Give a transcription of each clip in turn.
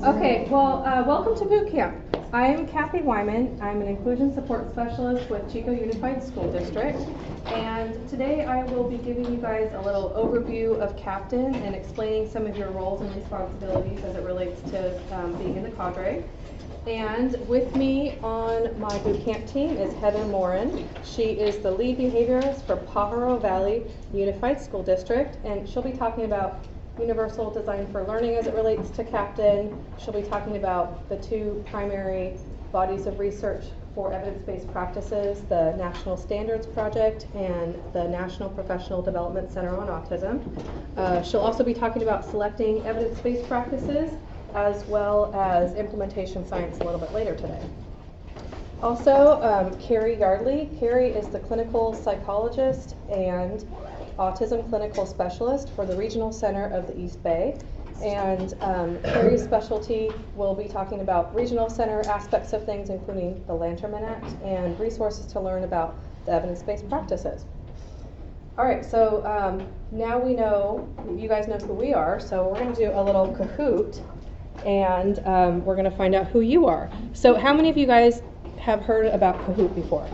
Okay, well, welcome to boot camp. I'm Kathy Wyman. I'm an inclusion support specialist with Chico Unified School District. And today I will be giving you guys a little overview of Captain and explaining some of your roles and responsibilities as it relates to being in the cadre. And with me on my boot camp team is Heather Morin. She is the lead behaviorist for Pajaro Valley Unified School District, and she'll be talking about universal design for learning as it relates to Captain. She'll be talking about the two primary bodies of research for evidence-based practices, the National Standards Project and the National Professional Development Center on Autism. She'll also be talking about selecting evidence-based practices as well as implementation science a little bit later today. Also, Carrie Yardley. Carrie is the clinical psychologist and autism clinical specialist for the Regional Center of the East Bay. And Carrie's specialty will be talking about regional center aspects of things, including the Lanterman Act and resources to learn about the evidence-based practices. All right, so now we know, you guys know who we are, so we're going to do a little Kahoot, and we're going to find out who you are. So how many of you guys have heard about Kahoot before?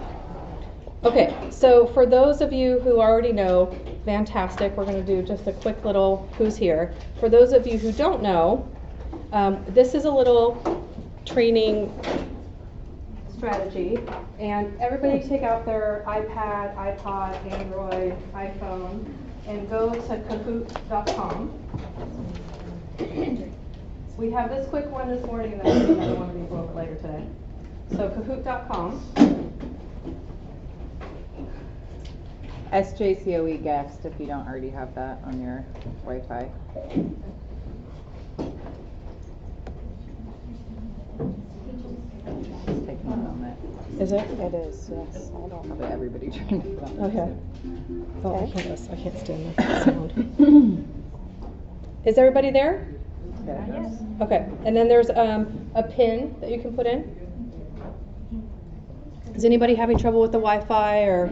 Okay, so for those of you who already know, fantastic. We're going to do just a quick little who's here. For those of you who don't know, this is a little training strategy. And everybody take out their iPad, iPod, Android, iPhone, and go to Kahoot.com. We have this quick one this morning, and then another one we will go over later today. So Kahoot.com. SJCOE guest if you don't already have that on your Wi-Fi. It's taking a moment. Is it? It is, yes. Hold on. Probably everybody trying to find Okay. Oh, Okay. I can't stand that sound. Is everybody there? it. Yes. Okay, and then there's a pin that you can put in. Is anybody having trouble with the Wi-Fi or?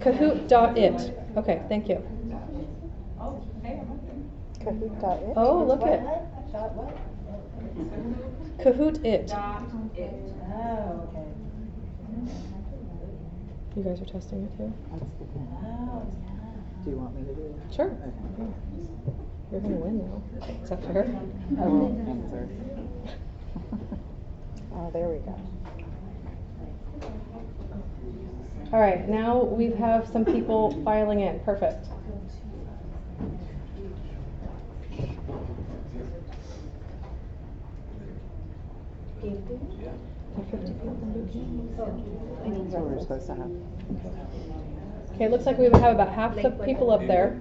Kahoot.it. Okay, thank you. Kahoot.it. Oh, look it. Kahoot.it. Oh, okay. You guys are testing it too? What's the pin? Do you want me to do it? Sure. Okay. You're gonna win now. Is that fair? I won't answer. Oh, there we go. All right, now we have some people filing in. Perfect. That's what we're supposed to have. Okay, it looks like we have about half the people up there.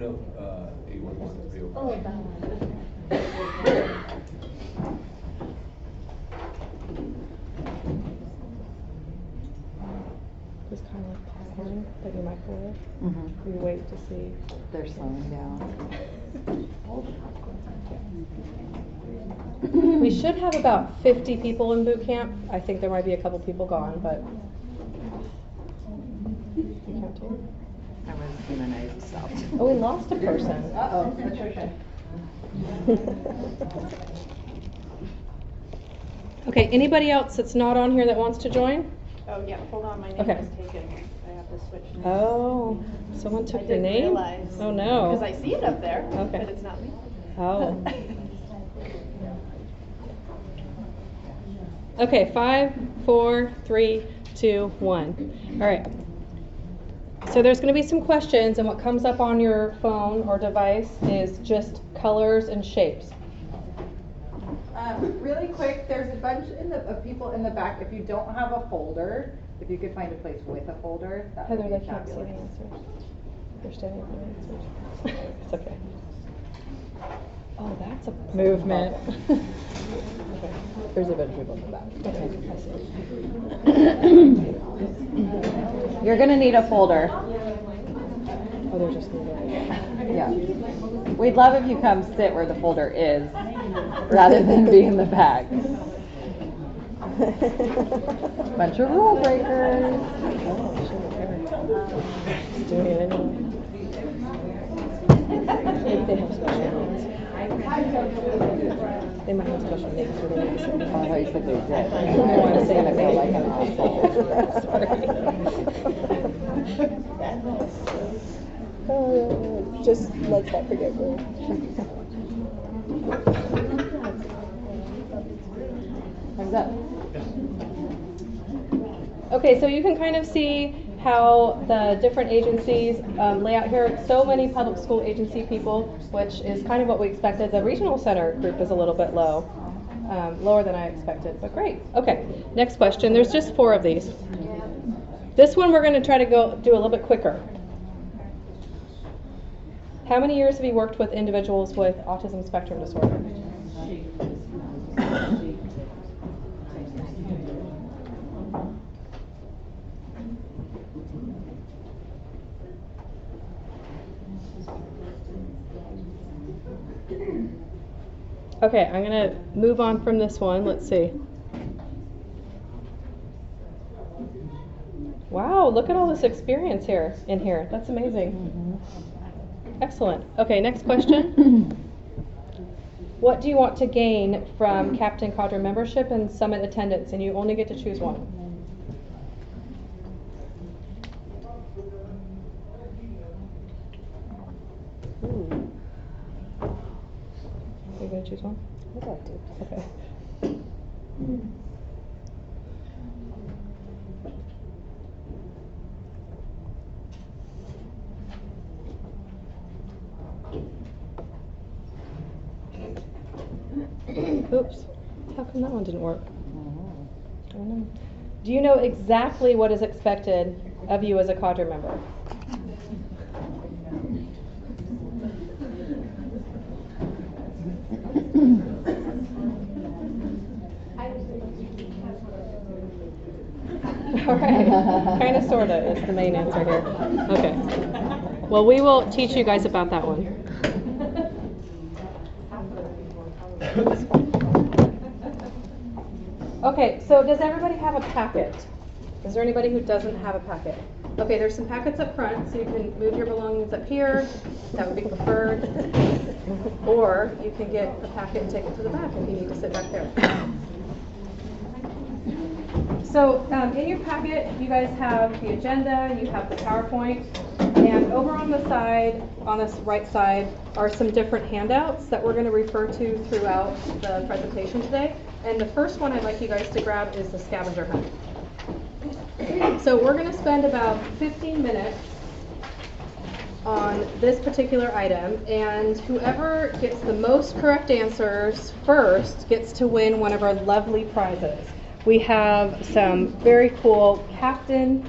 Just kind of like popcorn that you microwave. Mm-hmm. You wait to see. They're slowing down. We should have about 50 people in boot camp. I think there might be a couple people gone, but. You counting? I was humanized stopped. Oh, we lost a person. Uh-oh, Patricia. Okay, anybody else that's not on here that wants to join? Oh, yeah, hold on, my name Okay. is taken. I have to switch names. Oh, someone I took your didn't name? realize. Oh, no. Because I see it up there, Okay. but it's not me. Oh. Okay, 5, 4, 3, 2, 1. All right. So there's going to be some questions, and what comes up on your phone or device is just colors and shapes. Really quick, there's a bunch of people in the back. If you don't have a folder, if you could find a place with a folder, that Heather, would they be can't see the fabulous. answers. They're standing for the answers. It's okay. Oh, that's a movement. Okay. There's a bunch of people in the back. Okay, I see. You're gonna need a folder. Oh, they're just moving. Yeah. We'd love if you come sit where the folder is, rather than be in the back. Bunch of rule breakers. Just doing it anyway. Maybe they have special needs. They might have special needs for the reason. Oh, I thought you said they did. I don't want to say I'm gonna feel like an asshole. Sorry. Just let that forget me. Time's up. Okay, so you can kind of see how the different agencies lay out here. So many public school agency people, which is kind of what we expected. The regional center group is a little bit low, lower than I expected, but great. Okay, next question. There's just 4 of these. This one we're going to try to do a little bit quicker. How many years have you worked with individuals with autism spectrum disorder? Okay, I'm going to move on from this one. Let's see. Wow, look at all this experience in here. That's amazing. Excellent. Okay, next question. What do you want to gain from Captain Cadre membership and Summit attendance? And you only get to choose one. Are you going to choose one? What did I do? Okay. Oops. How come that one didn't work? I don't know. Do you know exactly what is expected of you as a cadre member? All right. Kind of, sort of is the main answer here. Okay. Well, we will teach you guys about that one. Okay, so does everybody have a packet? Is there anybody who doesn't have a packet? Okay, there's some packets up front, so you can move your belongings up here. That would be preferred. Or you can get a packet and take it to the back if you need to sit back there. So in your packet, you guys have the agenda, you have the PowerPoint, and over on the side, on this right side, are some different handouts that we're going to refer to throughout the presentation today. And the first one I'd like you guys to grab is the scavenger hunt. So we're going to spend about 15 minutes on this particular item, and whoever gets the most correct answers first gets to win one of our lovely prizes. We have some very cool Captain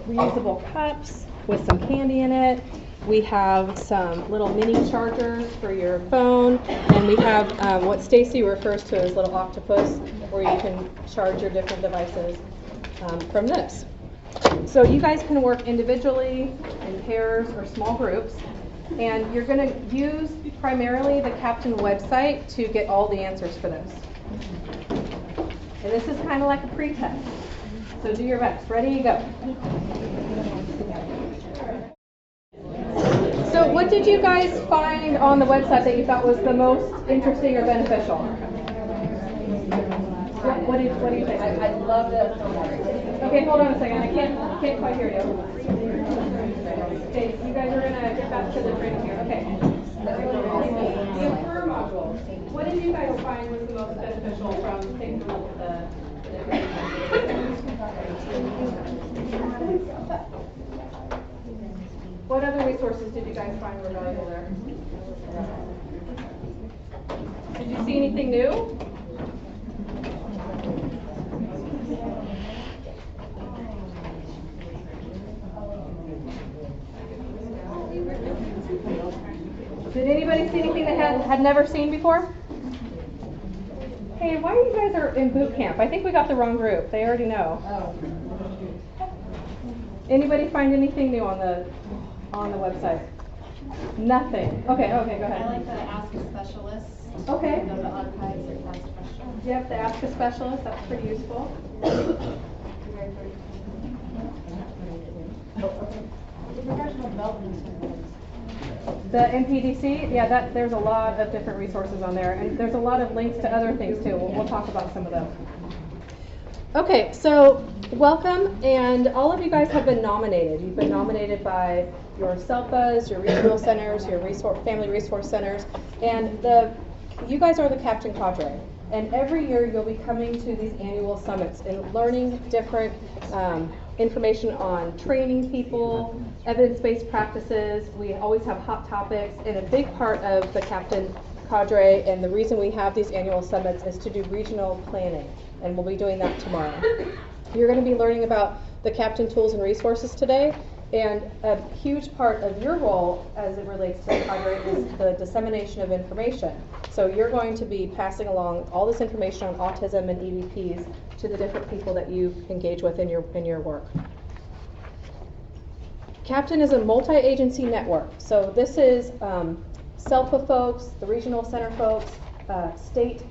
reusable cups with some candy in it. We have some little mini chargers for your phone, and we have what Stacy refers to as little octopus, where you can charge your different devices from this. So you guys can work individually, in pairs, or small groups, and you're going to use primarily the Captain website to get all the answers for this. And this is kind of like a pre-test. So do your best. Ready, go. So what did you guys find on the website that you thought was the most interesting or beneficial? What do you think? I love this. Okay, hold on a second. I can't quite hear you. Okay, you guys are going to get back to the training here. Okay. The Infer module. What did you guys find was the most beneficial from taking a look at the What other resources did you guys find were valuable there? Did you see anything new? Did anybody see anything they had never seen before? Hey, why you guys are in boot camp? I think we got the wrong group. They already know. Anybody find anything new on the website? Nothing. Okay, go ahead. I like the Ask a Specialist. Okay. Go to the archives and ask questions. Yep, the Ask a Specialist. That's pretty useful. The professional development. The MPDC, yeah, there's a lot of different resources on there, and there's a lot of links to other things too. We'll talk about some of them. Okay, so welcome, and all of you guys have been nominated. You've been nominated by your SELPAs, your regional centers, your family resource centers, and you guys are the Captain Cadre. And every year you'll be coming to these annual summits and learning different information on training people, evidence-based practices. We always have hot topics, and a big part of the Captain Cadre and the reason we have these annual summits is to do regional planning, and we'll be doing that tomorrow. You're going to be learning about the Captain tools and resources today, and a huge part of your role as it relates to the Cadre is the dissemination of information. So you're going to be passing along all this information on autism and EVPs to the different people that you engage with in your work. Captain is a multi-agency network. So this is SELPA folks, the regional center folks, state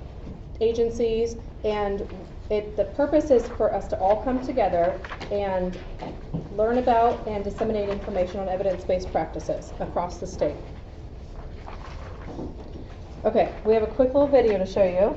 agencies, and the purpose is for us to all come together and learn about and disseminate information on evidence-based practices across the state. Okay, we have a quick little video to show you.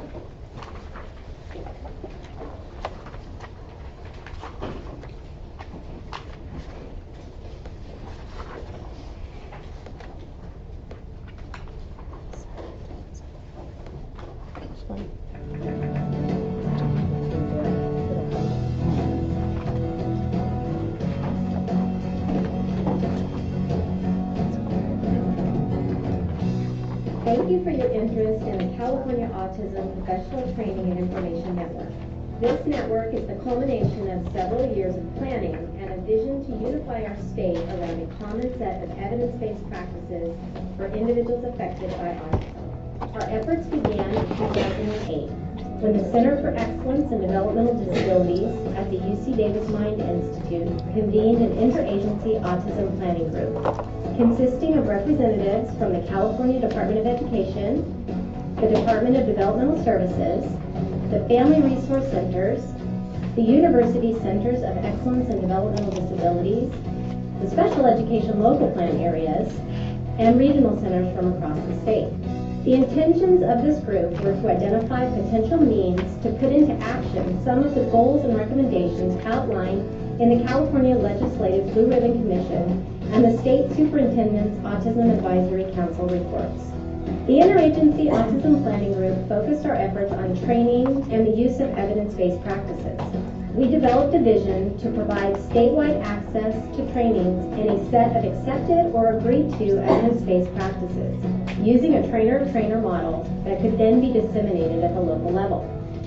Thank you for your interest in the California Autism Professional Training and Information Network. This network is the culmination of several years of planning and a vision to unify our state around a common set of evidence-based practices for individuals affected by autism. Our efforts began in 2008 when the Center for Excellence in Developmental Disabilities at the UC Davis Mind Institute convened an interagency autism planning group consisting of representatives from the California Department of Education, the Department of Developmental Services, the Family Resource Centers, the University Centers of Excellence in Developmental Disabilities, the Special Education Local Plan areas, and regional centers from across the state. The intentions of this group were to identify potential means to put into action some of the goals and recommendations outlined in the California Legislative Blue Ribbon Commission and the State Superintendent's Autism Advisory Council reports. The Interagency Autism Planning Group focused our efforts on training and the use of evidence-based practices. We developed a vision to provide statewide access to trainings in a set of accepted or agreed to evidence-based practices, using a trainer-of-trainer model that could then be disseminated at the local level.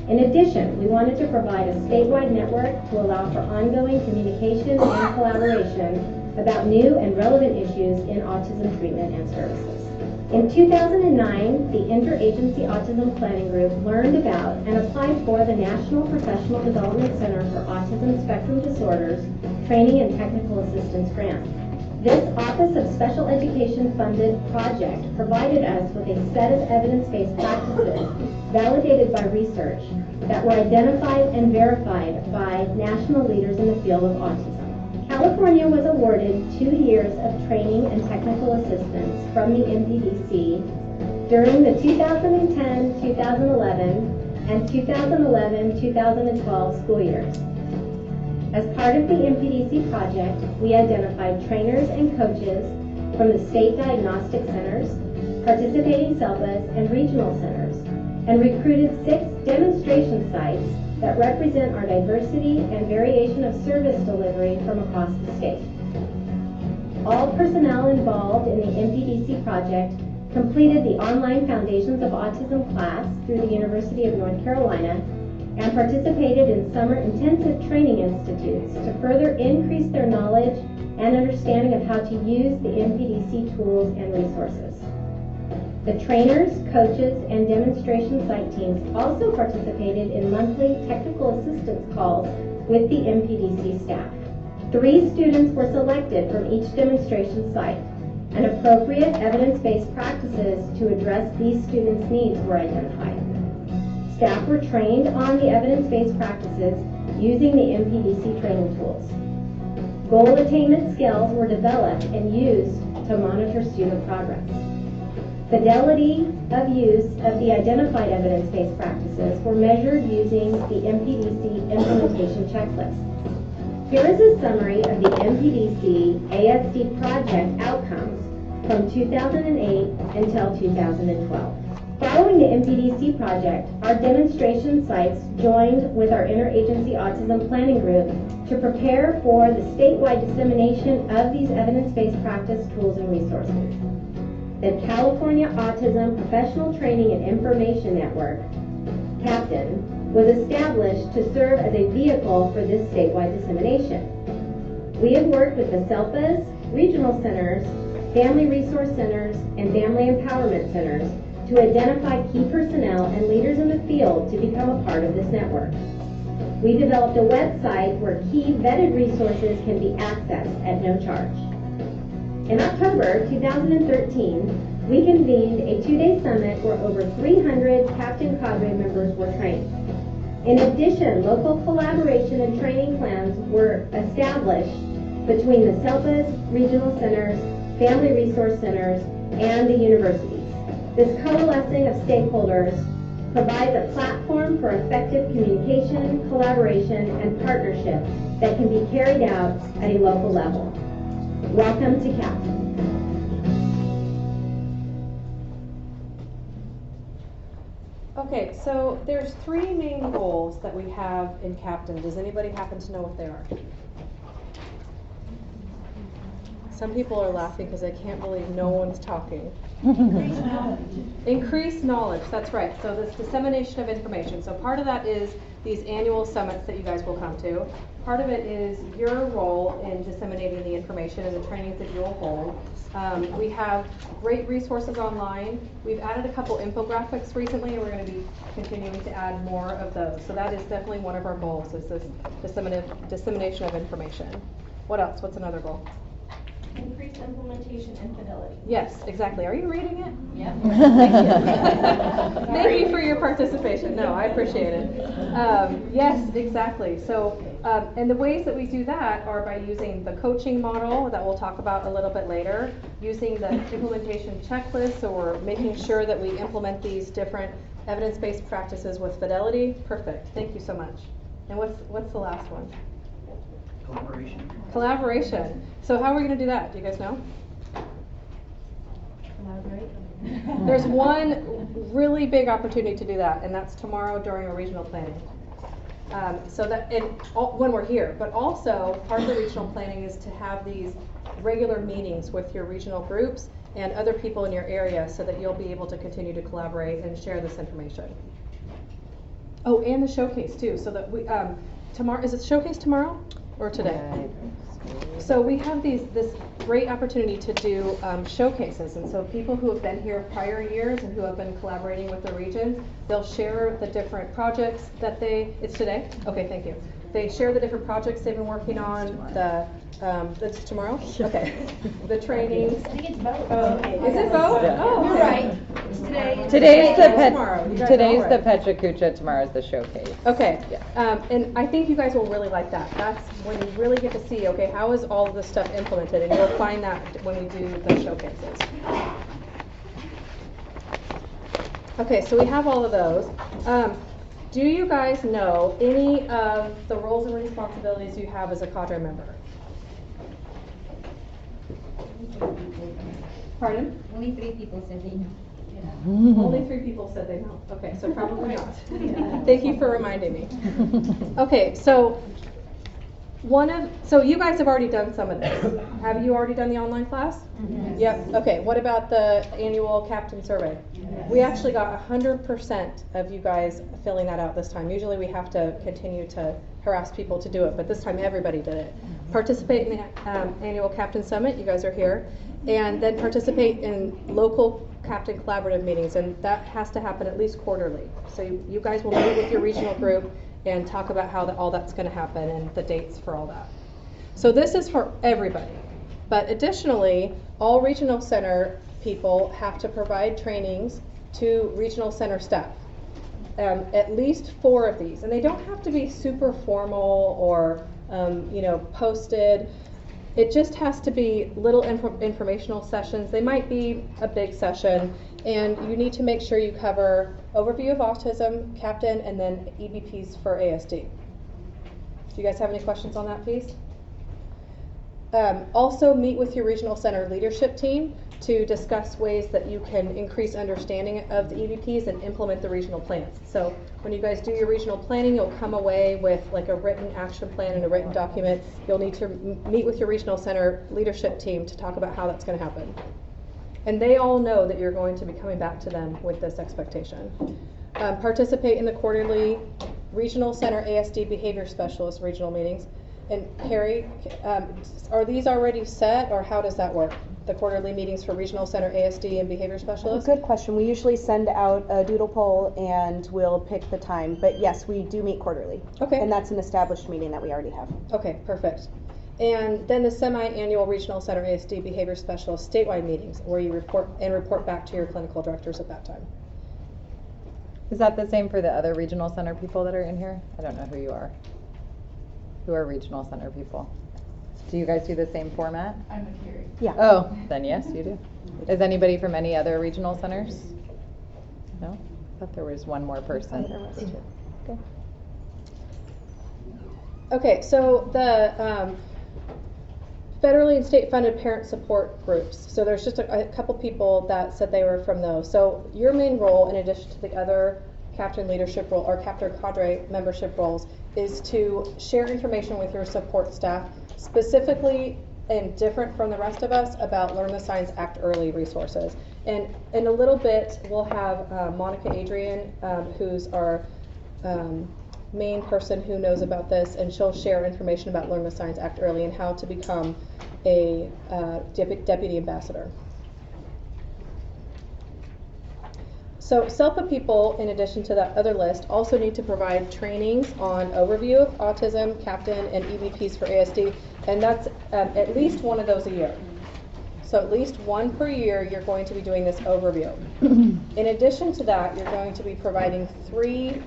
In addition, we wanted to provide a statewide network to allow for ongoing communication and collaboration about new and relevant issues in autism treatment and services. In 2009, the Interagency Autism Planning Group learned about and applied for the National Professional Development Center for Autism Spectrum Disorders Training and Technical Assistance Grant. This Office of Special Education funded project provided us with a set of evidence-based practices validated by research that were identified and verified by national leaders in the field of autism. California was awarded 2 years of training and technical assistance from the MPDC during the 2010, 2011, and 2011-2012 school years. As part of the MPDC project, we identified trainers and coaches from the state diagnostic centers, participating SELPAs, and regional centers, and recruited 6 demonstration sites that represent our diversity and variation of service delivery from across the state. All personnel involved in the MPDC project completed the online Foundations of Autism class through the University of North Carolina and participated in summer intensive training institutes to further increase their knowledge and understanding of how to use the MPDC tools and resources. The trainers, coaches, and demonstration site teams also participated in monthly technical assistance calls with the MPDC staff. 3 students were selected from each demonstration site, and appropriate evidence-based practices to address these students' needs were identified. Staff were trained on the evidence-based practices using the MPDC training tools. Goal attainment skills were developed and used to monitor student progress. Fidelity of use of the identified evidence-based practices were measured using the MPDC implementation checklist. Here is a summary of the MPDC ASD project outcomes from 2008 until 2012. Following the MPDC project, our demonstration sites joined with our Interagency Autism Planning Group to prepare for the statewide dissemination of these evidence-based practice tools and resources. The California Autism Professional Training and Information Network, CAPTAIN, was established to serve as a vehicle for this statewide dissemination. We have worked with the SELPAs, regional centers, family resource centers, and family empowerment centers to identify key personnel and leaders in the field to become a part of this network. We developed a website where key vetted resources can be accessed at no charge. In October 2013, we convened a two-day summit where over 300 Captain Cadre members were trained. In addition, local collaboration and training plans were established between the SELPAs, regional centers, family resource centers, and the universities. This coalescing of stakeholders provides a platform for effective communication, collaboration, and partnership that can be carried out at a local level. Welcome to CAPTAIN. Okay, so there's three main goals that we have in CAPTAIN. Does anybody happen to know what they are? Some people are laughing because they can't believe no one's talking. Increase knowledge, that's right. So this dissemination of information. So part of that is these annual summits that you guys will come to. Part of it is your role in disseminating the information and the trainings that you'll hold. We have great resources online. We've added a couple infographics recently, and we're going to be continuing to add more of those. So that is definitely one of our goals, is this dissemination of information. What else? What's another goal? Increase implementation and fidelity. Yes, exactly. Are you reading it? Yeah. Thank you for your participation. No, I appreciate it. Yes, exactly. So, and the ways that we do that are by using the coaching model that we'll talk about a little bit later, using the implementation checklist, so we're making sure that we implement these different evidence-based practices with fidelity. Perfect. Thank you so much. And what's the last one? Collaboration. Collaboration. So how are we going to do that? Do you guys know? There's one really big opportunity to do that, and that's tomorrow during our regional planning. So that when we're here, but also part of the regional planning is to have these regular meetings with your regional groups and other people in your area, so that you'll be able to continue to collaborate and share this information. Oh, and the showcase too. So that we tomorrow, is it showcase tomorrow or today? So we have this great opportunity to do showcases, and so people who have been here prior years and who have been collaborating with the region, they'll share the different projects that it's today? Okay, thank you. They share the different projects they've been working on, that's tomorrow? Okay. The trainings. I think it's both. Is it both? Yeah. Oh, You're okay. right. It's today. Today's the Petra Kucha, tomorrow's the showcase. Okay, Yeah. and I think you guys will really like that. That's when you really get to see, okay, how is all of this stuff implemented, and you'll find that when we do the showcases. Okay, so we have all of those. Do you guys know any of the roles and responsibilities you have as a cadre member? Pardon? Only 3 people said they know. Only 3 people said they know. Okay, so probably not. Thank you for reminding me. Okay, so you guys have already done some of this. Have you already done the online class? Yes. Yep. Okay, what about the annual captain survey? Yes. We actually got 100% of you guys filling that out this time. Usually we have to continue to harass people to do it, but this time everybody did it. Participate in the annual captain summit, you guys are here, and then participate in local captain collaborative meetings, and that has to happen at least quarterly. So you guys will meet with your regional group and talk about how all that's going to happen and the dates for all that. So this is for everybody, but additionally, all regional center people have to provide trainings to regional center staff. At least 4 of these, and they don't have to be super formal or posted. It just has to be little informational sessions. They might be a big session, and you need to make sure you cover overview of autism, captain, and then EBPs for ASD. Do you guys have any questions on that, please? Also meet with your regional center leadership team to discuss ways that you can increase understanding of the EBPs and implement the regional plans. So when you guys do your regional planning, you'll come away with like a written action plan and a written document. You'll need to meet with your regional center leadership team to talk about how that's going to happen. And they all know that you're going to be coming back to them with this expectation. Participate in the quarterly regional center ASD behavior specialist regional meetings. And Carrie, are these already set, or how does that work? The quarterly meetings for regional center ASD and behavior specialists? Good question. We usually send out a doodle poll and we'll pick the time. But yes, we do meet quarterly. Okay. And that's an established meeting that we already have. Okay, perfect. And then the semi-annual regional center ASD behavior specialist statewide meetings, where you report back to your clinical directors at that time. Is that the same for the other regional center people that are in here? I don't know who you are. Who are regional center people? Do you guys do the same format? I'm a Carrie. Yeah. Oh, then yes, you do. Is anybody from any other regional centers? No? I thought there was one more person. Okay. Okay, so the federally and state funded parent support groups. So there's just a couple people that said they were from those. So your main role, in addition to the other captain leadership role or captain cadre membership roles, is to share information with your support staff, specifically and different from the rest of us, about Learn the Signs Act Early resources. And in a little bit, we'll have Monica Adrian, who's our main person who knows about this, and she'll share information about Learn the Signs Act Early and how to become a deputy ambassador. So SELPA people, in addition to that other list, also need to provide trainings on overview of autism, captain, and EBPs for ASD, and that's at least one of those a year. So at least one per year, you're going to be doing this overview. In addition to that, you're going to be providing 3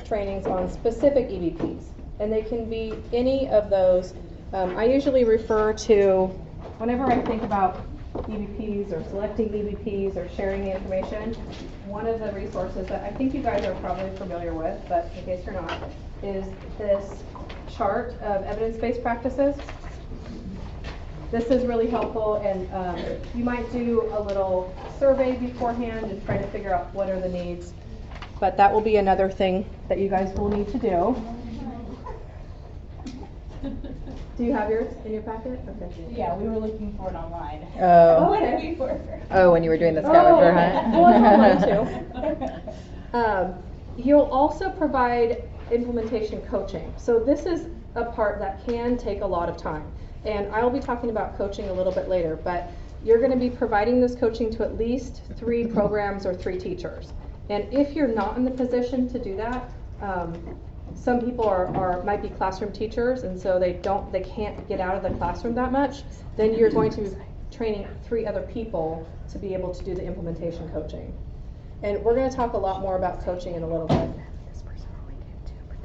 trainings on specific EBPs, and they can be any of those. I usually refer to, whenever I think about EBPs or selecting EBPs or sharing the information, one of the resources that I think you guys are probably familiar with, but in case you're not, is this chart of evidence-based practices. This is really helpful, and you might do a little survey beforehand and try to figure out what are the needs, but that will be another thing that you guys will need to do. Do you have yours in your packet? Okay. Yeah, we were looking for it online. Oh. Okay. Oh, when you were doing the scavenger hunt? Well, it's online too. You'll also provide implementation coaching. So this is a part that can take a lot of time. And I'll be talking about coaching a little bit later, but you're going to be providing this coaching to at least 3 programs or 3 teachers. And if you're not in the position to do that, some people might be classroom teachers, and so they can't get out of the classroom that much. Then you're going to be training 3 other people to be able to do the implementation coaching. And we're going to talk a lot more about coaching in a little bit.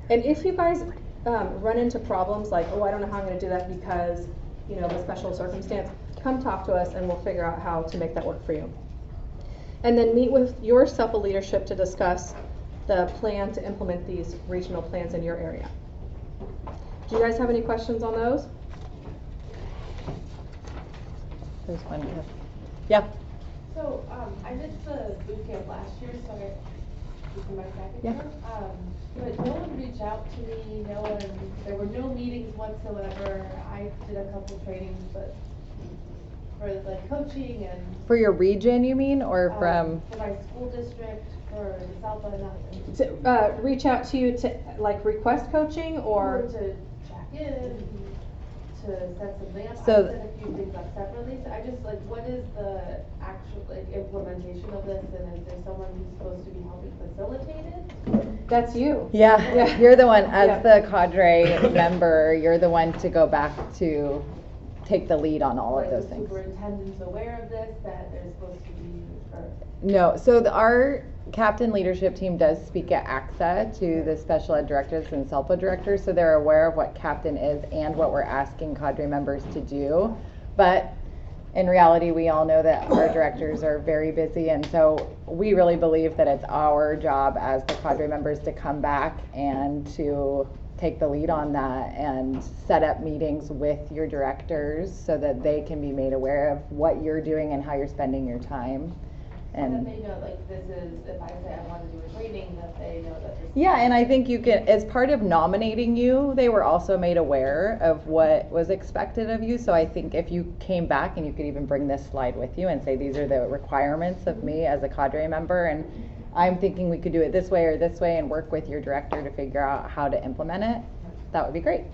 And if you guys run into problems like, oh, I don't know how I'm going to do that because, you know, of a special circumstance, come talk to us and we'll figure out how to make that work for you. And then meet with your SELPA leadership to discuss the plan to implement these regional plans in your area. Do you guys have any questions on those? There's one. Yeah. So, I did the boot camp last year, so this is my second year. But no one reached out to me, there were no meetings whatsoever. I did a couple trainings, but for like coaching and. For your region, you mean, or from? For my school district, for the South End. To reach out to you to like request coaching or to check in, to set something up. So- I set a few things up separately, so I just like, what is the actual like implementation of this, and is there someone who's supposed to be helping facilitate it? that's you. Yeah, Yeah. you're the one, as Yeah. the cadre member, you're the one to go back to take the lead on all of Like, those the things. superintendent's aware of this, that they're supposed to be, or. No, so our Captain leadership team does speak at AXA to the special ed directors and SELPA directors, so they're aware of what Captain is and what we're asking cadre members to do. But in reality, we all know that our directors are very busy, and so we really believe that it's our job as the cadre members to come back and to take the lead on that and set up meetings with your directors so that they can be made aware of what you're doing and how you're spending your time. And that And they know, like, this is, if I say I want to do a training, that they know that this. yeah, and I think you can, as part of nominating you, they were also made aware of what was expected of you. So I think if you came back, and you could even bring this slide with you and say, these are the requirements of me as a cadre member, and I'm thinking we could do it this way or this way, and work with your director to figure out how to implement it, that would be great.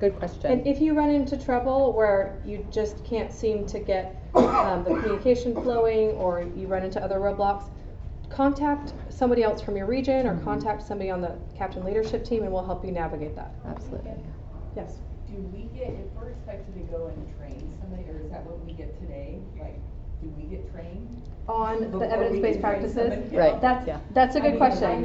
Good question. And if you run into trouble where you just can't seem to get the communication flowing, or you run into other roadblocks, contact somebody else from your region, or contact somebody on the captain leadership team, and we'll help you navigate that. Absolutely. Yes. Do we get, if we're expected to go and train somebody, or is that what we get today? Like, do we get trained? On Before the we evidence-based can train practices? somebody? Right. That's a I good mean, question. I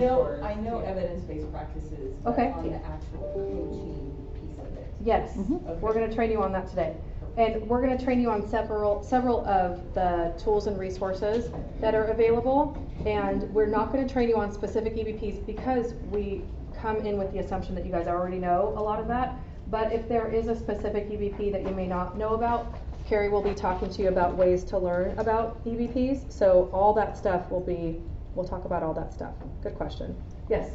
know evidence-based practices, but Okay. on the actual coaching piece of it. Yes, Mhm. we're gonna train you on that today. And we're gonna train you on several of the tools and resources that are available. And we're not gonna train you on specific EBPs because we come in with the assumption that you guys already know a lot of that. But if there is a specific EBP that you may not know about, Carrie will be talking to you about ways to learn about EBPs. So all that stuff we'll talk about all that stuff. Good question. Yes?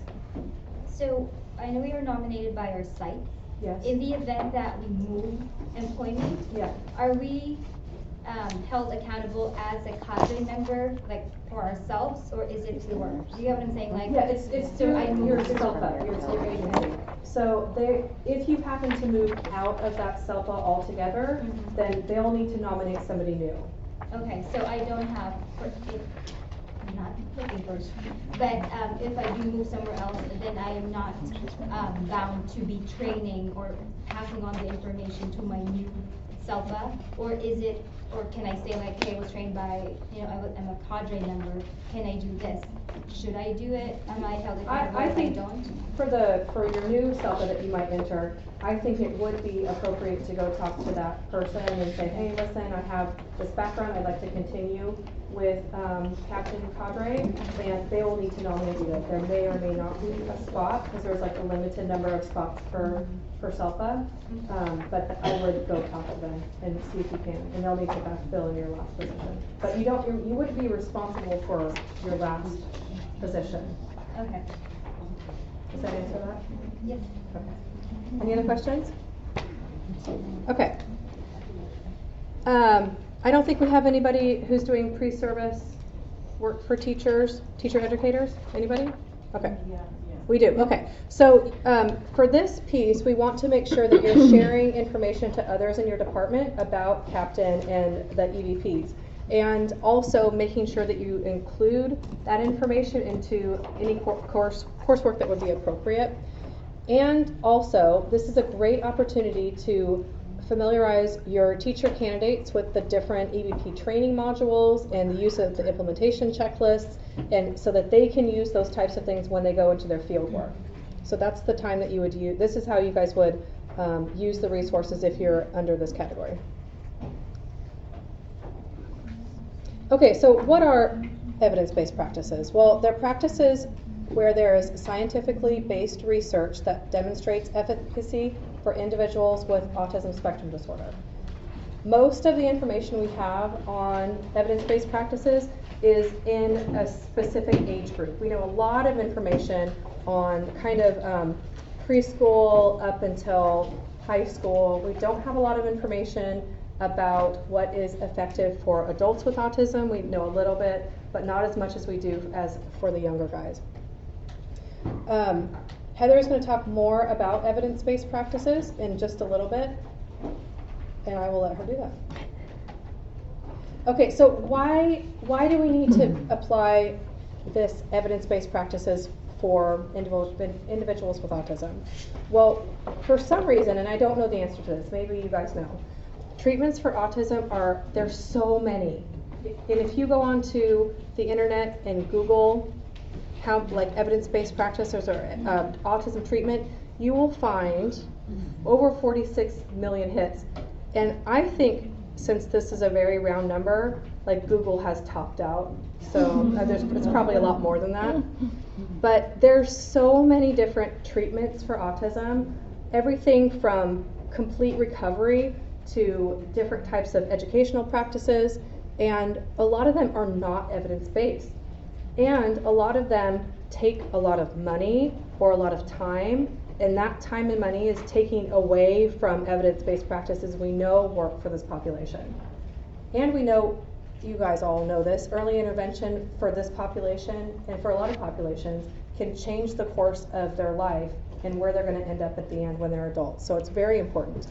So, I know we were nominated by our site. Yes? In the event that we move employment, Yeah. are we held accountable as a cadre member, like for ourselves, or is it for, do you get what I'm saying? Like, Yeah, it's so through I move your to SELPA, your agency. So if you happen to move out of that SELPA altogether, Mhm. then they'll need to nominate somebody new. Okay, so I don't have, I'm not looking for, but if I do move somewhere else, then I am not bound to be training or passing on the information to my new SELPA? Or is it, or can I say like, hey, I was trained by, I'm a cadre member, can I do this? Should I do it? Am I held accountable I if I think don't? for your new SELPA that you might enter, I think it would be appropriate to go talk to that person and say, hey, listen, I have this background, I'd like to continue with Captain Cadre, and they will need to nominate you. There may or may not be a spot, because there's like a limited number of spots per SELPA, but I would go talk to them and see if you can, and they'll need to backfill in your last position. But you wouldn't be responsible for your last position. Okay. Does that answer that? Yes. Okay. Any other questions? Okay. I don't think we have anybody who's doing pre-service work for teachers, teacher educators. Anybody? Okay. We do, okay. So for this piece, we want to make sure that you're sharing information to others in your department about Captain and the EVPs. And also making sure that you include that information into any coursework that would be appropriate. And also, this is a great opportunity to familiarize your teacher candidates with the different EVP training modules and the use of the implementation checklists, and so that they can use those types of things when they go into their field work. So that's the time that you would use, this is how you guys would use the resources if you're under this category. Okay, so what are evidence-based practices? Well, they're practices where there is scientifically based research that demonstrates efficacy for individuals with autism spectrum disorder. Most of the information we have on evidence-based practices is in a specific age group. We know a lot of information on kind of preschool up until high school. We don't have a lot of information about what is effective for adults with autism. We know a little bit, but not as much as we do as for the younger guys. Heather is going to talk more about evidence-based practices in just a little bit, and I will let her do that. Okay, so why do we need to apply this evidence-based practices for individuals with autism? Well, for some reason, and I don't know the answer to this, maybe you guys know, treatments for autism there's so many. And if you go onto the internet and Google how, like, evidence-based practices or autism treatment, you will find over 46 million hits. And I think, since this is a very round number, like, Google has topped out. So it's probably a lot more than that. But there's so many different treatments for autism, everything from complete recovery to different types of educational practices, and a lot of them are not evidence-based. And a lot of them take a lot of money or a lot of time, and that time and money is taking away from evidence-based practices we know work for this population. And we know, you guys all know this, early intervention for this population and for a lot of populations can change the course of their life and where they're going to end up at the end when they're adults. So it's very important.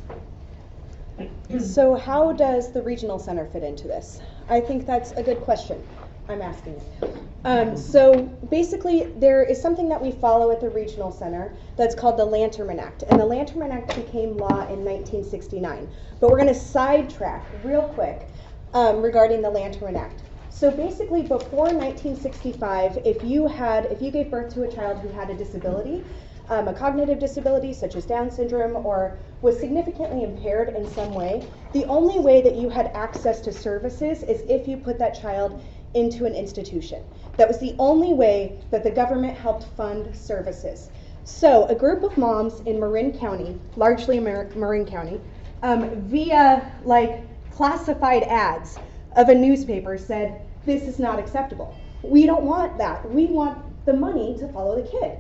So how does the regional center fit into this? I think that's a good question. I'm asking it. So basically, there is something that we follow at the regional center that's called the Lanterman Act. And the Lanterman Act became law in 1969. But we're going to sidetrack real quick regarding the Lanterman Act. So basically, before 1965, if you gave birth to a child who had a disability, a cognitive disability such as Down syndrome, or was significantly impaired in some way, the only way that you had access to services is if you put that child into an institution. That was the only way that the government helped fund services. So a group of moms in Marin County, largely Marin County, via like classified ads of a newspaper said, this is not acceptable. We don't want that. We want the money to follow the kid.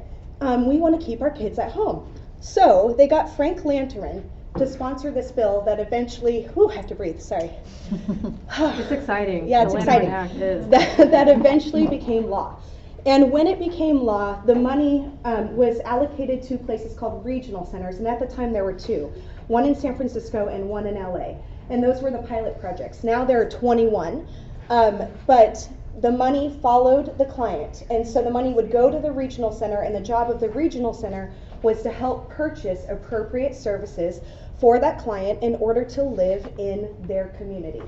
We want to keep our kids at home. So they got Frank Lanterman to sponsor this bill that eventually, I have to breathe, sorry. It's exciting. Yeah, it's The exciting. Lanterman Act is. That eventually became law. And when it became law, the money was allocated to places called regional centers, and at the time there were two, one in San Francisco and one in LA. And those were the pilot projects. Now there are 21, but the money followed the client. And so the money would go to the regional center, and the job of the regional center was to help purchase appropriate services for that client in order to live in their community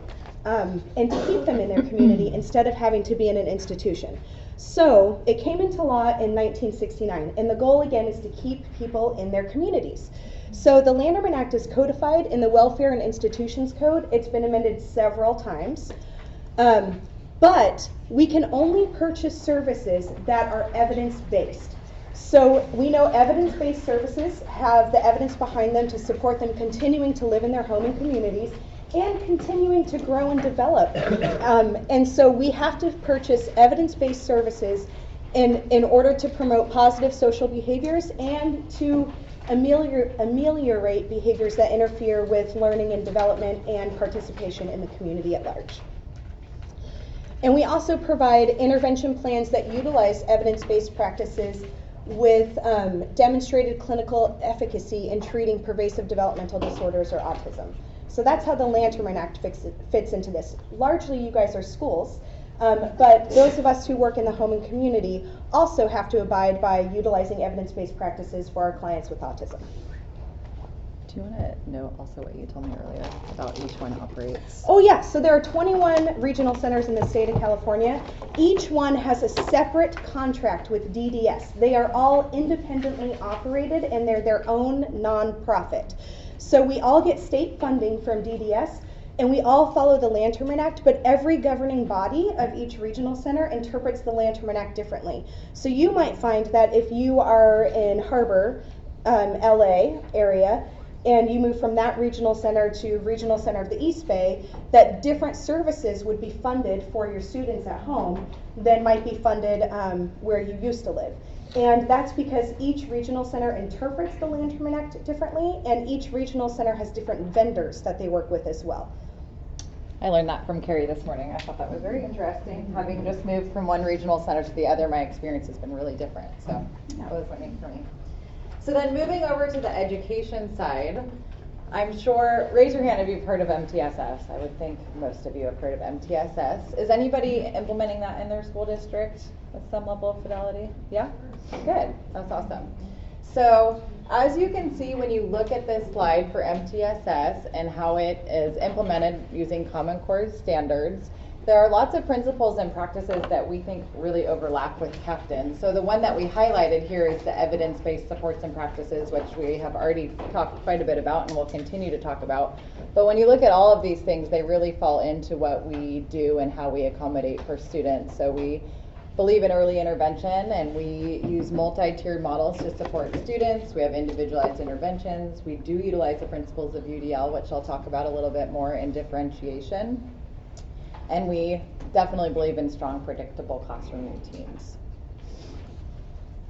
and to keep them in their community instead of having to be in an institution. So it came into law in 1969, and the goal again is to keep people in their communities. So the Lanterman Act is codified in the Welfare and Institutions Code. It's been amended several times. But we can only purchase services that are evidence-based. So we know evidence-based services have the evidence behind them to support them continuing to live in their home and communities and continuing to grow and develop. And so we have to purchase evidence-based services in order to promote positive social behaviors and to ameliorate behaviors that interfere with learning and development and participation in the community at large. And we also provide intervention plans that utilize evidence-based practices with demonstrated clinical efficacy in treating pervasive developmental disorders or autism. So that's how the Lanterman Act fits into this. Largely, you guys are schools, but those of us who work in the home and community also have to abide by utilizing evidence-based practices for our clients with autism. Do you want to know also what you told me earlier about each one operates? Oh yeah, so there are 21 regional centers in the state of California. Each one has a separate contract with DDS. They are all independently operated and they're their own nonprofit. So we all get state funding from DDS and we all follow the Lanterman Act, but every governing body of each regional center interprets the Lanterman Act differently. So you might find that if you are in Harbor, LA area, and you move from that regional center to regional center of the East Bay, that different services would be funded for your students at home than might be funded where you used to live. And that's because each regional center interprets the Lanterman Act differently, and each regional center has different vendors that they work with as well. I learned that from Carrie this morning. I thought that was very interesting. Having just moved from one regional center to the other, my experience has been really different. So that was learning for me. So then moving over to the education side, I'm sure, raise your hand if you've heard of MTSS. I would think most of you have heard of MTSS. Is anybody implementing that in their school district with some level of fidelity? Yeah? Good. That's awesome. So as you can see when you look at this slide for MTSS and how it is implemented using Common Core standards, there are lots of principles and practices that we think really overlap with Captain. So the one that we highlighted here is the evidence-based supports and practices, which we have already talked quite a bit about and will continue to talk about. But when you look at all of these things, they really fall into what we do and how we accommodate for students. So we believe in early intervention, and we use multi-tiered models to support students. We have individualized interventions. We do utilize the principles of UDL, which I'll talk about a little bit more, in differentiation. And we definitely believe in strong, predictable classroom routines.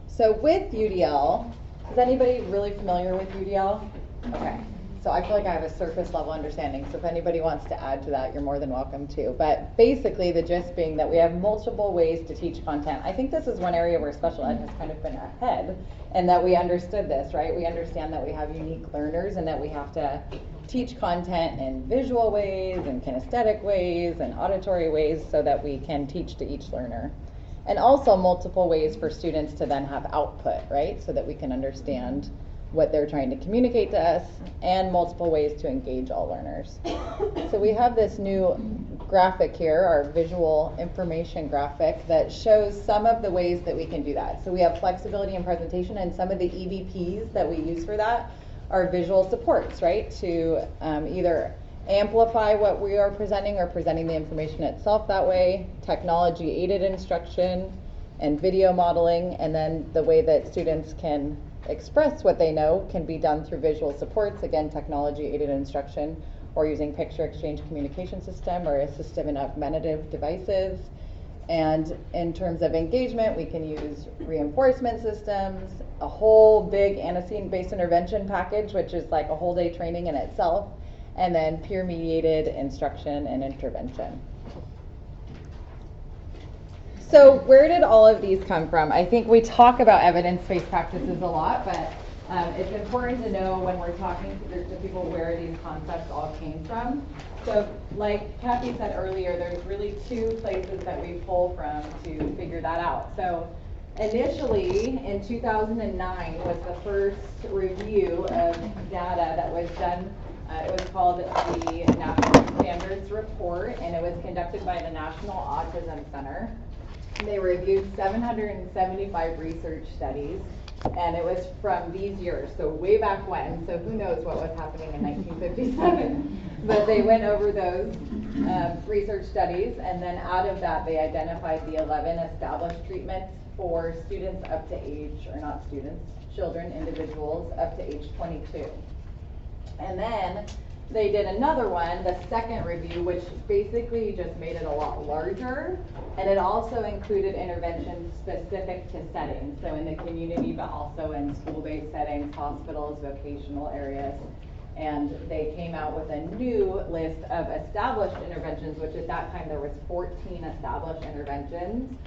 So with UDL, is anybody really familiar with UDL? Okay. So I feel like I have a surface level understanding. So if anybody wants to add to that, you're more than welcome to. But basically the gist being that we have multiple ways to teach content. I think this is one area where special ed has kind of been ahead, and that we understood this, right? We understand that we have unique learners and that we have to teach content in visual ways and kinesthetic ways and auditory ways so that we can teach to each learner. And also multiple ways for students to then have output, right? So that we can understand what they're trying to communicate to us, and multiple ways to engage all learners. So we have this new graphic here, our visual information graphic, that shows some of the ways that we can do that. So we have flexibility in presentation, and some of the EVPs that we use for that are visual supports, right? To either amplify what we are presenting or presenting the information itself that way, technology aided instruction, and video modeling, and then the way that students can express what they know can be done through visual supports, again, technology aided instruction, or using picture exchange communication system or assistive and augmentative devices. And in terms of engagement, we can use reinforcement systems, a whole big antecedent-based intervention package, which is like a whole day training in itself, and then peer-mediated instruction and intervention. So where did all of these come from? I think we talk about evidence-based practices a lot, but it's important to know when we're talking to people where these concepts all came from. So like Kathy said earlier, there's really two places that we pull from to figure that out. So initially in 2009 was the first review of data that was done. It was called the National Standards Report, and it was conducted by the National Autism Center. They reviewed 775 research studies, and it was from these years, so way back when, so who knows what was happening in 1957. But they went over those research studies, and then out of that they identified the 11 established treatments for students up to age, or not students, children, individuals up to age 22. And then they did another one, the second review, which basically just made it a lot larger, and it also included interventions specific to settings, so in the community, but also in school-based settings, hospitals, vocational areas. And they came out with a new list of established interventions, which at that time there was 14 established interventions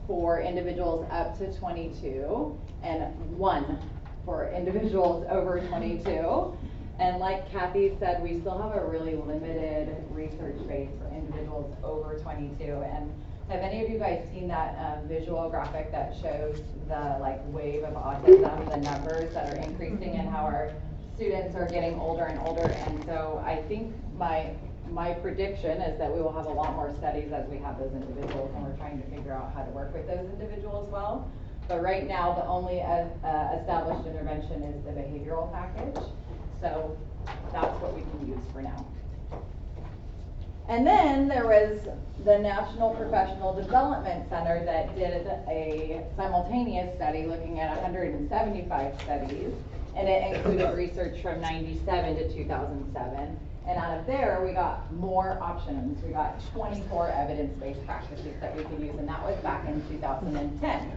for individuals up to 22, and 1 for individuals over 22. And like Kathy said, we still have a really limited research base for individuals over 22. And have any of you guys seen that visual graphic that shows the wave of autism, the numbers that are increasing, and how our students are getting older and older? And so I think my prediction is that we will have a lot more studies as we have those individuals, and we're trying to figure out how to work with those individuals well. But right now, the only established intervention is the behavioral package. So that's what we can use for now. And then there was the National Professional Development Center that did a simultaneous study looking at 175 studies, and it included research from 97 to 2007. And out of there, we got more options. We got 24 evidence-based practices that we can use, and that was back in 2010.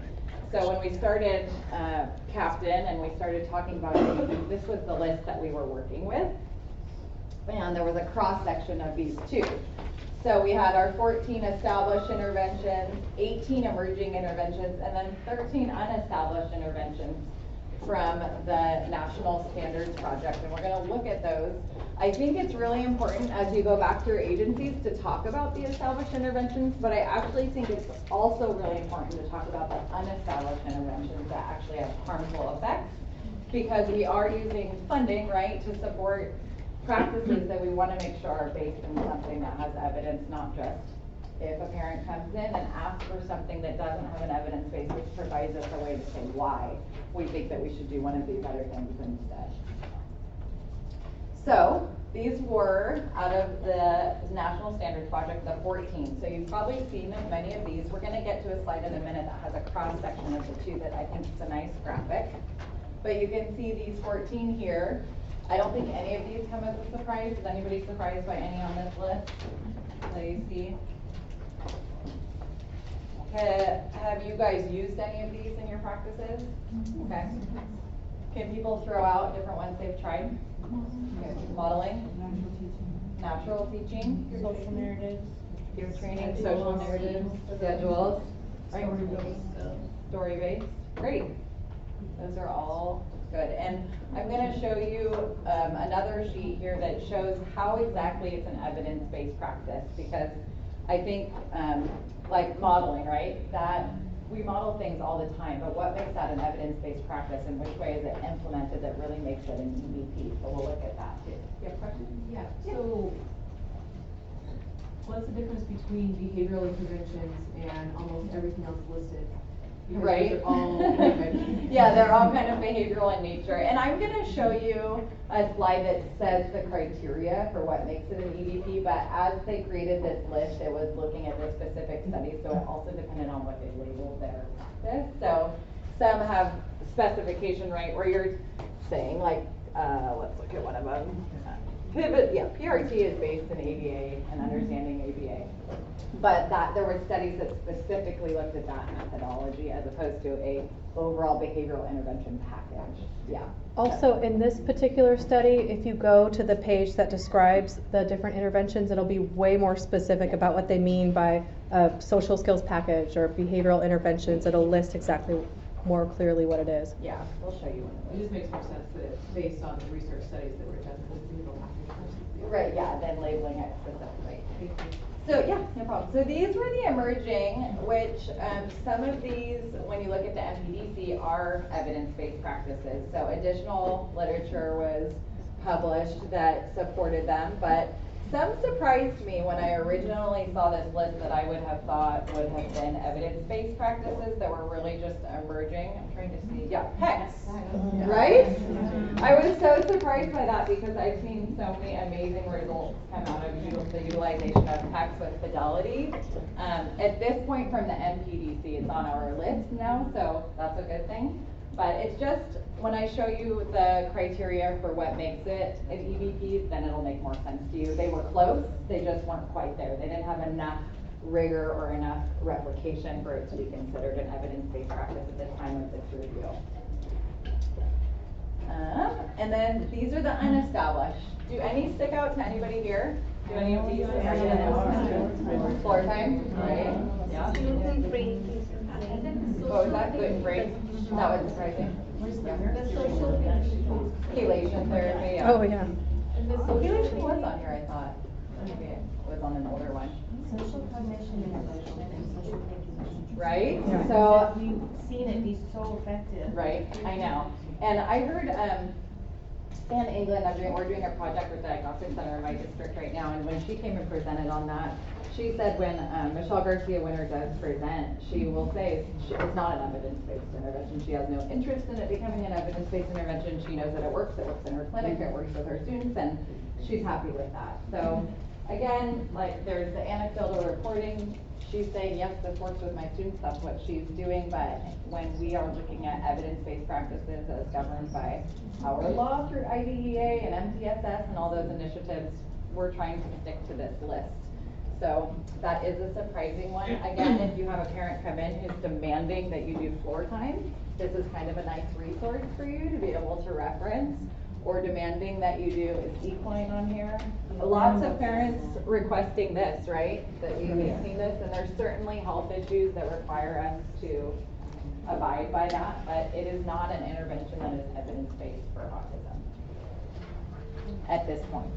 So when we started Captain and we started talking about it, this was the list that we were working with. And there was a cross-section of these two. So we had our 14 established interventions, 18 emerging interventions, and then 13 unestablished interventions from the National Standards Project. And we're going to look at those. I think it's really important as you go back to your agencies to talk about the established interventions, but I actually think it's also really important to talk about the unestablished interventions that actually have harmful effects, because we are using funding, right, to support practices that we want to make sure are based in something that has evidence, not just if a parent comes in and asks for something that doesn't have an evidence base, which provides us a way to say why we think that we should do one of these other things instead. So these were out of the National Standards Project, the 14. So you've probably seen many of these. We're going to get to a slide in a minute that has a cross section of the two that I think is a nice graphic. But you can see these 14 here. I don't think any of these come as a surprise. Is anybody surprised by any on this list that you see? Have you guys used any of these in your practices? Okay. Can people throw out different ones they've tried? Okay. Modeling, natural teaching, Social narratives. peer training, social narratives, schedules, right? Story-based, great. Those are all good. And I'm going to show you another sheet here that shows how exactly it's an evidence-based practice, because I think like modeling, right? That we model things all the time, but what makes that an evidence-based practice and which way is it implemented that really makes it an EVP? So we'll look at that too. You have questions? Yeah, so what's the difference between behavioral interventions and almost everything else listed? Because Right. those are all interventions. Yeah, they're all kind of behavioral in nature. And I'm going to show you a slide that says the criteria for what makes it an EVP, but as they created this list, it was looking at this specific study, so it also depended on what they labeled their practice. So some have specification, right, where you're saying like, let's look at one of them. Pivot, yeah, PRT is based in ABA and understanding ABA. But that there were studies that specifically looked at that methodology as opposed to a overall behavioral intervention package. Yeah. Also, in this particular study, if you go to the page that describes the different interventions, it'll be way more specific about what they mean by a social skills package or behavioral interventions. It'll list exactly more clearly what it is. Yeah, we'll show you It just makes more sense that it's based on the research studies that were done with the behavioral package. Right, yeah, then labeling it specifically. So yeah, no problem. So these were the emerging, which some of these, when you look at the MPDC, are evidence-based practices. So additional literature was published that supported them, but some surprised me when I originally saw this list that I would have thought would have been evidence-based practices that were really just emerging. I'm trying to see, yeah, PECS, right? I was so surprised by that because I've seen so many amazing results come out of the utilization of PECS with Fidelity. At this point from the MPDC, it's on our list now, so that's a good thing. But it's just, when I show you the criteria for what makes it an EVP, then it'll make more sense to you. They were close, they just weren't quite there. They didn't have enough rigor or enough replication for it to be considered an evidence-based practice at the time of this review. And then these are the unestablished. Do any stick out to anybody here? Do any of these? Floor time, right? Yeah. What was that? Gluten-free? That was surprising. Chelation therapy, yeah. Oh, yeah. Chelation was on here, I thought. Maybe it was on an older one. Social cognition and emotional and social thinking. Right? Yeah. So, We've seen it be so effective. right, I know. And I heard, in England, we're doing a project with the Diagnostic Center in my district right now, and when she came and presented on that, she said when Michelle Garcia Winter does present, she will say it's not an evidence-based intervention. She has no interest in it becoming an evidence-based intervention. She knows that it works in her clinic, it works with her students, and she's happy with that. So again, like there's the anecdotal reporting. She's saying, yes, this works with my students, that's what she's doing, but when we are looking at evidence-based practices as governed by our law through IDEA and MTSS and all those initiatives, we're trying to stick to this list. So that is a surprising one. Again, if you have a parent come in who's demanding that you do floor time, this is kind of a nice resource for you to be able to reference, or demanding that you do is equine on here. Lots of parents requesting this, right? That you've seen this, and there's certainly health issues that require us to abide by that, but it is not an intervention that is evidence-based for autism at this point.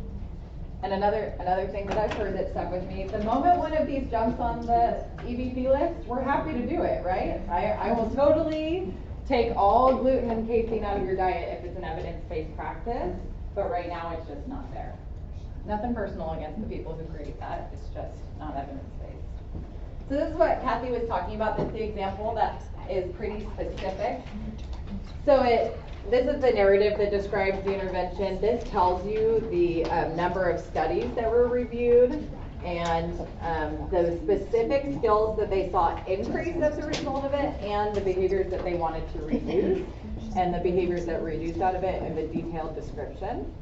And another thing that I've heard that stuck with me, the moment one of these jumps on the EVP list, we're happy to do it, right? I will totally take all gluten and casein out of your diet if it's an evidence-based practice, but right now it's just not there. Nothing personal against the people who create that, it's just not evidence-based. So this is what Kathy was talking about, this is the example that is pretty specific. So this is the narrative that describes the intervention. This tells you the number of studies that were reviewed and the specific skills that they saw increase as a result of it, and the behaviors that they wanted to reduce, and the behaviors that were reduced out of it, and the detailed description.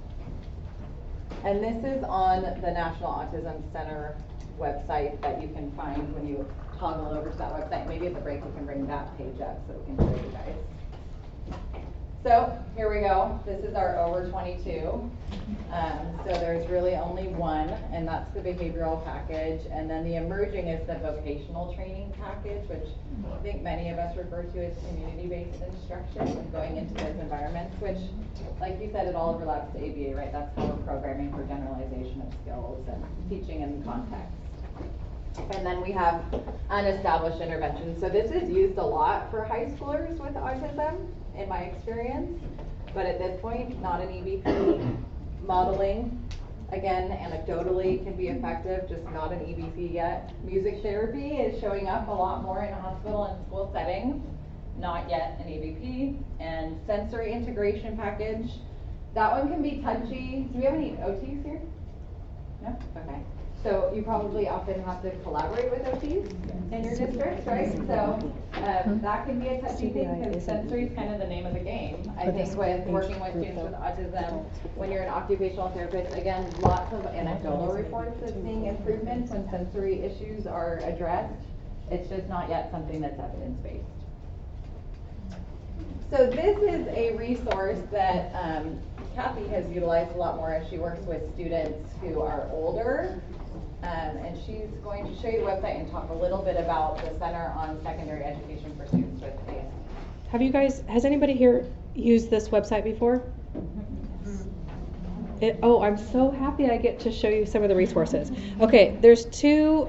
And this is on the National Autism Center website that you can find when you toggle over to that website. Maybe at the break we can bring that page up so we can show you guys. So here we go. This is our over 22. So there's really only one, and that's the behavioral package. And then the emerging is the vocational training package, which I think many of us refer to as community-based instruction and going into those environments, which, like you said, it all overlaps to ABA, right? That's how we're programming for generalization of skills and teaching in context. And then we have unestablished interventions. So this is used a lot for high schoolers with autism, in my experience, but at this point, not an EBP. Modeling, again, anecdotally can be effective, just not an EBP yet. Music therapy is showing up a lot more in a hospital and school settings, not yet an EBP. And sensory integration package, that one can be touchy. Do we have any OTs here? No? Okay. So you probably often have to collaborate with OTs in your district, right? So that can be a touchy thing because sensory is kind of the name of the game. I think with working with students with autism, when you're an occupational therapist, again, lots of anecdotal reports of seeing improvements when sensory issues are addressed. It's just not yet something that's evidence-based. So this is a resource that Kathy has utilized a lot more as she works with students who are older. And she's going to show you the website and talk a little bit about the Center on Secondary Education for Students with ASD. Has anybody here used this website before? I'm so happy I get to show you some of the resources. Okay, there's two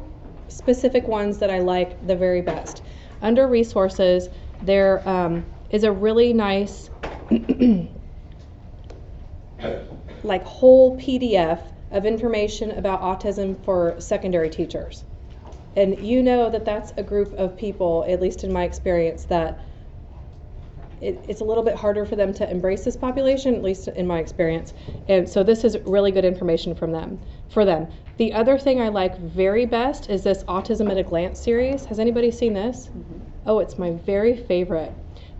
specific ones that I like the very best. Under resources, there is a really nice like whole PDF of information about autism for secondary teachers. And you know that that's a group of people, at least in my experience, that it's a little bit harder for them to embrace this population, at least in my experience. And so this is really good information for them. The other thing I like very best is this Autism at a Glance series. Has anybody seen this? Mm-hmm. Oh, it's my very favorite.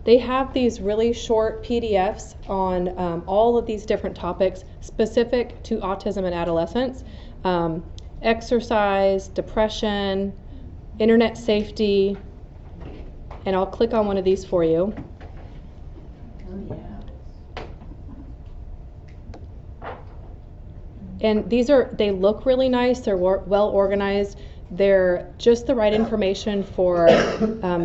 They have these really short PDFs on all of these different topics specific to autism in adolescents. Exercise, depression, internet safety, and I'll click on one of these for you. And they look really nice, they're well organized. They're just the right information for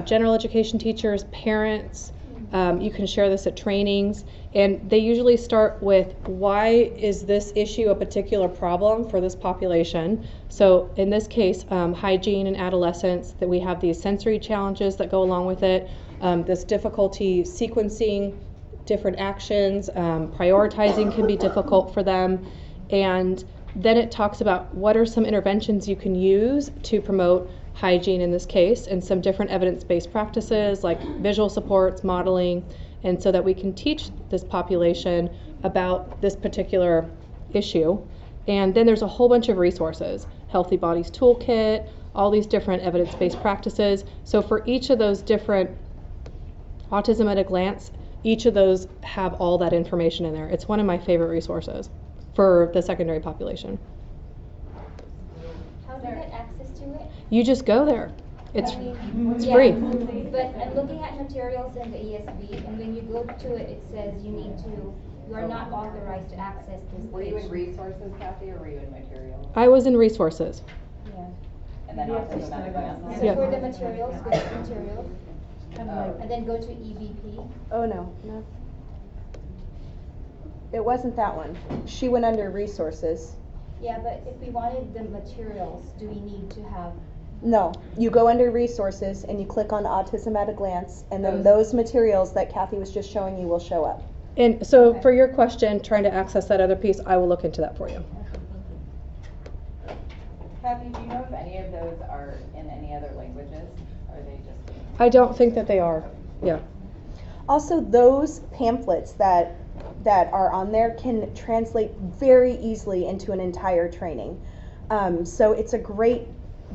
general education teachers, parents. You can share this at trainings. And they usually start with, why is this issue a particular problem for this population? So in this case, hygiene in adolescence, that we have these sensory challenges that go along with it, this difficulty sequencing different actions, prioritizing can be difficult for them. And then it talks about what are some interventions you can use to promote hygiene in this case, and some different evidence-based practices like visual supports, modeling, and so that we can teach this population about this particular issue. And then there's a whole bunch of resources, Healthy Bodies Toolkit, all these different evidence-based practices. So for each of those different Autism at a Glance, each of those have all that information in there. It's one of my favorite resources for the secondary population. How do you get access to it? You just go there. It's Yeah, free. But I'm looking at materials in the ESV, and when you go to it, it says you are not authorized to access this page. Were you in resources, Kathy, or were you in materials? I was in resources. Yeah. And then Autism at a Glance? So Yeah. for the materials, go to materials, and then go to EBP. Oh, no. It wasn't that one. She went under resources. Yeah, but if we wanted the materials, do we need to have? No, you go under resources and you click on Autism at a Glance, and then those materials that Kathy was just showing you will show up. And so for your question, trying to access that other piece, I will look into that for you. Kathy, do you know if any of those are in any other languages? Or are they just? I don't think that they are. Yeah. Also, those pamphlets that are on there can translate very easily into an entire training. So it's a great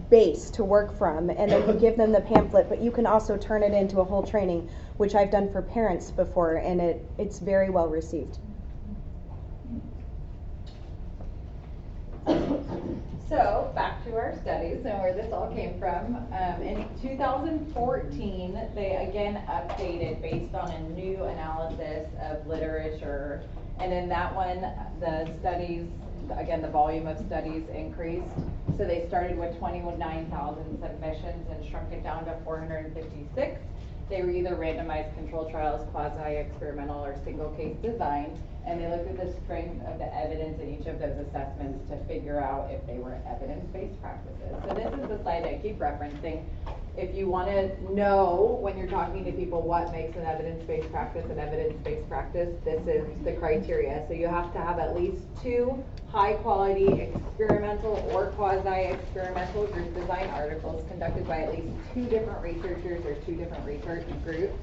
base to work from, and then you give them the pamphlet, but you can also turn it into a whole training, which I've done for parents before, and it's very well received. So, back to our studies and where this all came from. In 2014, they again updated based on a new analysis of literature. And in that one, the studies, again, the volume of studies increased. So they started with 29,000 submissions and shrunk it down to 456. They were either randomized controlled trials, quasi-experimental, or single case design. And they looked at the strength of the evidence in each of those assessments to figure out if they were evidence-based practices. So this is the slide I keep referencing. If you want to know when you're talking to people what makes an evidence-based practice an evidence-based practice, this is the criteria. So you have to have at least 2 high-quality experimental or quasi-experimental group design articles conducted by at least 2 different researchers or 2 different research groups,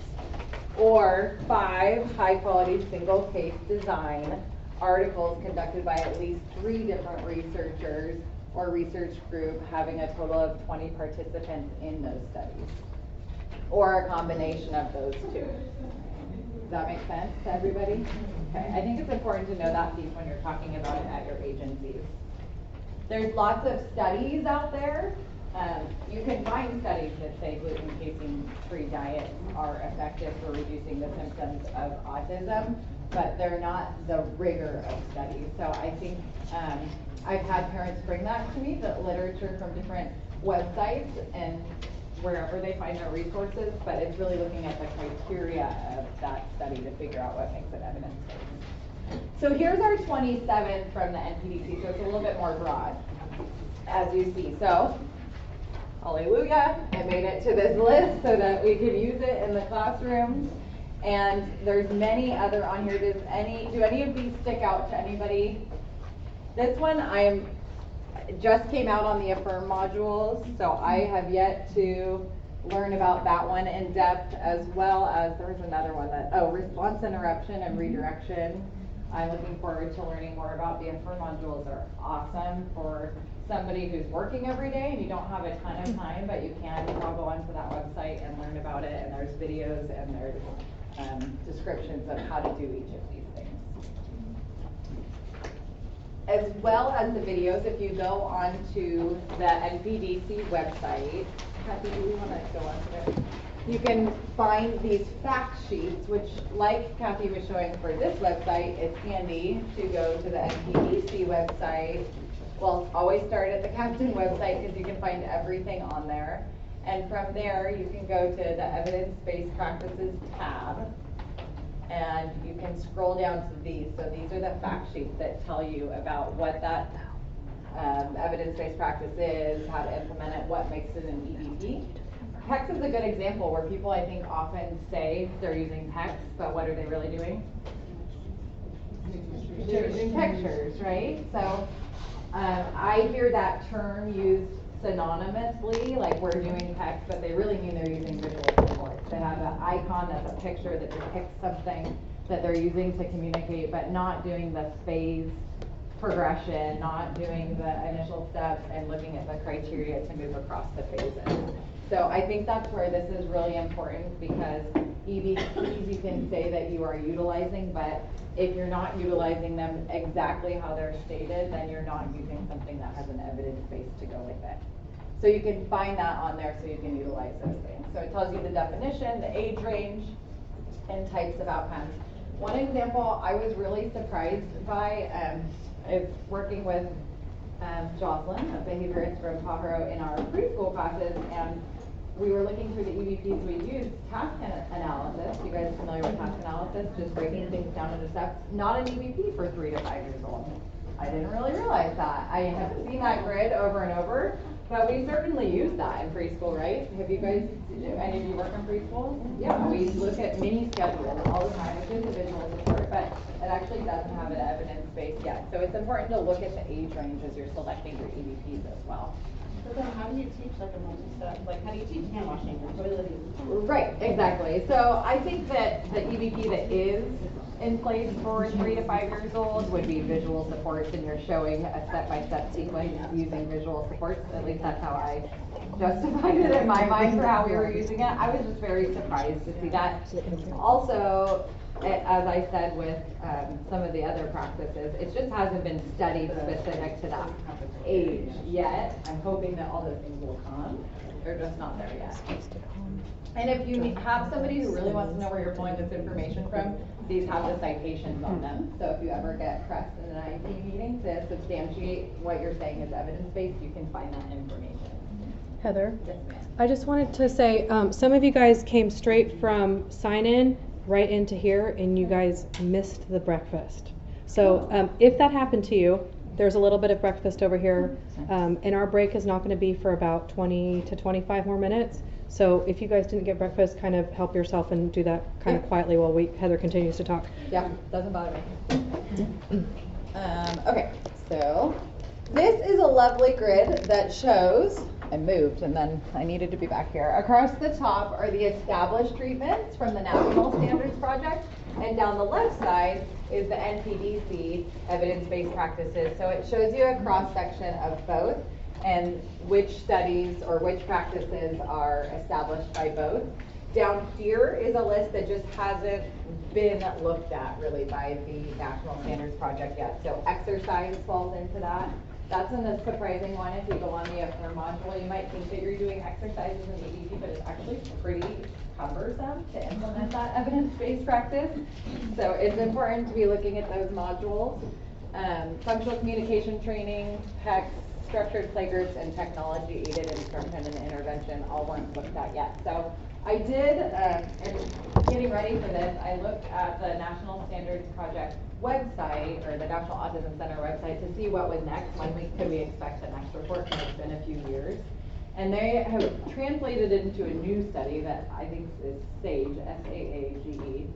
or 5 high-quality single case design articles conducted by at least 3 different researchers or research group having a total of 20 participants in those studies, or a combination of those 2. Does that make sense to everybody? Okay, I think it's important to know that piece when you're talking about it at your agencies. There's lots of studies out there. You can find studies that say gluten casein-free diets are effective for reducing the symptoms of autism, but they're not the rigor of studies. So I think I've had parents bring that to me, the literature from different websites and wherever they find their resources, but it's really looking at the criteria of that study to figure out what makes it evidence-based. So here's our 27 from the NPDC, so it's a little bit more broad, as you see. So, hallelujah, I made it to this list so that we could use it in the classrooms. And there's many other on here. Do any of these stick out to anybody? This one just came out on the Affirm modules, so I have yet to learn about that one in depth, as well as there was another one that, response interruption and redirection. I'm looking forward to learning more about. The Affirm modules are awesome for somebody who's working every day and you don't have a ton of time, but you can go onto that website and learn about it, and there's videos and there's descriptions of how to do each of these things. As well as the videos, if you go onto the NPDC website, Kathy, do we want to go on to there? You can find these fact sheets, which, like Kathy was showing for this website, it's handy to go to the NPDC website. Well, always start at the Captain website because you can find everything on there. And from there, you can go to the Evidence-Based Practices tab, and you can scroll down to these. So these are the fact sheets that tell you about what that evidence-based practice is, how to implement it, what makes it an EBP. PECS is a good example where people, I think, often say they're using PECS, but what are they really doing? They're using pictures, right? So I hear that term used synonymously, like we're doing PECS, but they really mean they're using visual supports. They have an icon that's a picture that depicts something that they're using to communicate, but not doing the phase progression, not doing the initial steps and looking at the criteria to move across the phases. So I think that's where this is really important, because EBPs you can say that you are utilizing, but if you're not utilizing them exactly how they're stated, then you're not using something that has an evidence base to go with it. So you can find that on there so you can utilize those things. So it tells you the definition, the age range, and types of outcomes. One example I was really surprised by is working with Jocelyn, a behaviorist from Pajaro, in our preschool classes, and we were looking through the EBPs. We used task analysis. You guys are familiar with task analysis? Just breaking things down into steps. Not an EBP for 3 to 5 years old. I didn't really realize that. I have seen that grid over and over, but we certainly use that in preschool, right? Have you guys, any of you work in preschool? Yeah, we look at mini schedules all the time, which is a visual support, but it actually doesn't have an evidence base yet. So it's important to look at the age range as you're selecting your EBPs as well. But then how do you teach like a bunch of stuff? Like how do you teach hand washing or toileting? Right, exactly. So I think that the EVP that is in place for 3 to 5 years old would be visual supports, and you're showing a step-by-step sequence using visual supports. At least that's how I justified it in my mind for how we were using it. I was just very surprised to see that. Also, as I said with some of the other practices, it just hasn't been studied specific to that age yet. I'm hoping that all those things will come. They're just not there yet. And if you have somebody who really wants to know where you're pulling this information from, these have the citations on them. So if you ever get pressed in an IEP meeting to substantiate what you're saying is evidence-based, you can find that information. Heather, Yes, ma'am. I just wanted to say, some of you guys came straight from sign-in right into here, and you guys missed the breakfast. So if that happened to you, there's a little bit of breakfast over here, and our break is not going to be for about 20 to 25 more minutes. So if you guys didn't get breakfast, kind of help yourself and do that kind of quietly while Heather continues to talk. Yeah, doesn't bother me. Okay, so this is a lovely grid that shows, I moved and then I needed to be back here. Across the top are the established treatments from the National Standards Project, and down the left side is the NPDC evidence-based practices. So it shows you a cross-section of both and which studies or which practices are established by both. Down here is a list that just hasn't been looked at really by the National Standards Project yet. So exercise falls into that. That's a surprising one. If you go on the Affirm module, you might think that you're doing exercises in EVP, but it's actually pretty cumbersome to implement that evidence-based practice. So it's important to be looking at those modules. Functional communication training, PECs, structured playgroups, and technology-aided instruction and intervention all weren't looked at yet. So I did, and getting ready for this, I looked at the National Standards Project website, or the National Autism Center website, to see what was next. When could we expect the next report? Because it's been a few years. And they have translated it into a new study that I think is SAGE, S-A-A-G-E.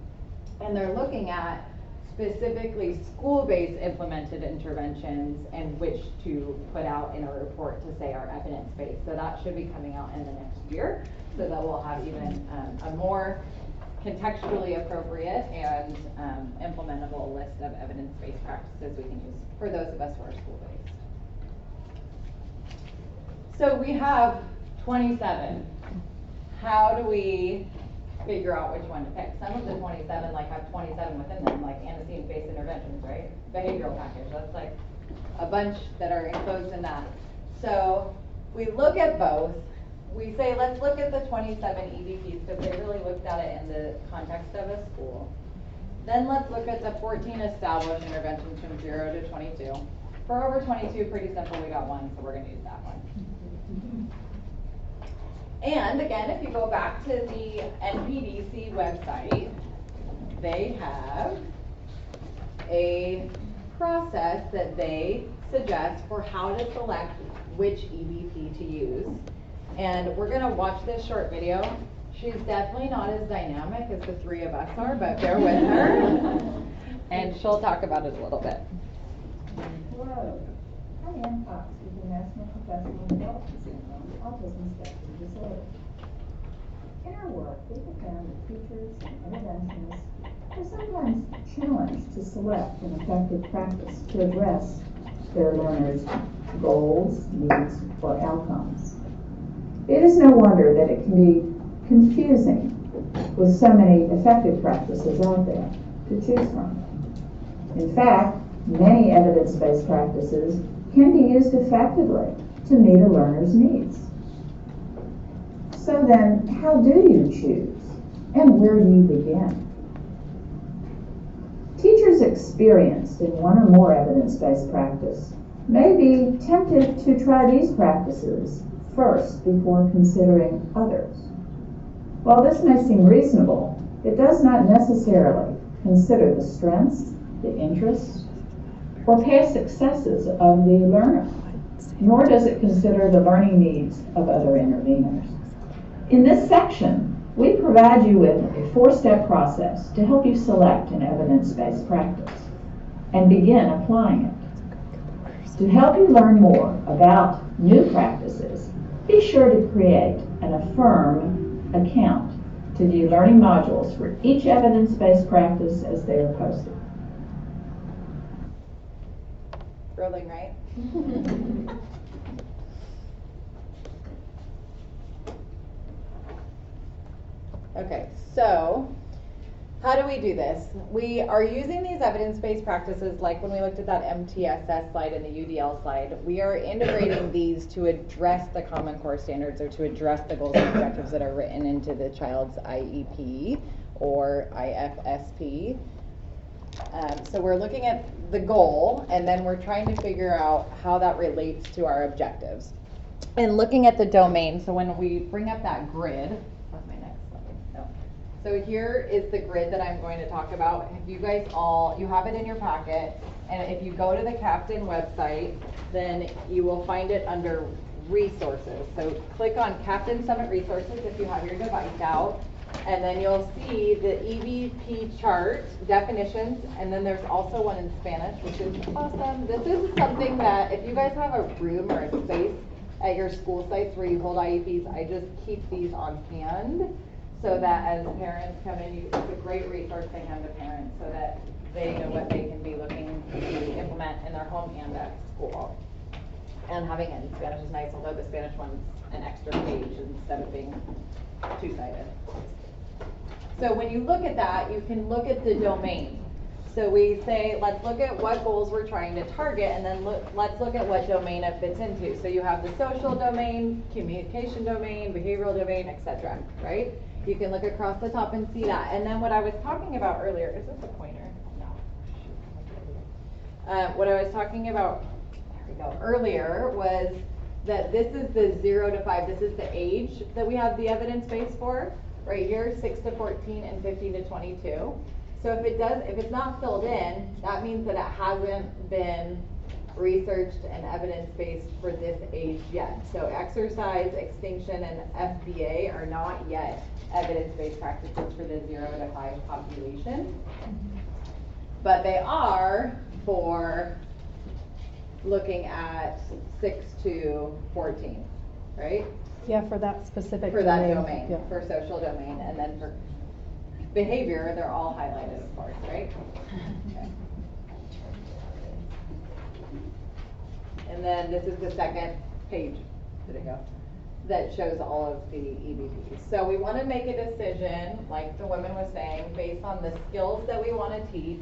And they're looking at specifically school-based implemented interventions and which to put out in a report to say are evidence-based. So that should be coming out in the next year, so that we'll have even a more contextually appropriate and implementable list of evidence-based practices we can use for those of us who are school-based. So we have 27. How do we figure out which one to pick? Some of the 27 have 27 within them, like antecedent-based interventions, right? Behavioral package, that's like a bunch that are enclosed in that. So we look at both. We say, let's look at the 27 EVPs because they really looked at it in the context of a school. Then let's look at the 14 established interventions from 0 to 22. For over 22, pretty simple, we got one, so we're going to use that one. And again, if you go back to the NPDC website, they have a process that they suggest for how to select which EVP to use. And we're going to watch this short video. She's definitely not as dynamic as the three of us are, but bear with her. And she'll talk about it a little bit. Hello, I am Fox with the National Professional Development Syndrome Autism Spectrum Disorder. In our work, we have found that teachers and interventionists are sometimes challenged to select an effective practice to address their learners' goals, needs, or outcomes. It is no wonder that it can be confusing with so many effective practices out there to choose from. In fact, many evidence-based practices can be used effectively to meet a learner's needs. So then, how do you choose? And where do you begin? Teachers experienced in one or more evidence-based practice may be tempted to try these practices first before considering others. While this may seem reasonable, it does not necessarily consider the strengths, the interests, or past successes of the learner, nor does it consider the learning needs of other interveners. In this section, we provide you with a 4-step process to help you select an evidence-based practice and begin applying it. To help you learn more about new practices, be sure to create an Affirm account to view learning modules for each evidence-based practice as they are posted. Thrilling, right? Okay, so how do we do this? We are using these evidence-based practices like when we looked at that MTSS slide and the UDL slide. We are integrating these to address the Common Core standards or to address the goals and objectives that are written into the child's IEP or IFSP. So we're looking at the goal and then we're trying to figure out how that relates to our objectives. And looking at the domain, so when we bring up that grid, what's my next slide? No. So here is the grid that I'm going to talk about. If you guys you have it in your packet, and if you go to the Captain website, then you will find it under resources. So click on Captain Summit Resources if you have your device out, and then you'll see the EBP chart, definitions, and then there's also one in Spanish, which is awesome. This is something that if you guys have a room or a space at your school sites where you hold IEPs, I just keep these on hand so that as parents come in, it's a great resource to hand to parents so that they know what they can be looking to implement in their home and at school. And having it in Spanish is nice, although the Spanish one's an extra page instead of being two-sided. So when you look at that, you can look at the domain. So we say, let's look at what goals we're trying to target, and then let's look at what domain it fits into. So you have the social domain, communication domain, behavioral domain, etc. Right? You can look across the top and see that. And then what I was talking about earlier, is this a pointer? No. What I was talking about, there we go, earlier was that this is the 0 to 5. This is the age that we have the evidence base for. Right here, 6 to 14 and 15 to 22. So if it's not filled in, that means that it hasn't been researched and evidence-based for this age yet. So exercise, extinction, and FBA are not yet evidence-based practices for the 0 to 5 population. But they are for looking at 6 to 14, right? Yeah, for that specific For domain. that domain, Yeah. for social domain, and then for behavior, they're all highlighted, of course, right? Okay. And then this is the second page, did it go? That shows all of the EBPs. So we want to make a decision, like the woman was saying, based on the skills that we want to teach.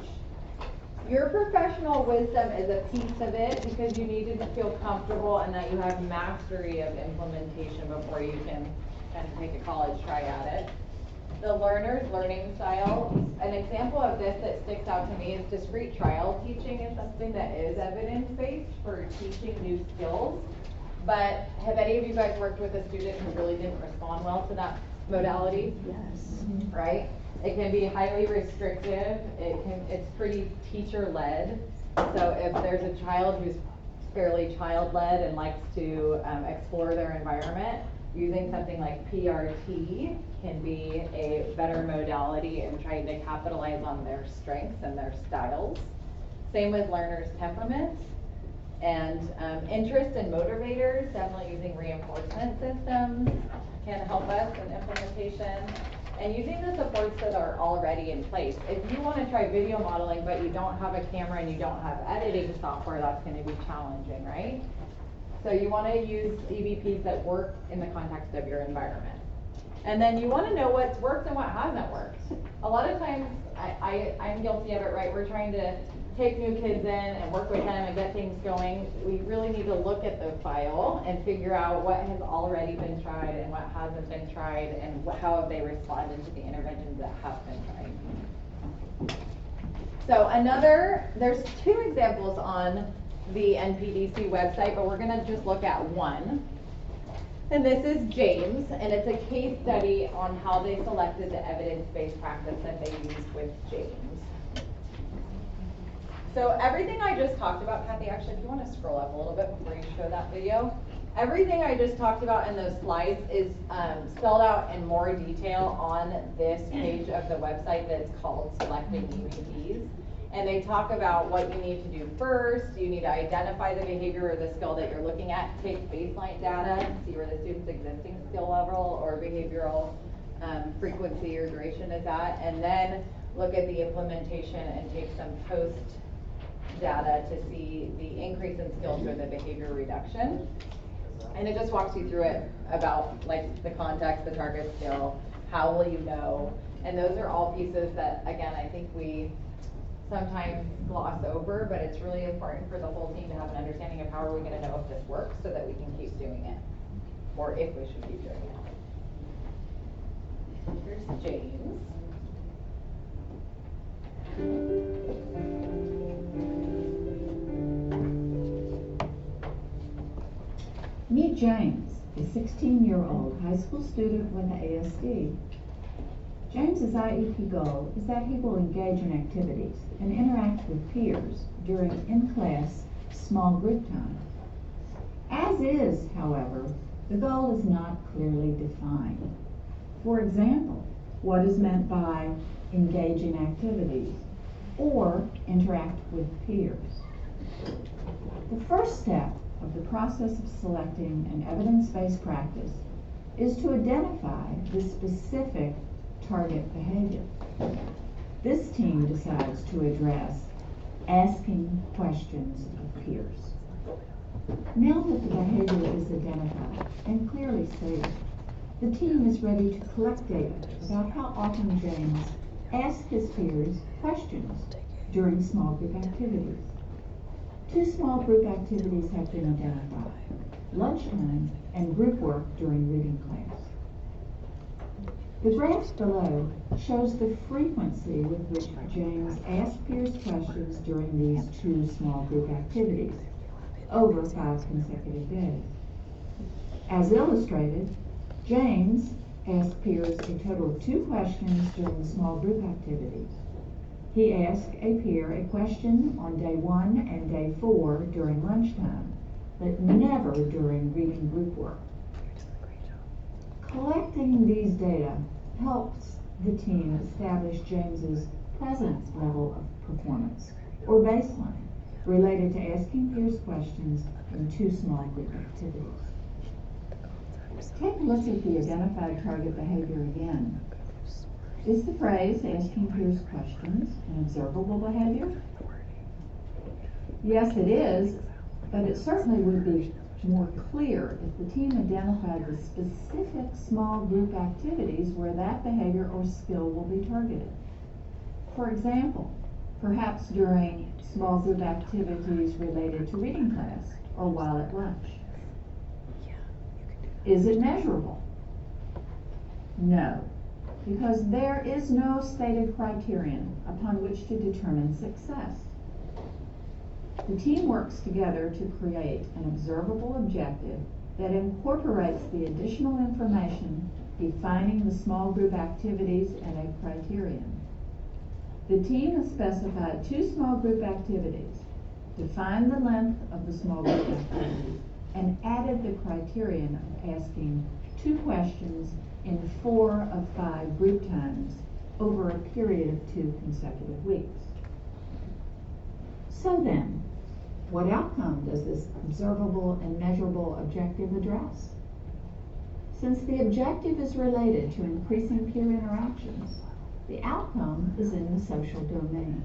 Your professional wisdom is a piece of it because you need to feel comfortable and that you have mastery of implementation before you can kind of take a college try at it. The learner's learning style, an example of this that sticks out to me is discrete trial teaching is something that is evidence-based for teaching new skills. But have any of you guys worked with a student who really didn't respond well to that modality? Yes. Right? It can be highly restrictive. It's pretty teacher-led. So if there's a child who's fairly child-led and likes to explore their environment, using something like PRT can be a better modality in trying to capitalize on their strengths and their styles. Same with learners' temperaments. And interest and motivators, definitely using reinforcement systems can help us in implementation. And using the supports that are already in place. If you want to try video modeling but you don't have a camera and you don't have editing software, that's going to be challenging, right? So you want to use EBPs that work in the context of your environment. And then you want to know what's worked and what hasn't worked. A lot of times, I'm guilty of it, right? We're trying to take new kids in and work with them and get things going. We really need to look at the file and figure out what has already been tried and what hasn't been tried and how have they responded to the interventions that have been tried. So there's two examples on the NPDC website, but we're gonna just look at one. And this is James, and it's a case study on how they selected the evidence-based practice that they used with James. So everything I just talked about, Kathy, actually, if you want to scroll up a little bit before you show that video, everything I just talked about in those slides is spelled out in more detail on this page of the website that's called Selecting EBPs. And they talk about what you need to do first. You need to identify the behavior or the skill that you're looking at, take baseline data, see where the student's existing skill level or behavioral frequency or duration is at, and then look at the implementation and take some post data to see the increase in skills or the behavior reduction. And it just walks you through it about like the context, the target skill, how will you know, and those are all pieces that, again, I think we sometimes gloss over, but it's really important for the whole team to have an understanding of how are we going to know if this works so that we can keep doing it, or if we should keep doing it. Here's James. Meet James, a 16-year-old high school student with ASD. James's IEP goal is that he will engage in activities and interact with peers during in-class small group time. As is, however, the goal is not clearly defined. For example, what is meant by engage in activities or interact with peers? The first step of the process of selecting an evidence-based practice is to identify the specific target behavior. This team decides to address asking questions of peers. Now that the behavior is identified and clearly stated, the team is ready to collect data about how often James asks his peers questions during small group activities. 2 small group activities have been identified: lunchtime and group work during reading class. The graph below shows the frequency with which James asked peers questions during these 2 small group activities over 5 consecutive days. As illustrated, James asked peers a total of 2 questions during the small group activities. He asked a peer a question on day 1 and day 4 during lunchtime, but never during reading group work. Collecting these data helps the team establish James's present level of performance, or baseline, related to asking peers questions in 2 small group activities. Take a look at the identified target behavior again. Is the phrase asking peers questions an observable behavior? Yes, it is, but it certainly would be more clear if the team identified the specific small group activities where that behavior or skill will be targeted. For example, perhaps during small group activities related to reading class or while at lunch. Is it measurable? No, because there is no stated criterion upon which to determine success. The team works together to create an observable objective that incorporates the additional information defining the small group activities and a criterion. The team has specified 2 small group activities, defined the length of the small group activities, and added the criterion of asking 2 questions in 4 of 5 group times over a period of 2 consecutive weeks. So then, what outcome does this observable and measurable objective address? Since the objective is related to increasing peer interactions, the outcome is in the social domain.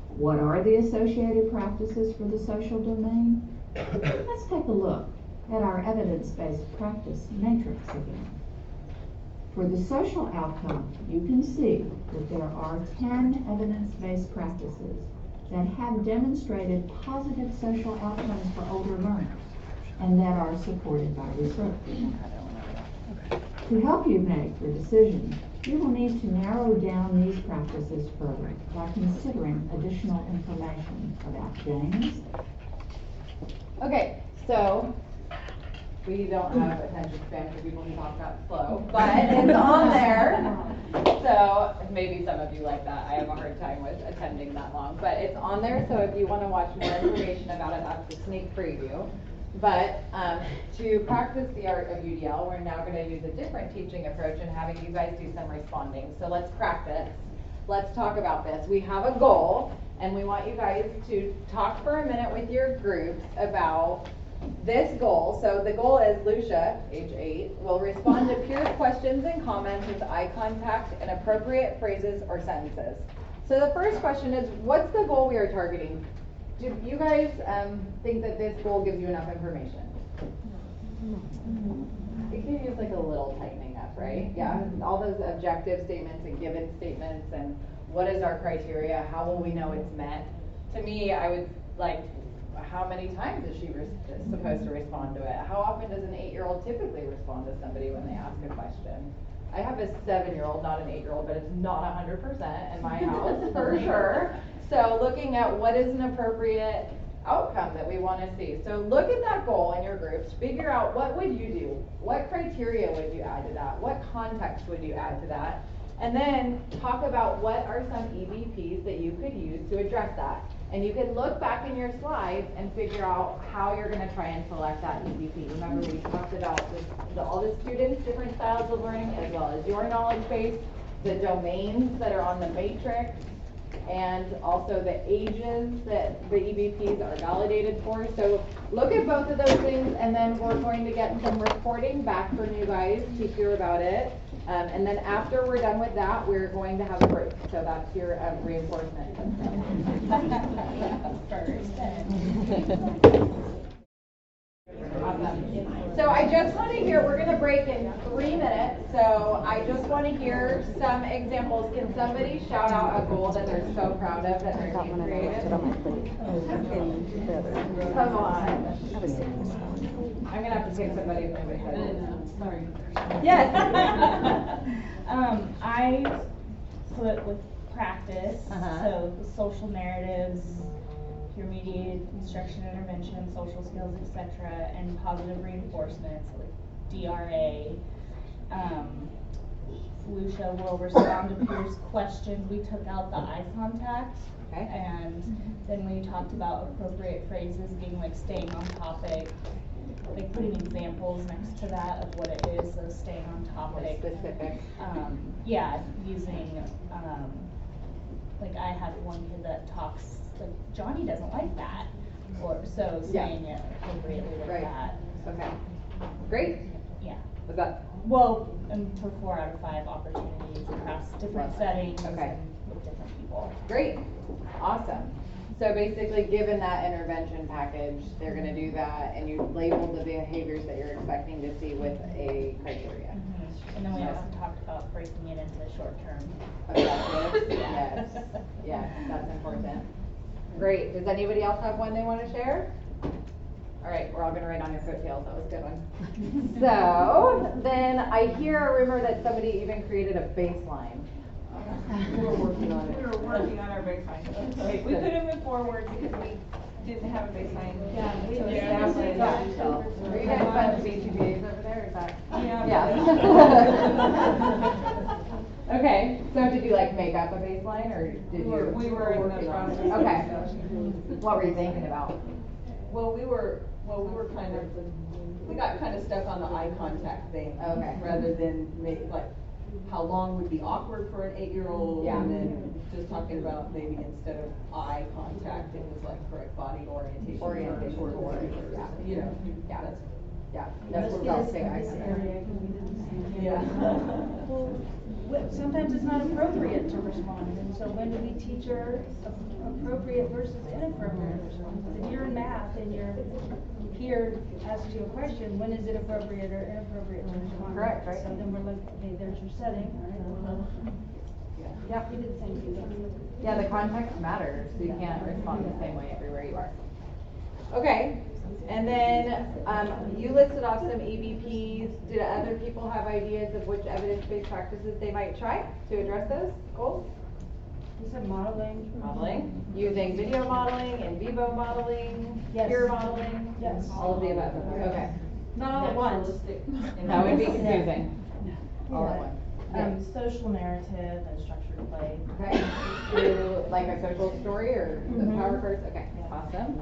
What are the associated practices for the social domain? Let's take a look at our evidence-based practice matrix again. For the social outcome, you can see that there are 10 evidence-based practices that have demonstrated positive social outcomes for older learners and that are supported by research. To help you make the decision, you will need to narrow down these practices further by considering additional information about James. Okay, so we don't have attention span for people who talk that slow, but it's on there. So maybe some of you like that. I have a hard time with attending that long, but it's on there. So if you want to watch more information about it, that's the sneak preview. But to practice the art of UDL, we're now going to use a different teaching approach and having you guys do some responding. So let's practice. let's talk about this. We have a goal, and we want you guys to talk for a minute with your groups about this goal. So the goal is Lucia, age 8, will respond to peers' questions and comments with eye contact and appropriate phrases or sentences. So the first question is, what's the goal we are targeting? Do you guys think that this goal gives you enough information? It can use like a little tightening up, right? Yeah, all those objective statements and given statements and what is our criteria? How will we know it's met? To me, I would like, how many times is she supposed to respond to it? How often does an 8-year-old typically respond to somebody when they ask a question? I have a 7-year-old, not an 8-year-old, but it's not 100% in my house for sure. So looking at what is an appropriate outcome that we want to see. So look at that goal in your groups, figure out what would you do? What criteria would you add to that? What context would you add to that? And then talk about what are some EVPs that you could use to address that. And you can look back in your slides and figure out how you're going to try and select that EVP. Remember, we talked about all the students' different styles of learning, as well as your knowledge base, the domains that are on the matrix, and also the ages that the EVPs are validated for. So look at both of those things, and then we're going to get some reporting back from you guys to hear about it. And then after we're done with that, we're going to have a break. So that's your reinforcement. Awesome. So I just want to hear, we're going to break in 3 minutes. So I just want to hear some examples. Can somebody shout out a goal that they're so proud of that their team created? Come on. I'm going to have to pick somebody from my head. Sorry. Yes. I put with practice, so the social narratives, peer-mediated instruction, intervention, social skills, etc., and positive reinforcement, so like DRA. Lucia will respond to peers' questions. We took out the eye contact, and then we talked about appropriate phrases being like staying on topic, like putting examples next to that of what it is, so staying on topic. Specific. Yeah, using, like I have one kid that talks, like Johnny doesn't like that, or so saying it appropriately like that. Okay. Great. Yeah. Was that? Well, and for 4 out of 5 opportunities across different settings and with different people. Great. Awesome. So basically, given that intervention package, they're going to do that, and you label the behaviors that you're expecting to see with a criteria. And then we also talked about breaking it into short-term. Objectives. Yes. Yes, that's important. Great. Does anybody else have one they want to share? All right, we're all going to write on your coattails. That was a good one. So then I hear a rumor that somebody even created a baseline. We were working on it. We were working on our baseline. We couldn't move forward because we didn't have a baseline. Yeah, we to did. establish that. Are you guys fun to BTBAs over there? Is that? Yeah. Okay, so did you like make up a baseline, or did you? We were in the process. Okay. What were you thinking about? Well, we were kind of, we got kind of stuck on the eye contact thing. Okay. Rather than make, like, how long would be awkward for an 8-year-old, Yeah. and then just talking about maybe instead of eye contact, it was like correct body orientation. Orientation. Or, Yeah. you know, Yeah. that's. Yeah, that's what I'll say. Yeah. Well, sometimes it's not appropriate to respond, and so when do we teach her appropriate versus inappropriate response? If you're in math and your peer asks you a question, when is it appropriate or inappropriate to respond? Correct, right. So then we're like, okay, there's your setting, all right? Yeah. We did the same thing. Yeah, the context matters, so you can't respond the same way everywhere you are. Okay, and then you listed off some EVPs. Did other people have ideas of which evidence-based practices they might try to address those goals? You said modeling. Modeling, using video modeling, in vivo modeling, Yes. peer modeling? Yes. All of the above, okay. Not all at once. That would be confusing. All at once. Social narrative and structured play. Okay, through like a social story or the power cards? Okay, awesome.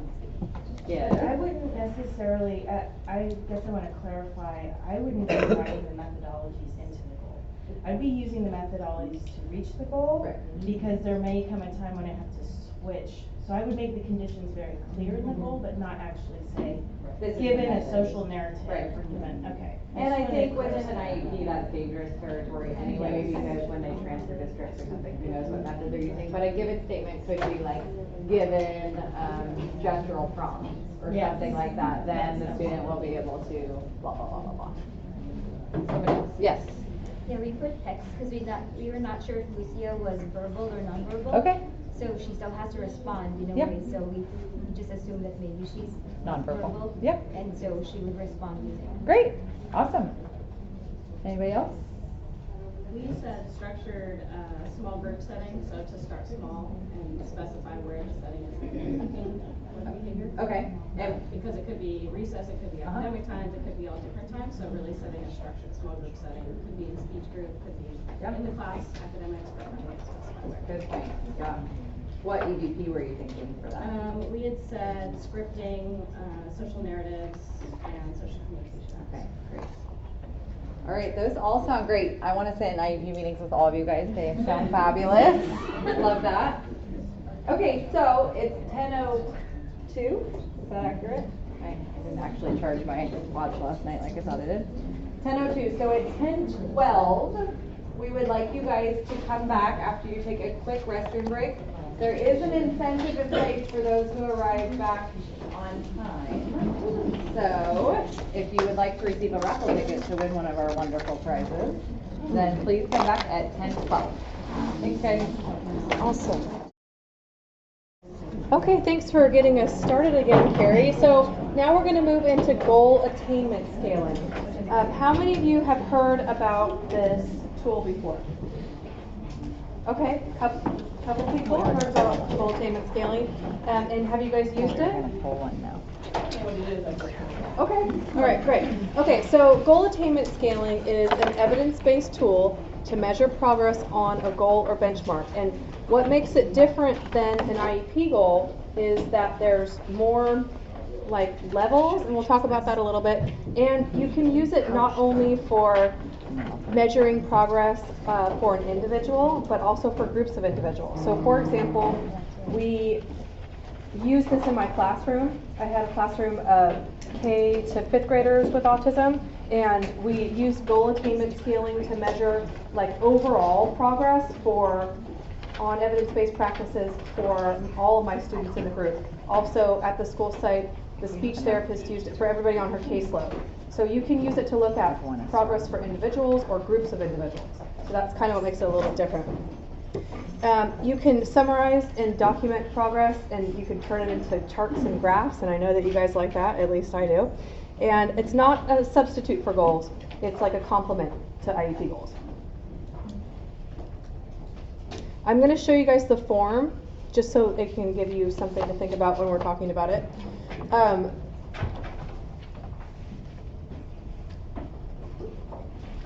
Yeah. I wouldn't necessarily, I guess I want to clarify, I wouldn't be writing the methodologies into the goal. I'd be using the methodologies to reach the goal, Right. because there may come a time when I have to switch. So I would make the conditions very clear in the goal, but not actually say, This is the given a method. social narrative, Right. or given, okay. And I just wanna think make within clear. an IEP, that's dangerous territory anyway, because when they transfer districts or something, who knows what method they're using. But a given statement could be like, given, gestural prompts, or Yes. something like that, then the student will be able to blah, blah, blah, blah, blah. Somebody else, yes, Yeah, we put text because we were not sure if Lucia was verbal or nonverbal. Okay. So she still has to respond in a Yep. way, so we just assumed that maybe she's Nonverbal. verbal. Yep. And so she would respond using. Great, awesome. Anybody else? We said structured, small group setting, so to start small and specify where the setting is with behavior. okay, and, Because it could be recess, it could be academic times, it could be all different times, so really setting a structured small group setting, it could be in speech group, could be in the class, academics, but we want to specify where. good point, yeah. What EVP were you thinking for that? We had said scripting, social narratives, and social communication. Okay, great. All right, those all sound great. I want to sit in IEP meetings with all of you guys. They sound fabulous. Love that. Okay, so it's 10:02. Is that accurate? I didn't actually charge my watch last night like I thought I did. 10:02. So at 10:12, we would like you guys to come back after you take a quick restroom break. There is an incentive in place for those who arrive back on time. So, if you would like to receive a raffle ticket to win one of our wonderful prizes, then please come back at 10:12. Thanks, guys. Awesome. Okay, thanks for getting us started again, Carrie. So now we're going to move into goal attainment scaling. How many of you have heard about this tool before? Okay, couple people heard about goal attainment scaling. And have you guys used it? Pull one now. Okay, all right, great. Okay, so goal attainment scaling is an evidence-based tool to measure progress on a goal or benchmark. And what makes it different than an IEP goal is that there's more like levels, and we'll talk about that a little bit. And you can use it not only for measuring progress for an individual, but also for groups of individuals. So for example, we use this in my classroom. I had a classroom of K to 5th graders with autism, and we used goal attainment scaling to measure like overall progress on evidence-based practices for all of my students in the group. Also at the school site, the speech therapist used it for everybody on her caseload. So you can use it to look at progress for individuals or groups of individuals. So that's kind of what makes it a little bit different. You can summarize and document progress, and you can turn it into charts and graphs, and I know that you guys like that, at least I do. And it's not a substitute for goals, it's like a complement to IEP goals. I'm going to show you guys the form, just so it can give you something to think about when we're talking about it.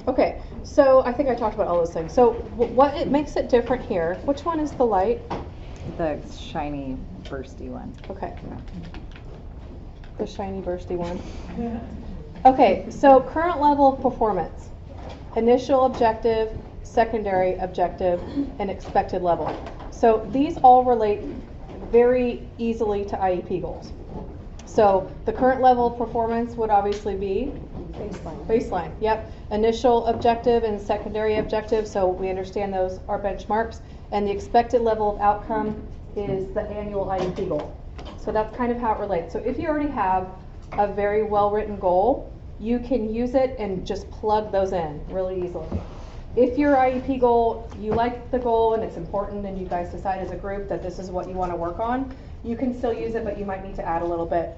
Okay, so I think I talked about all those things. So what it makes it different here, which one is the light? The shiny, bursty one. Okay. The shiny, bursty one. Okay, so current level of performance. Initial objective, secondary objective, and expected level. So these all relate very easily to IEP goals. So the current level of performance would obviously be baseline, yep. Initial objective and secondary objective, so we understand those are benchmarks. And the expected level of outcome is the annual IEP goal. So that's kind of how it relates. So if you already have a very well-written goal, you can use it and just plug those in really easily. If your IEP goal, you like the goal and it's important and you guys decide as a group that this is what you want to work on, you can still use it, but you might need to add a little bit.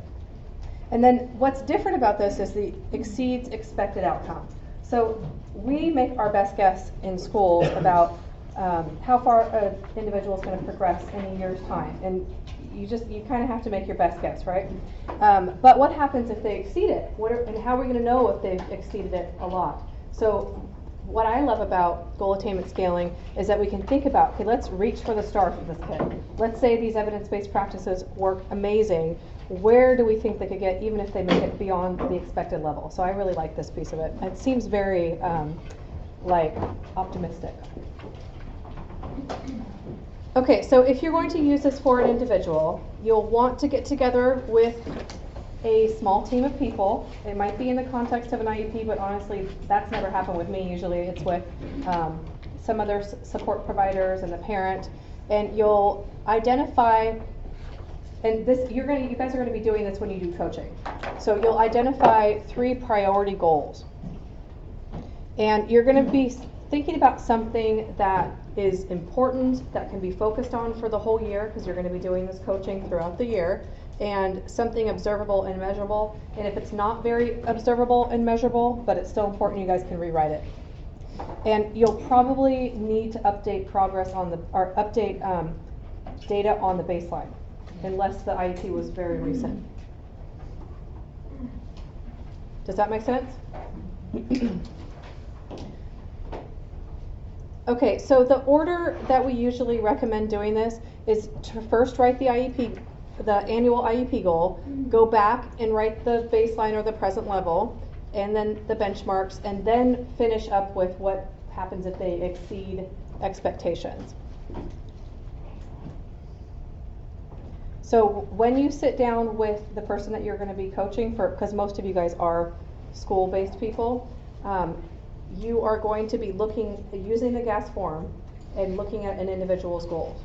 And then what's different about this is the exceeds expected outcome. So we make our best guess in school about how far an individual is going to progress in a year's time. And you kind of have to make your best guess, right? But what happens if they exceed it? And how are we going to know if they've exceeded it a lot? So what I love about goal attainment scaling is that we can think about, okay, let's reach for the stars for this kid. Let's say these evidence-based practices work amazing. Where do we think they could get, even if they make it beyond the expected level? So I really like this piece of it. It seems very like optimistic. Okay, so if you're going to use this for an individual, you'll want to get together with a small team of people. It might be in the context of an IEP, but honestly, that's never happened with me. Usually it's with some other support providers and the parent. And you'll identify, and this, you guys are gonna be doing this when you do coaching. So you'll identify 3 priority goals. And you're gonna be thinking about something that is important, that can be focused on for the whole year, because you're gonna be doing this coaching throughout the year, and something observable and measurable. And if it's not very observable and measurable, but it's still important, you guys can rewrite it. And you'll probably need to update progress on the, or update data on the baseline, unless the IEP was very recent. Does that make sense? Okay, so the order that we usually recommend doing this is to first write the IEP, the annual IEP goal, go back and write the baseline or the present level, and then the benchmarks, and then finish up with what happens if they exceed expectations. So when you sit down with the person that you're going to be coaching for, because most of you guys are school-based people, you are going to be using the GAS form and looking at an individual's goals.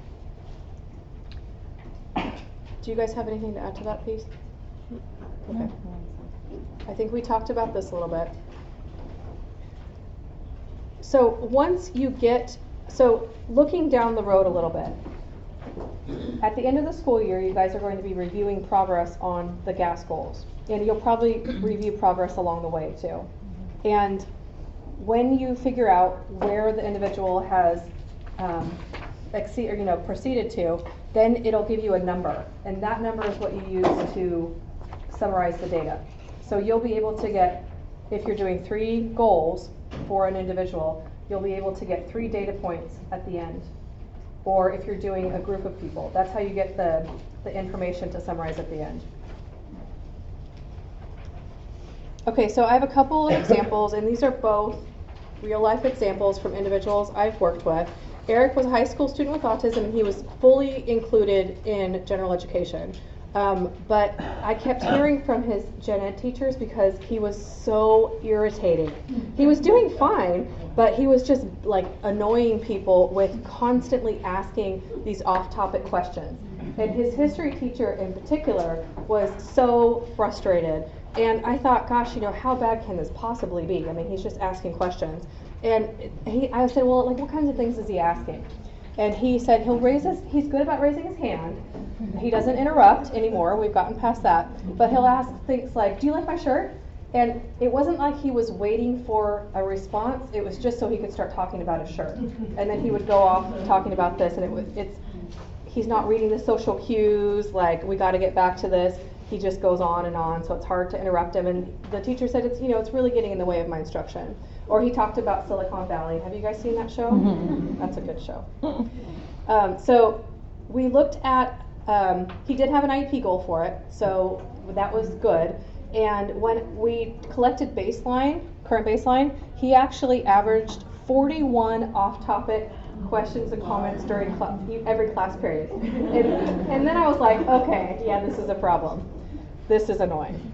Do you guys have anything to add to that piece? Okay. I think we talked about this a little bit. So once you looking down the road a little bit, at the end of the school year, you guys are going to be reviewing progress on the GAS goals. And you'll probably review progress along the way too. And when you figure out where the individual has proceeded to, then it'll give you a number. And that number is what you use to summarize the data. So you'll be able to get, if you're doing 3 goals for an individual, you'll be able to get 3 data points at the end. Or if you're doing a group of people, that's how you get the information to summarize at the end. Okay, so I have a couple of examples, and these are both real life examples from individuals I've worked with. Eric was a high school student with autism, and he was fully included in general education. But I kept hearing from his gen ed teachers because he was so irritating. He was doing fine, but he was just like annoying people with constantly asking these off-topic questions. And his history teacher in particular was so frustrated. And I thought, gosh, how bad can this possibly be? I mean, he's just asking questions. And I said, well, like, what kinds of things is he asking? And he said he's good about raising his hand. He doesn't interrupt anymore. We've gotten past that. But he'll ask things like, do you like my shirt? And it wasn't like he was waiting for a response. It was just so he could start talking about his shirt. And then he would go off talking about this. And he's not reading the social cues, like, we got to get back to this. He just goes on and on, so it's hard to interrupt him. And the teacher said it's really getting in the way of my instruction. Or he talked about Silicon Valley. Have you guys seen that show? That's a good show. So we looked at, he did have an IEP goal for it, so that was good. And when we collected current baseline, he actually averaged 41 off-topic questions and comments during every class period. And then I was like, okay, yeah, this is a problem. This is annoying.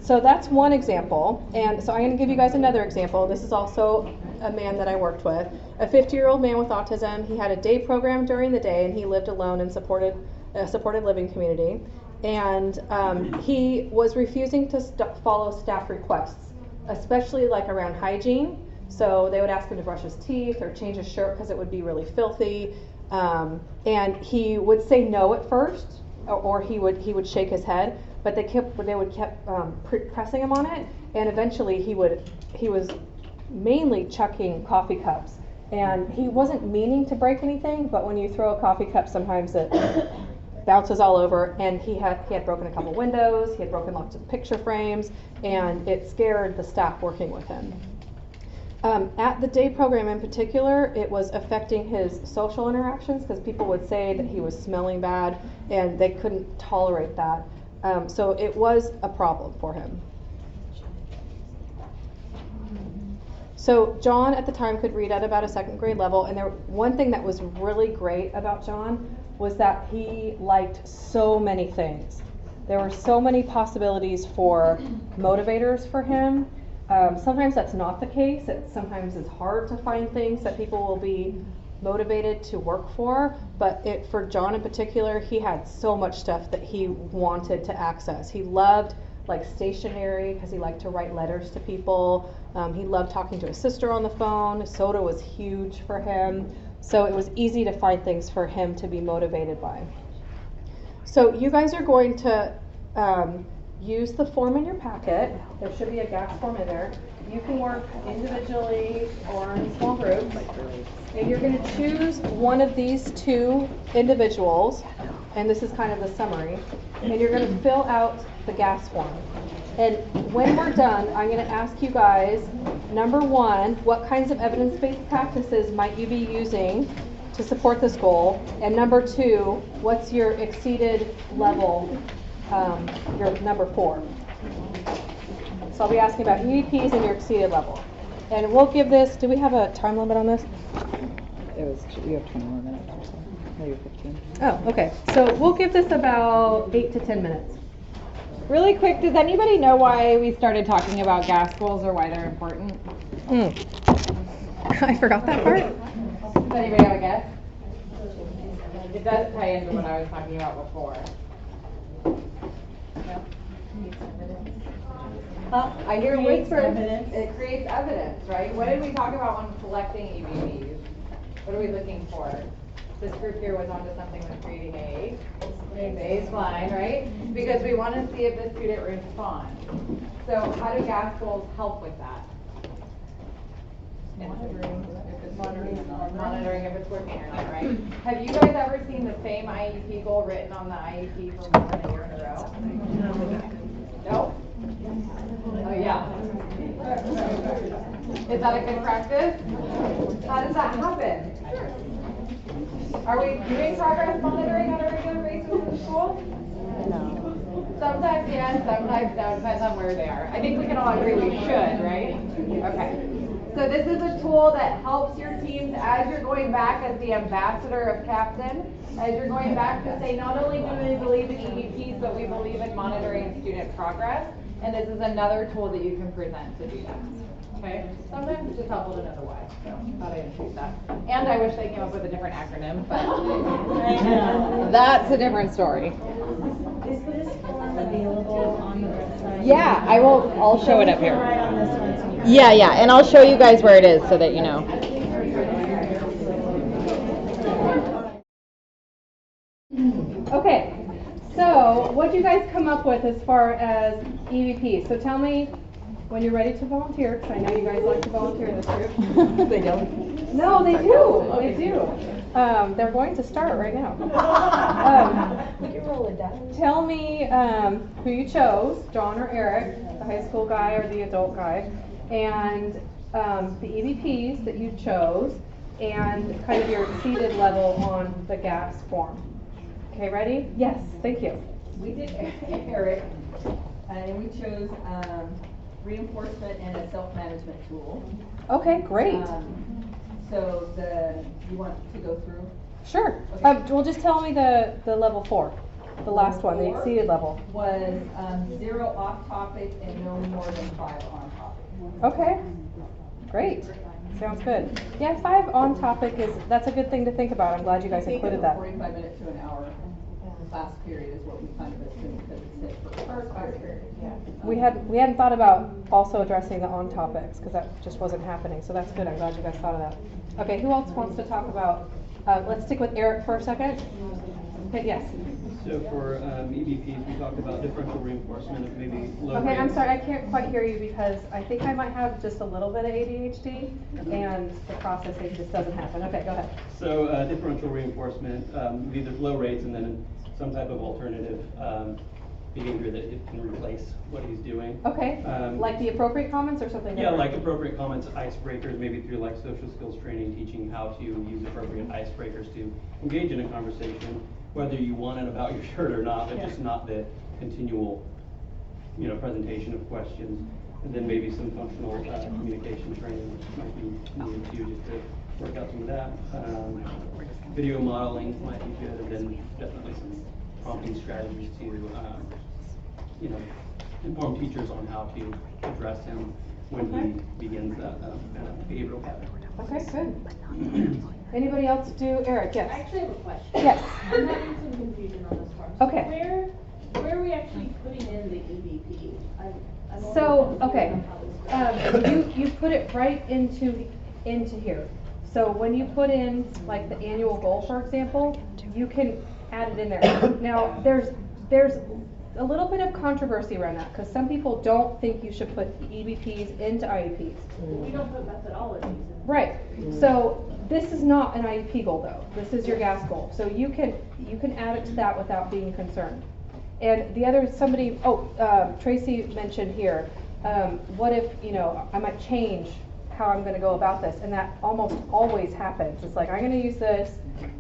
So that's one example. And so I'm going to give you guys another example. This is also a man that I worked with. A 50-year-old man with autism. He had a day program during the day, and he lived alone in a supported living community. And he was refusing to follow staff requests, especially like around hygiene. So they would ask him to brush his teeth or change his shirt because it would be really filthy. And he would say no at first, or he would shake his head, but they would keep pressing him on it, and eventually he was mainly chucking coffee cups. And he wasn't meaning to break anything, but when you throw a coffee cup, sometimes it bounces all over. And he had broken a couple windows, he had broken lots of picture frames, and it scared the staff working with him. At the day program in particular, it was affecting his social interactions because people would say that he was smelling bad and they couldn't tolerate that. So it was a problem for him. So John at the time could read at about a second grade level, and one thing that was really great about John was that he liked so many things. There were so many possibilities for motivators for him. Sometimes that's not the case. Sometimes it's hard to find things that people will be motivated to work for, but for John in particular, he had so much stuff that he wanted to access. He loved like stationery because he liked to write letters to people. He loved talking to his sister on the phone. Soda was huge for him. So it was easy to find things for him to be motivated by. So you guys are going to use the form in your packet. There should be a GAFS form in there. You can work individually or in small groups. And you're going to choose one of these two individuals, and this is kind of the summary, and you're going to fill out the GAFS form. And when we're done, I'm going to ask you guys, number one, what kinds of evidence-based practices might you be using to support this goal? And number two, what's your exceeded level, your number 4? So I'll be asking about EVPs and your exceeded level. And we'll give this, do we have a time limit on this? You have 20 more minutes or so, maybe 15. Oh, okay. So we'll give this about 8 to 10 minutes. Really quick, does anybody know why we started talking about GAFS goals or why they're important? I forgot that part. Does anybody have a guess? It does tie into what I was talking about before. I hear whispers. It creates evidence, right? What did we talk about when selecting EVPs? What are we looking for? This group here was onto something with creating a baseline, right? Because we want to see if the student responds. So how do GAFS goals help with that? Monitoring if it's working or not, right? Have you guys ever seen the same IEP goal written on the IEP for more than a year in a row? No? Oh, yeah. Is that a good practice? How does that happen? Are we doing progress monitoring on a regular basis in the school? No. Sometimes yes, sometimes no, depends on where they are. I think we can all agree we should, right? Okay. So this is a tool that helps your teams as you're going back as the ambassador of Captain, as you're going back to say not only do we believe in EVPs, but we believe in monitoring student progress. And this is another tool that you can present to do that. Okay? Sometimes it's just helpful to know the why. So thought I'd include that. And I wish they came up with a different acronym, but that's a different story. Is this form available on the website? Yeah, I'll show it up here. Right on this one, so you Yeah, and I'll show you guys where it is so that you know. Okay, so what do you guys come up with as far as EVP? So tell me when you're ready to volunteer, because I know you guys like to volunteer in this group. They don't? No, they do. They do. They're going to start right now. we can roll it down. Tell me who you chose, John or Eric, the high school guy or the adult guy, and the EVPs that you chose, and kind of your exceeded level on the GAFS form. Okay, ready? Yes, thank you. We did Eric, and we chose reinforcement and a self-management tool. Okay, great. So you want to go through? Sure. Okay. Well, just tell me the level 4, the last one, the exceeded level. Was 0 off topic and no more than 5 on topic. Okay, great. Sounds good. Yeah, 5 on topic that's a good thing to think about. I'm glad you guys included that. 45 minutes to an hour class period is what we kind of assumed because it said for first class period. Yeah. We hadn't thought about also addressing the on topics because that just wasn't happening. So that's good. I'm glad you guys thought of that. Okay, who else wants to talk about? Let's stick with Eric for a second. Okay, yes. So for EVPs, we talked about differential reinforcement of maybe low Okay, rates. I'm sorry, I can't quite hear you because I think I might have just a little bit of ADHD and the processing just doesn't happen. Okay, go ahead. So differential reinforcement, either low rates and then some type of alternative behavior that it can replace what he's doing. Okay, like the appropriate comments or something Yeah, different? like appropriate comments, icebreakers, maybe through like social skills training, teaching how to use appropriate icebreakers to engage in a conversation, whether you want it about your shirt or not, but just not the continual, presentation of questions. And then maybe some functional communication training, which might be needed too, just to work out some of that. Video modeling might be good, and then definitely some prompting strategies to, you know, inform teachers on how to address him when he begins that behavioral pattern. Okay, good. Anybody else do? Eric, yes. I actually have a question. Yes. I'm having some confusion on this form. Okay. So where are we actually putting in the EVP? I'm a little So, confused okay, on how this goes. you put it right into here. So when you put in like the annual goal, for example, you can add it in there. Now, there's a little bit of controversy around that because some people don't think you should put EBPs into IEPs. We don't put methodologies in. Right. So this is not an IEP goal though. This is your GAS goal. So you can add it to that without being concerned. And the other Tracy mentioned here, what if, you know, I might change how I'm going to go about this, and that almost always happens. It's like, I'm going to use this,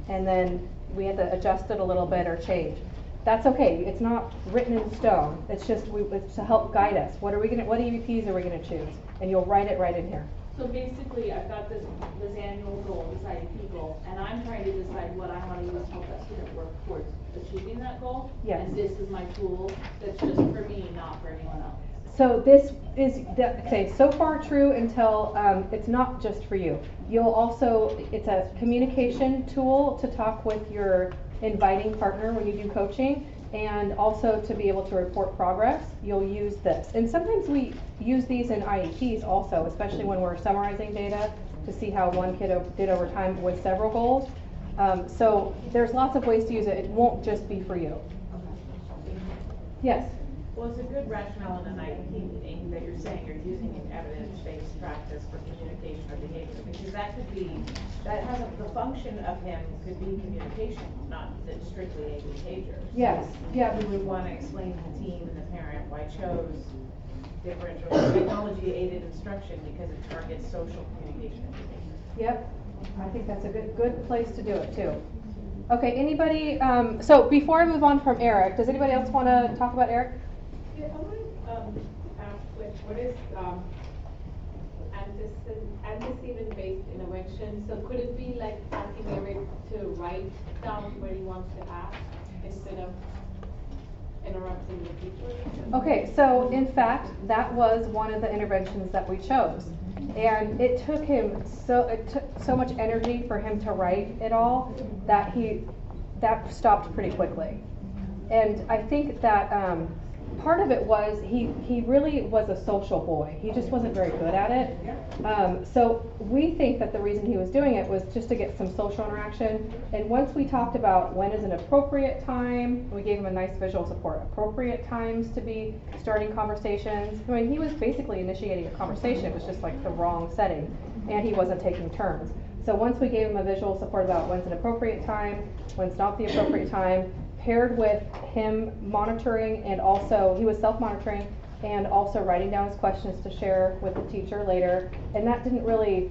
and then we have to adjust it a little bit or change. That's okay. It's not written in stone. It's just it's to help guide us. What EVPs are we going to choose? And you'll write it right in here. So basically, I've got this annual goal, this IEP goal, and I'm trying to decide what I want to use to help that student work towards achieving that goal. Yes. And this is my tool that's just for me, not for anyone else. So this is, so far true until it's not just for you. It's a communication tool to talk with your inviting partner when you do coaching, and also to be able to report progress, you'll use this. And sometimes we use these in IEPs also, especially when we're summarizing data to see how one kid did over time with several goals. So there's lots of ways to use it. It won't just be for you. Yes? Well, it's a good rationale in an IEP meeting that you're saying you're using an evidence-based practice for communication or behavior, because the function of him could be communication, not strictly a behavior. Yes. Yeah. We would want to explain to the team and the parent why chose differential technology-aided instruction because it targets social communication and behavior. Yep. I think that's a good place to do it too. Okay, anybody, so before I move on from Eric, does anybody else want to talk about Eric? Yeah, I want to ask, what is antecedent-based intervention? So could it be like asking Eric to write down what he wants to ask instead of interrupting the teacher? Okay, so in fact, that was one of the interventions that we chose. And it took so much energy for him to write it all that stopped pretty quickly. And I think that part of it was he really was a social boy. He just wasn't very good at it. So we think that the reason he was doing it was just to get some social interaction. And once we talked about when is an appropriate time, we gave him a nice visual support. Appropriate times to be starting conversations. I mean, he was basically initiating a conversation. It was just like the wrong setting, and he wasn't taking turns. So once we gave him a visual support about when's an appropriate time, when's not the appropriate time, paired with him monitoring, and also he was self-monitoring and also writing down his questions to share with the teacher later, and that didn't really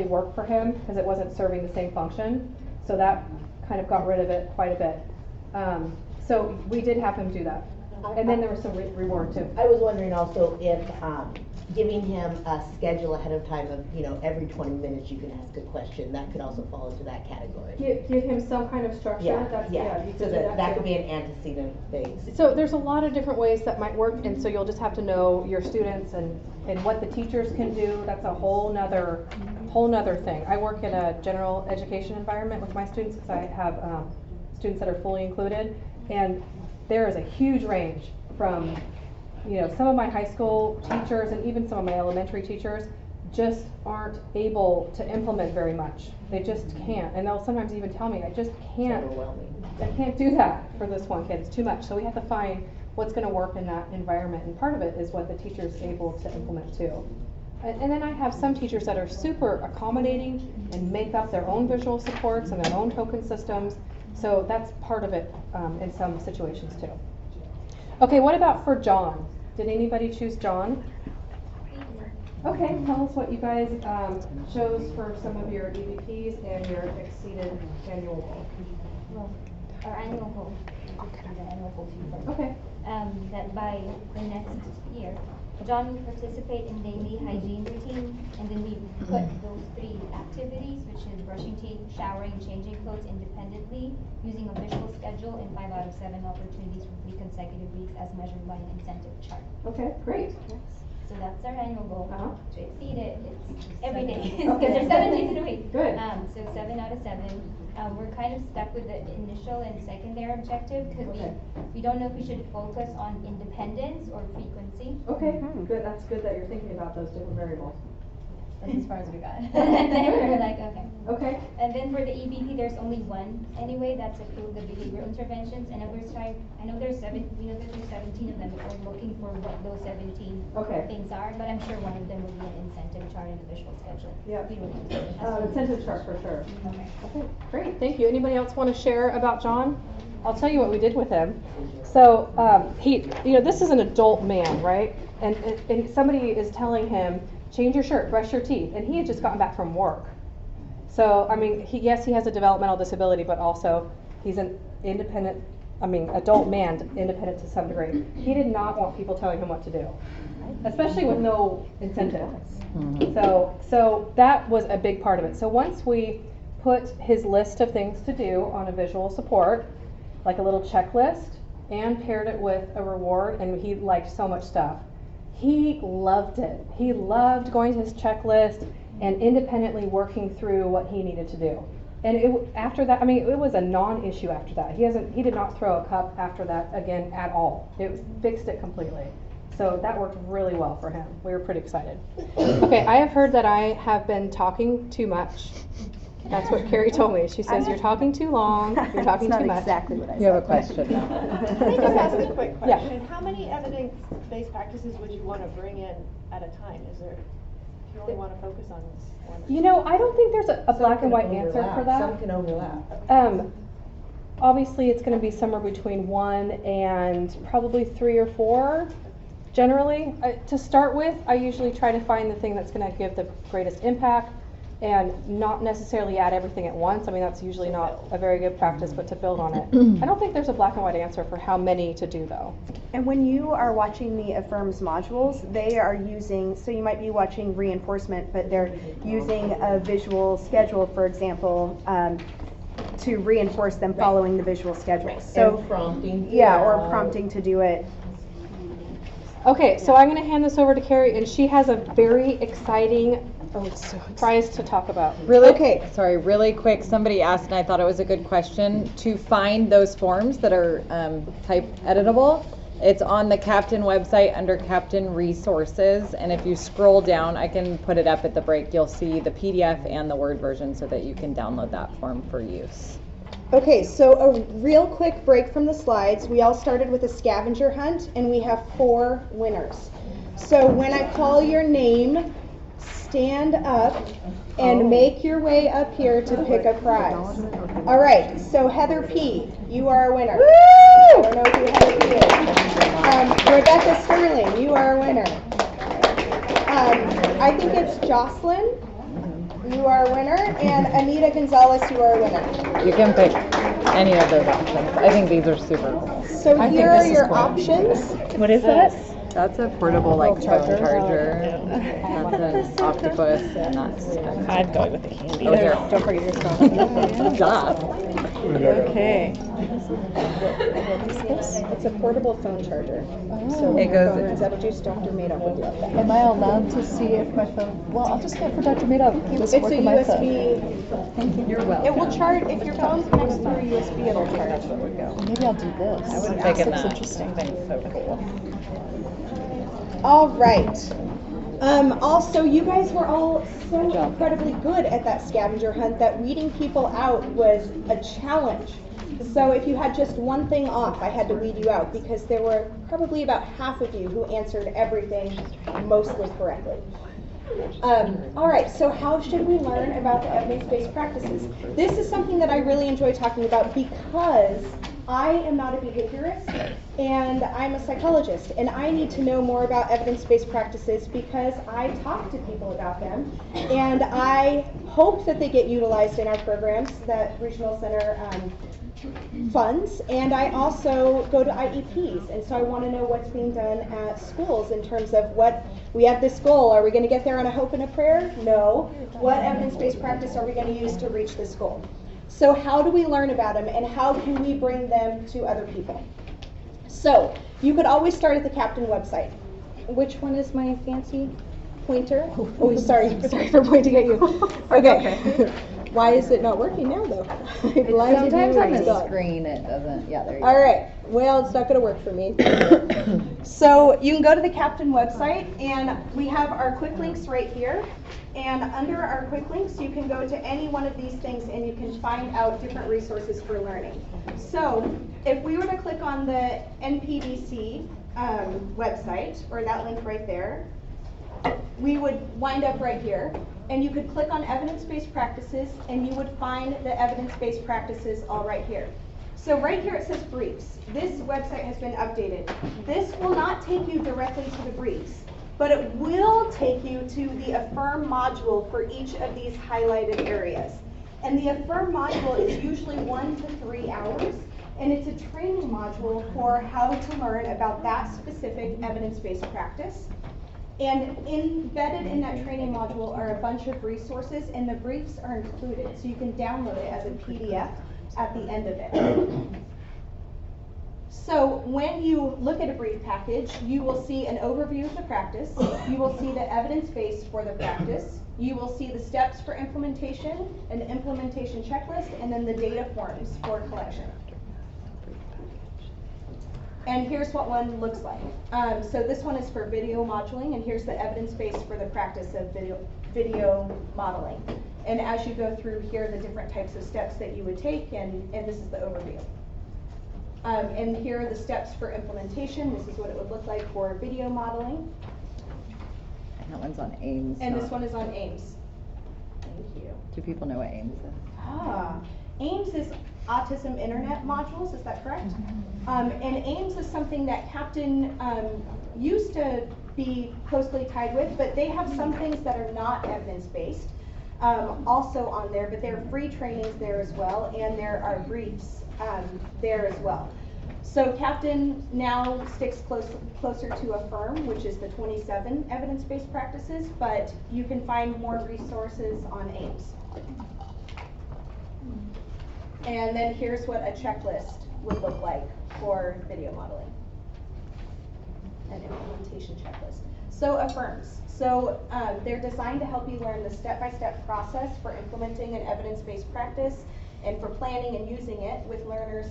work for him because it wasn't serving the same function. So that kind of got rid of it quite a bit. So we did have him do that, and then there was some reward too. I was wondering also if giving him a schedule ahead of time of, every 20 minutes you can ask a question, that could also fall into that category. Give him some kind of structure. So that could be an antecedent base. So there's a lot of different ways that might work, and so you'll just have to know your students and what the teachers can do. That's a whole nother thing. I work in a general education environment with my students because I have students that are fully included, and there is a huge range from some of my high school teachers and even some of my elementary teachers just aren't able to implement very much. They just can't. And they'll sometimes even tell me, I just can't. I can't do that for this one kid. It's too much. So we have to find what's going to work in that environment. And part of it is what the teacher's able to implement too. And then I have some teachers that are super accommodating and make up their own visual supports and their own token systems. So that's part of it in some situations too. Okay, what about for John? Did anybody choose John? Okay, tell us what you guys chose for some of your EVPs and your exceeded annual goal. Well, our annual goal, the annual goal. Okay. That by the next year, John will participate in daily hygiene routine, and then we put those 3 activities, which is brushing teeth, showering, changing clothes independently, using a visual schedule, and 5 out of 7 opportunities for 3 consecutive weeks as measured by an incentive chart. Okay, great. So that's our annual goal. Uh-huh. To exceed it, it's every day, Okay. because there's 7 days in a week. Good. So 7 out of 7. We're kind of stuck with the initial and secondary objective, because Okay. we don't know if we should focus on independence or frequency. Okay, good, that's good that you're thinking about those different variables. That's as far as we got. And then we were like, okay. Okay. And then for the EBP, there's only one anyway, that's approved, the behavioral interventions, and others try, I know there's 17 of them, but we're looking for what those 17 Okay. things are, but I'm sure one of them will be an incentive chart and a visual schedule. Yeah. We will use it. Incentive chart for sure. Okay. Okay, great, thank you. Anybody else want to share about John? I'll tell you what we did with him. So, this is an adult man, right? And somebody is telling him, change your shirt, brush your teeth, and he had just gotten back from work. So, I mean, he has a developmental disability, but also he's an adult man, independent to some degree. He did not want people telling him what to do, especially with no incentive. So that was a big part of it. So once we put his list of things to do on a visual support, like a little checklist, and paired it with a reward, and he liked so much stuff. He loved it. He loved going to his checklist and independently working through what he needed to do. And after that, it was a non-issue after that. He did not throw a cup after that again at all. It fixed it completely. So that worked really well for him. We were pretty excited. Okay, I have heard that I have been talking too much. That's what Carrie told me. She says, you're talking too long, you're talking too much. That's exactly what I said. You have a question now. Can I just ask a quick Yeah. question? How many evidence-based practices would you want to bring in at a time? Is there, if you only want to focus on one? I don't think there's a black and white answer for that. Some can overlap. Obviously, it's going to be somewhere between 1 and probably 3 or 4. Generally, to start with, I usually try to find the thing that's going to give the greatest impact and not necessarily add everything at once. That's usually not a very good practice, but to build on it. I don't think there's a black and white answer for how many to do, though. And when you are watching the AFFIRMS modules, they are using, so you might be watching reinforcement, but they're using a visual schedule, for example, to reinforce them following the visual schedule. So And prompting. Yeah, or prompting to do it. Okay, so I'm going to hand this over to Carrie, and she has a very exciting prize to talk about. Really quick, somebody asked, and I thought it was a good question, to find those forms that are type editable. It's on the Captain website under Captain Resources, and if you scroll down, I can put it up at the break, you'll see the PDF and the Word version so that you can download that form for use. Okay, so a real quick break from the slides. We all started with a scavenger hunt, and we have 4 winners. So when I call your name, stand up and make your way up here to pick a prize. All right, so Heather P., you are a winner. Woo! I don't know who Heather P. is. Rebecca Sterling, you are a winner. I think it's Jocelyn. You are a winner, and Anita Gonzalez, you are a winner. You can pick any of those options. I think these are super cool. So here are your options. What is that? That's a portable phone charger. That's an octopus, and that's. I'd go with the candy. Oh, here. Don't forget your phone. Duh. Okay. It's a portable phone charger. So It goes- phone is that juice Dr. Madoff would love that. Am I allowed to see if my phone, well, I'll just get for Dr. Madoff. It's Just work a on my phone. USB. Thank you. You're It will charge, if your phone connects through a USB, it'll charge. Maybe I'll do this. I would have This taken looks that. interesting. I think it's so cool. All right. Also, you guys were all so incredibly good at that scavenger hunt that weeding people out was a challenge. So if you had just one thing off, I had to weed you out because there were probably about half of you who answered everything mostly correctly. All right, so how should we learn about the evidence-based practices? This is something that I really enjoy talking about because I am not a behaviorist, and I'm a psychologist, and I need to know more about evidence-based practices because I talk to people about them, and I hope that they get utilized in our programs that Regional Center funds, and I also go to IEPs, and so I want to know what's being done at schools in terms of what, we have this goal, are we going to get there on a hope and a prayer? No. What evidence-based practice are we going to use to reach this goal? So how do we learn about them, and how can we bring them to other people? So you could always start at the Captain website. Which one is my fancy pointer? Oh, sorry for pointing at you. Okay. Why is it not working now, though? Sometimes on the screen it doesn't. Yeah, there you go. All right. Well, it's not going to work for me. So you can go to the Captain website, and we have our quick links right here. And under our quick links, you can go to any one of these things, and you can find out different resources for learning. So if we were to click on the NPDC website, or that link right there, we would wind up right here. And you could click on evidence-based practices, and you would find the evidence-based practices all right here. So right here it says briefs. This website has been updated. This will not take you directly to the briefs, but it will take you to the Affirm module for each of these highlighted areas. And the Affirm module is usually 1 to 3 hours, and it's a training module for how to learn about that specific evidence-based practice. And embedded in that training module are a bunch of resources, and the briefs are included, so you can download it as a PDF at the end of it. So when you look at a brief package, you will see an overview of the practice, you will see the evidence base for the practice, you will see the steps for implementation, an implementation checklist, and then the data forms for collection. And here's what one looks like. So this one is for video modeling, and here's the evidence base for the practice of video modeling. And as you go through here, the different types of steps that you would take, and this is the overview. And here are the steps for implementation. This is what it would look like for video modeling. And that one's on AIMS. And this one is on AIMS. Thank you. Do people know what AIMS is? AIMS is Autism Internet Modules, is that correct? And AIMS is something that Captain used to be closely tied with, but they have some things that are not evidence-based also on there, but there are free trainings there as well, and there are briefs there as well. So Captain now sticks closer to Affirm, which is the 27 evidence-based practices, but you can find more resources on AIMS. And then here's what a checklist would look like for video modeling. An implementation checklist. So Affirms. So they're designed to help you learn the step-by-step process for implementing an evidence-based practice and for planning and using it with learners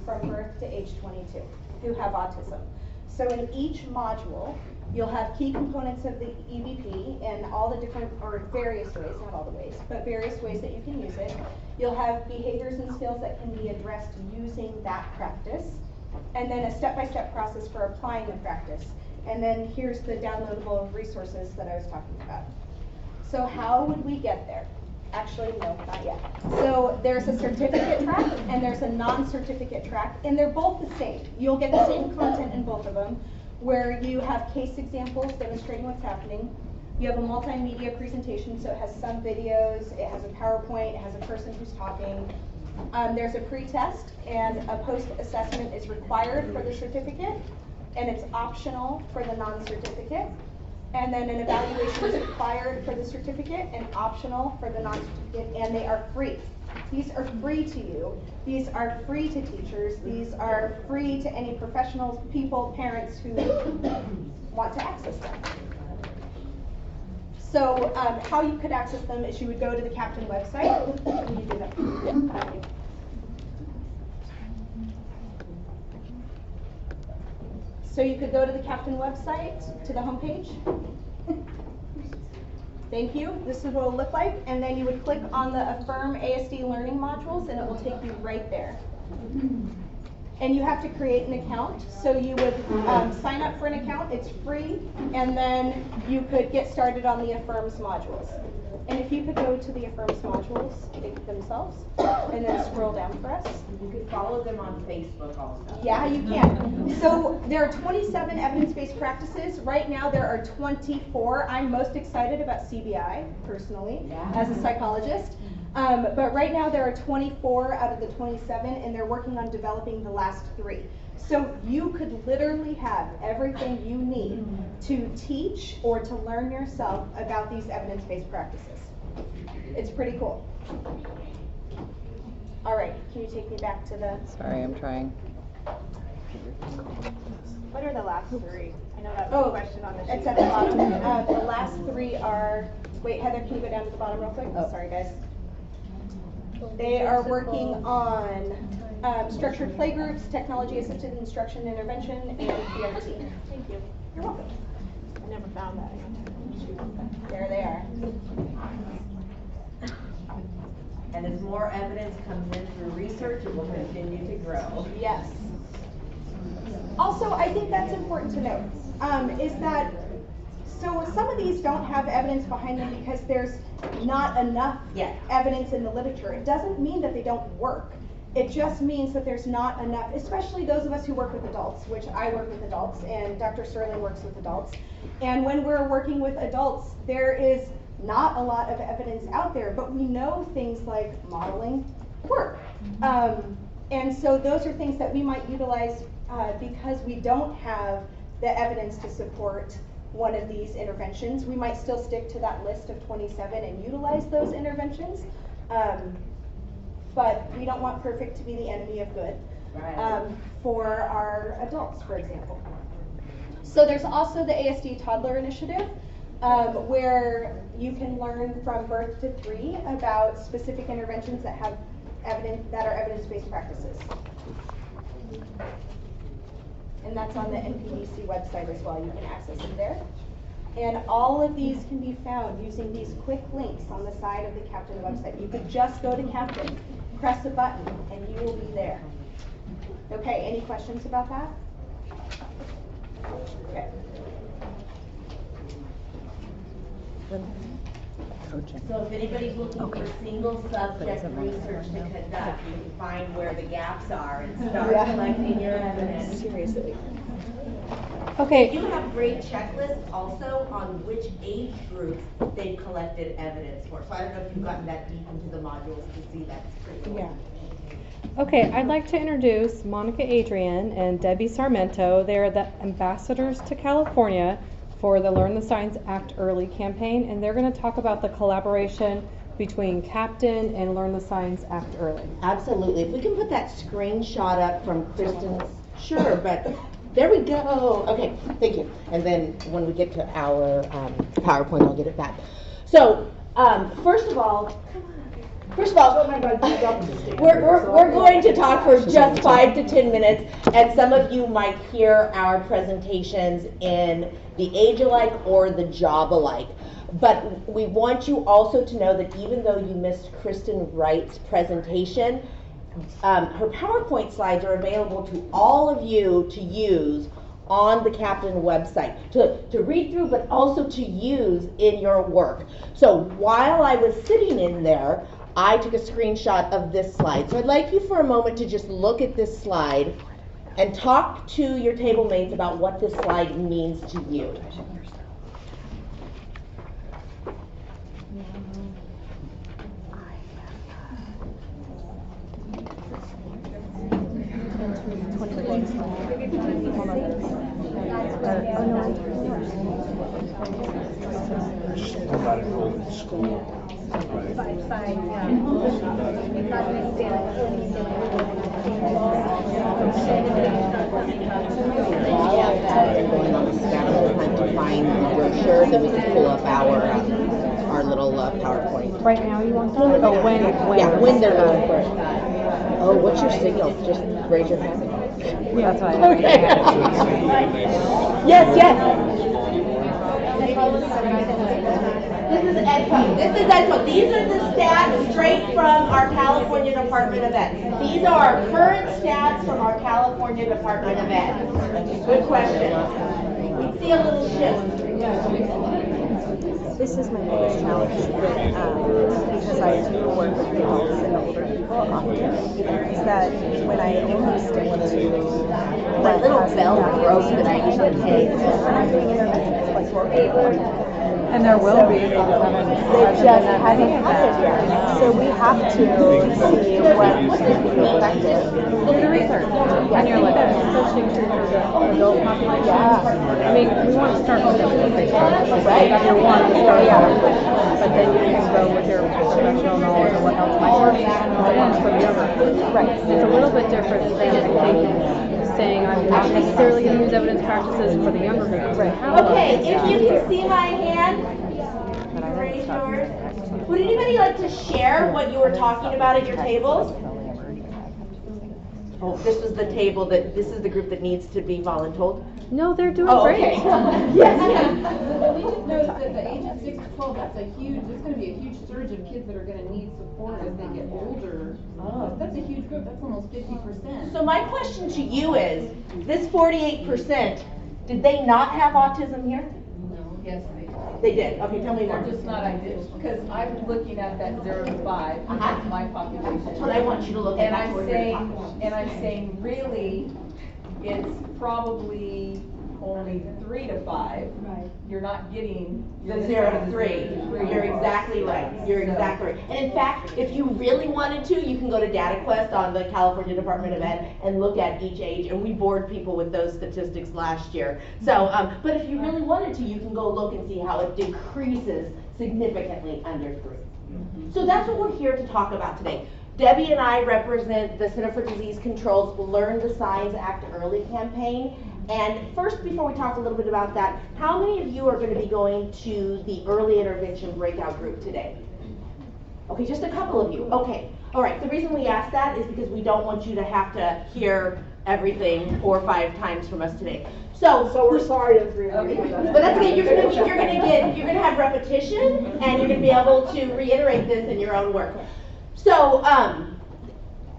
from birth to age 22 who have autism. So in each module, you'll have key components of the EBP and all the different, or various ways, not all the ways, but various ways that you can use it. You'll have behaviors and skills that can be addressed using that practice, and then a step-by-step process for applying the practice. And then here's the downloadable resources that I was talking about. So how would we get there? Actually, no, not yet. So there's a certificate track and there's a non-certificate track, and they're both the same. You'll get the same content in both of them, where you have case examples demonstrating what's happening. You have a multimedia presentation, so it has some videos, it has a PowerPoint, it has a person who's talking. There's a pre-test, and a post-assessment is required for the certificate, and it's optional for the non-certificate. And then an evaluation is required for the certificate and optional for the non-certificate, and they are free. These are free to you. These are free to teachers. These are free to any professionals, people, parents who want to access them. So how you could access them is you would go to the Captain website. Can you do that? Thank you. So you could go to the Captain website, to the homepage. Thank you. This is what it'll look like. And then you would click on the Affirm ASD learning modules, and it will take you right there. And you have to create an account. So you would sign up for an account. It's free. And then you could get started on the Affirm's modules. And if you could go to the Affirms modules themselves, and then scroll down for us. You could follow them on Facebook also. Yeah, you can. So there are 27 evidence-based practices. Right now there are 24. I'm most excited about CBI, personally, as a psychologist. But right now there are 24 out of the 27, and they're working on developing the last 3. So you could literally have everything you need to teach or to learn yourself about these evidence-based practices. It's pretty cool. All right, can you take me back to the... Sorry, I'm trying. What are the last 3? I know that was a question on the sheet. It's at the bottom. The last 3 are... Wait, Heather, can you go down to the bottom real quick? Oh, sorry, guys. They are working on structured playgroups, technology-assisted instruction and intervention, and PRT. Thank you. You're welcome. I never found that. There they are. And as more evidence comes in through research, it will continue to grow. Yes. Also, I think that's important to note, is that, so some of these don't have evidence behind them because there's not enough evidence in the literature. It doesn't mean that they don't work. It just means that there's not enough, especially those of us who work with adults, which I work with adults, and Dr. Sterling works with adults. And when we're working with adults, there is not a lot of evidence out there, but we know things like modeling work. And so those are things that we might utilize because we don't have the evidence to support one of these interventions. We might still stick to that list of 27 and utilize those interventions. But we don't want perfect to be the enemy of good for our adults, for example. So there's also the ASD Toddler Initiative, where you can learn from birth to 3 about specific interventions that have evidence, that are evidence-based practices. And that's on the NPDC website as well. You can access it there. And all of these can be found using these quick links on the side of the Captain website. You could just go to Captain, press a button, and you will be there. Okay, any questions about that? Okay. So if anybody's looking for single subject research to conduct, you can find where the gaps are and start collecting your evidence. Seriously. Okay. You have great checklists also on which age groups they've collected evidence for. So I don't know if you've gotten that deep into the modules to see that's pretty cool. Yeah. Okay, I'd like to introduce Monica Adrian and Debbie Sarmento. They're the ambassadors to California for the Learn the Signs Act Early campaign, and they're going to talk about the collaboration between Captain and Learn the Signs Act Early. Absolutely. If we can put that screenshot up from Kristen's, sure, but there we go. Okay, thank you. And then when we get to our PowerPoint, I'll get it back. So, first of all, we're going to talk for just 5 to 10 minutes, and some of you might hear our presentations in the age alike or the job alike. But we want you also to know that even though you missed Kristen Wright's presentation, her PowerPoint slides are available to all of you to use on the Captain website, to read through, but also to use in your work. So while I was sitting in there, I took a screenshot of this slide. So I'd like you for a moment to just look at this slide and talk to your table mates about what this slide means to you. Not enrolled in school. Going on the scavenger hunt to find the brochure, then we can pull up our little PowerPoint. Right now you want that? Oh, when? Yeah, when they're looking for it. Oh, what's your signal? Just raise your hand. Yeah, that's why. Okay. Yes. This is EDCO. These are the stats straight from our California Department of Ed. These are our current stats from our California Department of Ed. Good question. We see a little shift. This is my biggest challenge because I do work with adults and older people often, is that when I only stick to My little bell broke that I usually take. And there will be. They just haven't had it yet. So we have to see what could be effective. Do the research. And you're like, especially true for the adult population. Yeah. I mean, we want to start with the basics. Right. If you want to start but then you can go with your professional knowledge of what else might work. That one's for the younger. Right. It's a little bit different than I think saying I'm not necessarily going to use evidence practices for the younger group. Right. Okay, if you can see my hand, raise yours. Would anybody like to share what you were talking about at your tables? Oh, this was the table this is the group that needs to be voluntold. No, they're doing great. great. Yes. Well, we just noticed that the age of 6 to 12, there's gonna be a huge surge of kids that are gonna need support as they get older. That's a huge group, that's almost 50%. So my question to you is, this 48%, did they not have autism here? Yes, They did. Okay, tell me more. They're just not ideal, because I'm looking at that 0 to 5, that's my population. That's what I want you to look at. And That's I'm what saying, your population. and I'm saying really, it's probably only 3 to 5. Right. You're not getting. The 0 to 3. You're exactly right. You're exactly right. And in fact, if you really wanted to, you can go to DataQuest on the California Department of Ed and look at each age. And we bored people with those statistics last year. So, but if you really wanted to, you can go look and see how it decreases significantly under 3. So that's what we're here to talk about today. Debbie and I represent the Center for Disease Control's Learn the Signs Act Early campaign. And first, before we talk a little bit about that, how many of you are going to be going to the early intervention breakout group today? Okay, just a couple of you. Okay, all right. The reason we ask that is because we don't want you to have to hear everything 4 or 5 times from us today. So we're sorry to 3 of you. but that's okay. You're gonna have repetition, and you're gonna be able to reiterate this in your own work. So,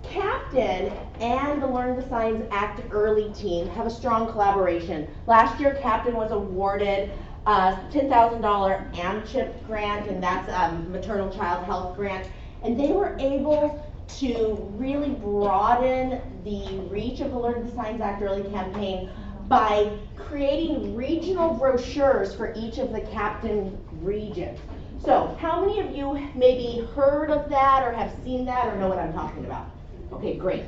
Captain and the Learn the Signs Act Early team have a strong collaboration. Last year, Captain was awarded a $10,000 AMCHIP grant, and that's a maternal child health grant. And they were able to really broaden the reach of the Learn the Signs Act Early campaign by creating regional brochures for each of the Captain regions. So, how many of you maybe heard of that or have seen that or know what I'm talking about? Okay, great.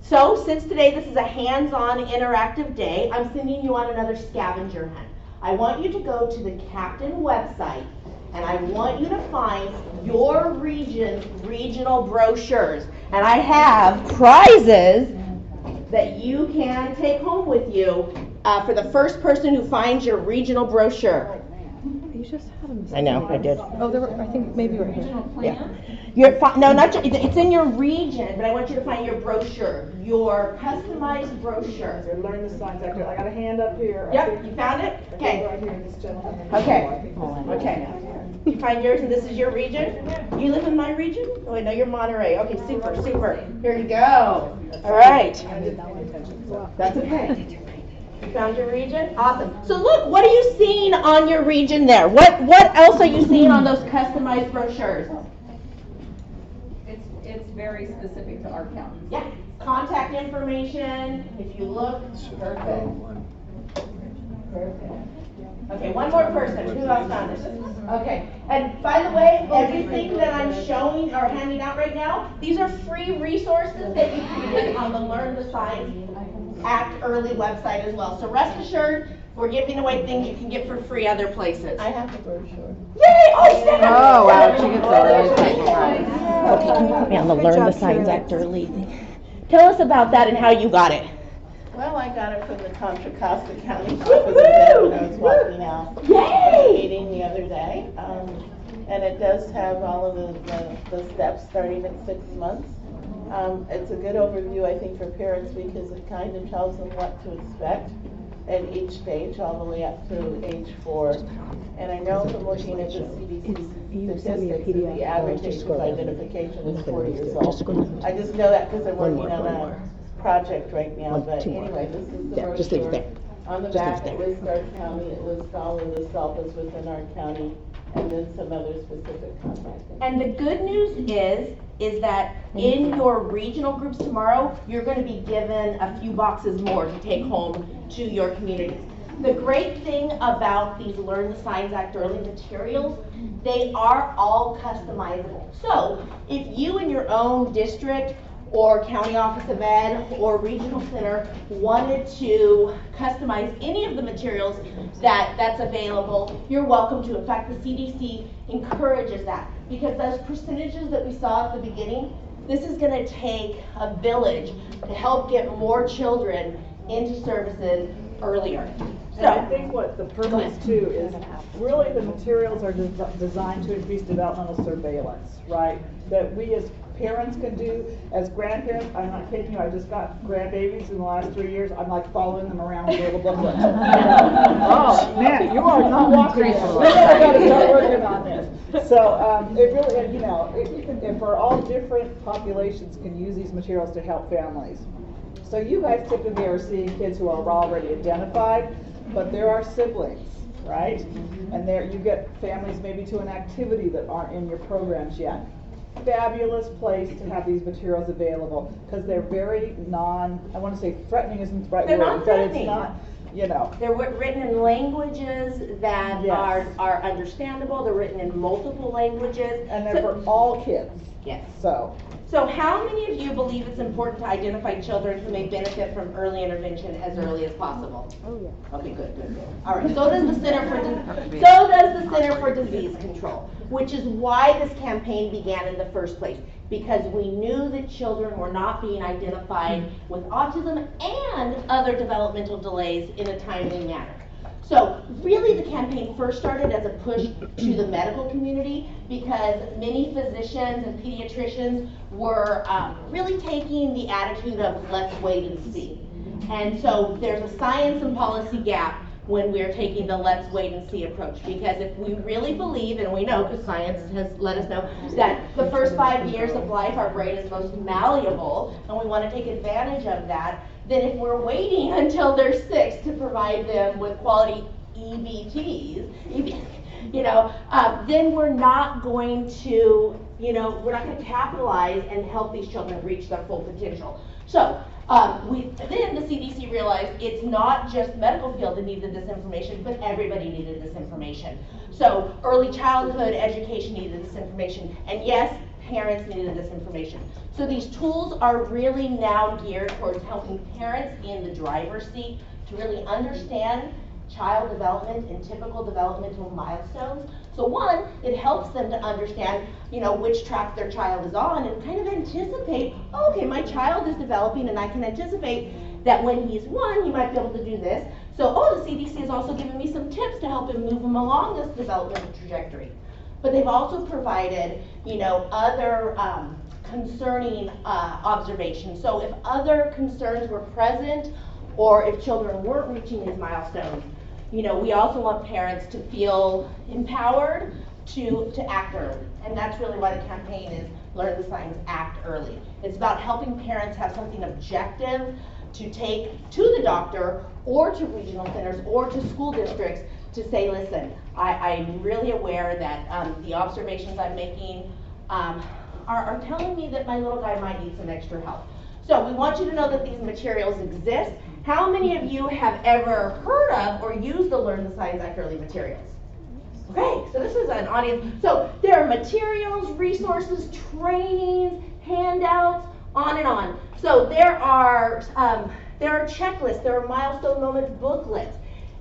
So, since today this is a hands-on interactive day, I'm sending you on another scavenger hunt. I want you to go to the Captain website, and I want you to find your region's regional brochures. And I have prizes that you can take home with you for the first person who finds your regional brochure. You just had them. I know, I did. Oh, there were, I think maybe right here. Yeah. It's in your region, but I want you to find your brochure, your customized brochure. Learn the signs actor. I got a hand up here. Yep, you found it? Okay. Right here, this gentleman. Okay. You find yours, and this is your region? You live in my region? Oh, I know you're Monterey. Okay, super. Here you go. All right. That's okay. You found your region? Awesome. So look, what are you seeing on your region there? What else are you seeing on those customized brochures? It's very specific to our county. Yeah. Contact information, if you look. Perfect. Okay, one more person. Who else found this? Okay. And by the way, everything that I'm showing or handing out right now, these are free resources that you can get on the Learn the Signs Act Early website as well. So rest assured, we're giving away things you can get for free other places. I have the brochure. Yay! Oh, wow, she gets a really tight prize. Okay, can you put me on the Learn the Signs Act Early thing? Tell us about that and how you got it. Well, I got it from the Contra Costa County Office of Ed when I was walking out of a meeting the other day. And it does have all of the steps starting at 6 months. It's a good overview, I think, for parents because it kind of tells them what to expect at each stage, all the way up to age 4. And I know from looking at the CDC statistics that the average age of identification is 4 years old. I just know that because I'm working on a project right now, but anyway, this is the brochure. On the Just back, a it lists our county, it lists all of the SELPAs within our county, and then some other specific contact. And the good news is that in your regional groups tomorrow, you're gonna be given a few boxes more to take home to your communities. The great thing about these Learn the Signs Act early materials, they are all customizable. So if you in your own district or county office of ed or regional center wanted to customize any of the materials that's available, you're welcome to. In fact, the CDC encourages that because those percentages that we saw at the beginning, this is gonna take a village to help get more children into services earlier. And I think what the purpose too is, really the materials are designed to increase developmental surveillance, right? That we as parents can do, as grandparents, I'm not kidding you, I just got grandbabies in the last 3 years, I'm like following them around with little booklets. Oh, man, you are not walking it. I gotta start working on this. So, it really, you know, and for all different populations can use these materials to help families. So you guys typically are seeing kids who are already identified, but there are siblings, right? And there you get families maybe to an activity that aren't in your programs yet. Fabulous place to have these materials available because they're very I want to say threatening isn't the right They're word, not but threatening. it's not, you know. They're written in languages that Yes. are understandable. They're written in multiple languages. And they're for all kids. Yes. So how many of you believe it's important to identify children who may benefit from early intervention as early as possible? Oh, yeah. Okay, good. All right, so does the Center for Disease Control, which is why this campaign began in the first place, because we knew that children were not being identified with autism and other developmental delays in a timely manner. So really the campaign first started as a push to the medical community because many physicians and pediatricians were really taking the attitude of let's wait and see. And so there's a science and policy gap when we're taking the let's wait and see approach, because if we really believe, and we know because science has let us know, that the first 5 years of life our brain is most malleable and we want to take advantage of that, then if we're waiting until they're 6 to provide them with quality EBTs, then we're not going to, we're not going to capitalize and help these children reach their full potential. So then the CDC realized it's not just medical field that needed this information, but everybody needed this information. So early childhood education needed this information, and yes, parents needed this information. So these tools are really now geared towards helping parents in the driver's seat to really understand child development and typical developmental milestones. So one, it helps them to understand, which track their child is on and kind of anticipate, okay, my child is developing and I can anticipate that when he's 1, he might be able to do this. So, the CDC has also given me some tips to help him move him along this developmental trajectory. But they've also provided, other concerning observations. So if other concerns were present or if children weren't reaching these milestones, we also want parents to feel empowered to act early. And that's really why the campaign is Learn the Signs, Act Early. It's about helping parents have something objective to take to the doctor or to regional centers or to school districts to say, listen, I'm really aware that the observations I'm making are telling me that my little guy might need some extra help. So we want you to know that these materials exist. How many of you have ever heard of or used the Learn the Signs Act Early materials? Okay, so this is an audience. So there are materials, resources, trainings, handouts, on and on. So there are checklists, there are milestone moment booklets.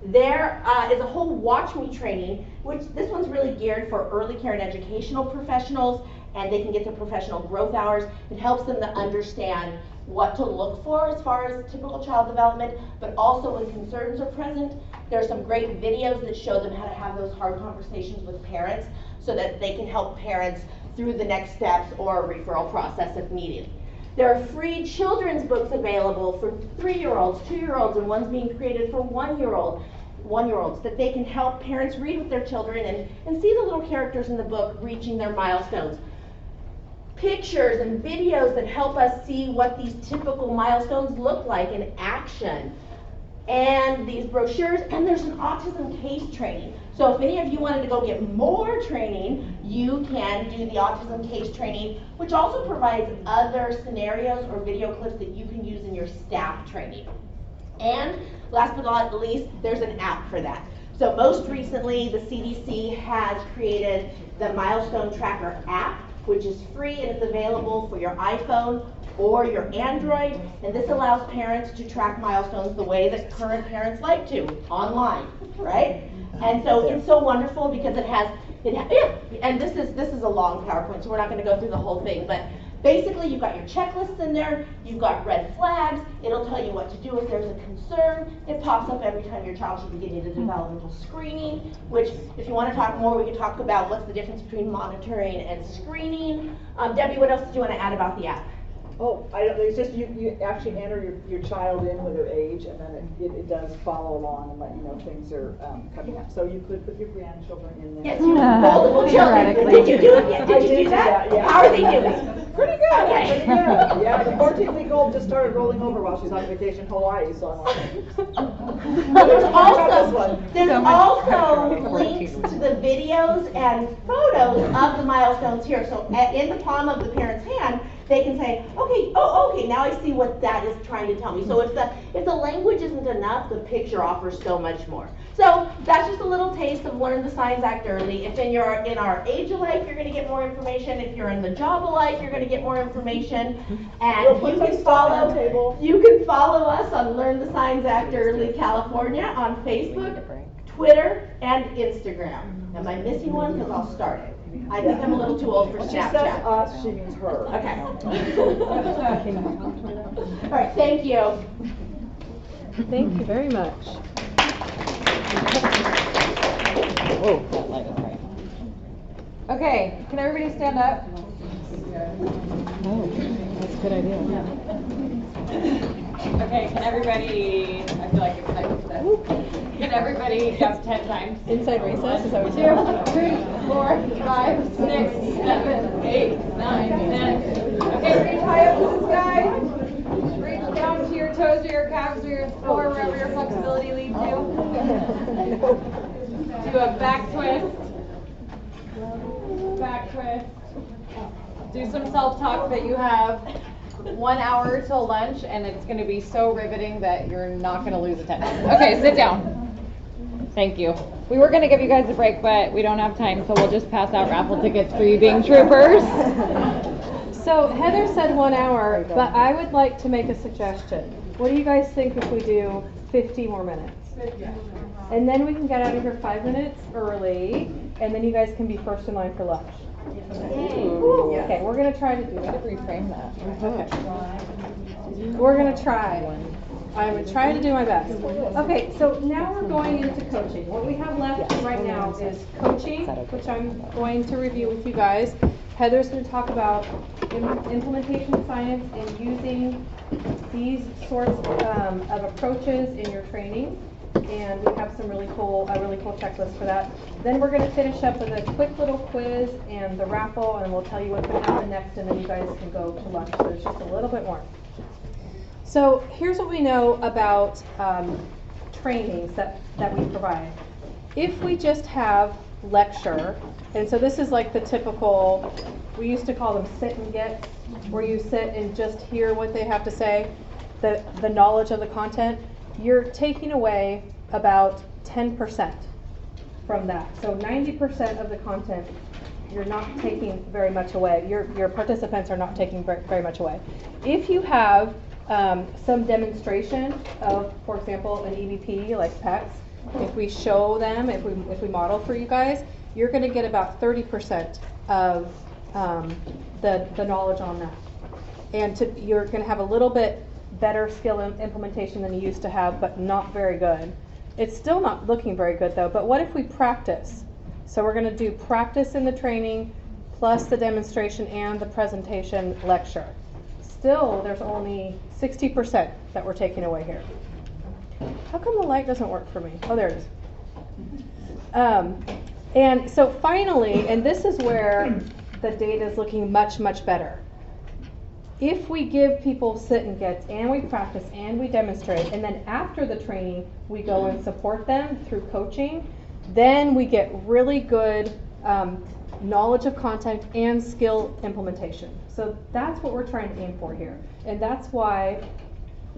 There is a whole Watch Me training, which this one's really geared for early care and educational professionals, and they can get to professional growth hours. It helps them to understand what to look for as far as typical child development, but also when concerns are present. There are some great videos that show them how to have those hard conversations with parents so that they can help parents through the next steps or a referral process if needed. There are free children's books available for 3-year-olds, 2-year-olds, and one's being created for 1-year-olds that they can help parents read with their children and see the little characters in the book reaching their milestones. Pictures and videos that help us see what these typical milestones look like in action. and these brochures, and there's an autism case training. So if any of you wanted to go get more training, you can do the autism case training, which also provides other scenarios or video clips that you can use in your staff training. And last but not least, there's an app for that. So most recently, the CDC has created the Milestone Tracker app, which is free and it's available for your iPhone or your Android, and this allows parents to track milestones the way that current parents like to, online, right? And so it's so wonderful because and this is a long PowerPoint, so we're not going to go through the whole thing, but basically you've got your checklists in there, you've got red flags, it'll tell you what to do if there's a concern. It pops up every time your child should be getting a developmental screening, which if you want to talk more, we can talk about what's the difference between monitoring and screening. Debbie, what else did you want to add about the app? Oh, it's just you actually enter your child in with their age, and then it does follow along and let you know things are coming up. So you could put your grandchildren in there. Yes, you multiple children. Did you do it? Did you do that? Yeah. How are they doing? Pretty good. Okay. Pretty good. Yeah, the 14-week-old just started rolling over while she's on vacation in Hawaii, so I'm like. There's also links to the videos and photos of the milestones here. So in the palm of the parent's hand, they can say, okay, now I see what that is trying to tell me. So if the language isn't enough, the picture offers so much more. So that's just a little taste of Learn the Signs Act early. If in our age alike, you're going to get more information. If you're in the job alike, you're going to get more information. And you can follow us on Learn the Signs Act Early California on Facebook, Twitter, and Instagram. Am I missing one? Because I'll start it. I think I'm a little too old for Snapchat. She says us, she means her. Okay. All right, thank you. Thank you very much. Whoa, that light is bright. Okay, can everybody stand up? Oh, that's a good idea. Okay, can everybody, I feel like it's can everybody jump 10 times? Inside recess, is that what 2, 3, 4, 5, 6, 7, 8, 9, 10. Okay, reach high up to the sky. Reach down to your toes or your calves or your floor, wherever your flexibility leads you. Do a back twist. Back twist. Do some self-talk that you have 1 hour till lunch, and it's going to be so riveting that you're not going to lose attendance. Okay, sit down. Thank you. We were going to give you guys a break, but we don't have time, so we'll just pass out raffle tickets for you being troopers. So Heather said 1 hour, but I would like to make a suggestion. What do you guys think if we do 50 more minutes? And then we can get out of here 5 minutes early, and then you guys can be first in line for lunch. Okay, we're going to try to do that. Reframe that. Okay. We're going to try. I'm going to try to do my best. Okay, so now we're going into coaching. What we have left right now is coaching, which I'm going to review with you guys. Heather's going to talk about implementation science and using these sorts of approaches in your training. And we have some a really cool checklist for that. Then we're going to finish up with a quick little quiz and the raffle, and we'll tell you what's going to happen next, and then you guys can go to lunch. So there's just a little bit more. So here's what we know about trainings that we provide. If we just have lecture, and so this is like the typical, we used to call them sit and gets, where you sit and just hear what they have to say, the knowledge of the content, you're taking away about 10% from that. So 90% of the content, you're not taking very much away. Your participants are not taking very much away. If you have some demonstration of, for example, an EVP like PECS, if we show them, if we model for you guys, you're going to get about 30% of the knowledge on that. And you're going to have a little bit better skill implementation than you used to have, but not very good. It's still not looking very good though, but what if we practice? So we're going to do practice in the training plus the demonstration and the presentation lecture. Still, there's only 60% that we're taking away here. How come the light doesn't work for me? Oh, there it is. And so finally, and this is where the data is looking much, much better. if we give people sit and gets and we practice and we demonstrate, and then after the training we go and support them through coaching, then we get really good knowledge of content and skill implementation. So that's what we're trying to aim for here. And that's why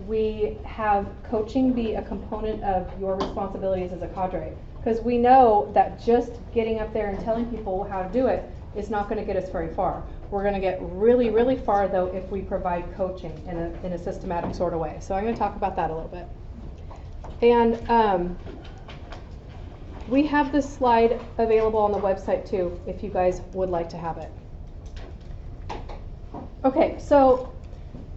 we have coaching be a component of your responsibilities as a cadre. Because we know that just getting up there and telling people how to do it is not going to get us very far. We're going to get really, really far, though, if we provide coaching in a systematic sort of way. So I'm going to talk about that a little bit. And we have this slide available on the website, too, if you guys would like to have it. Okay, so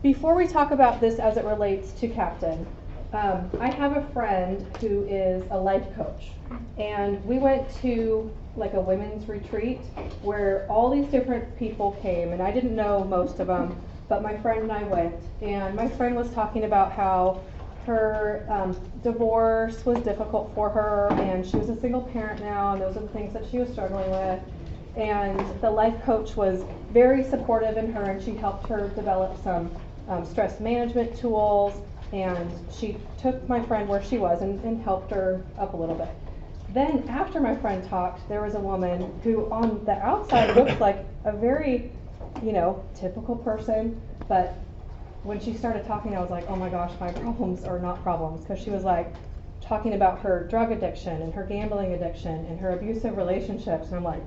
before we talk about this as it relates to Captain, I have a friend who is a life coach. And we went to like a women's retreat where all these different people came, and I didn't know most of them, but my friend and I went, and my friend was talking about how her divorce was difficult for her, and she was a single parent now, and those are the things that she was struggling with. And the life coach was very supportive in her, and she helped her develop some stress management tools, and she took my friend where she was and helped her up a little bit. Then after my friend talked, there was a woman who on the outside looked like a very, typical person, but when she started talking, I was like, oh my gosh, my problems are not problems, because she was like talking about her drug addiction and her gambling addiction and her abusive relationships, and I'm like,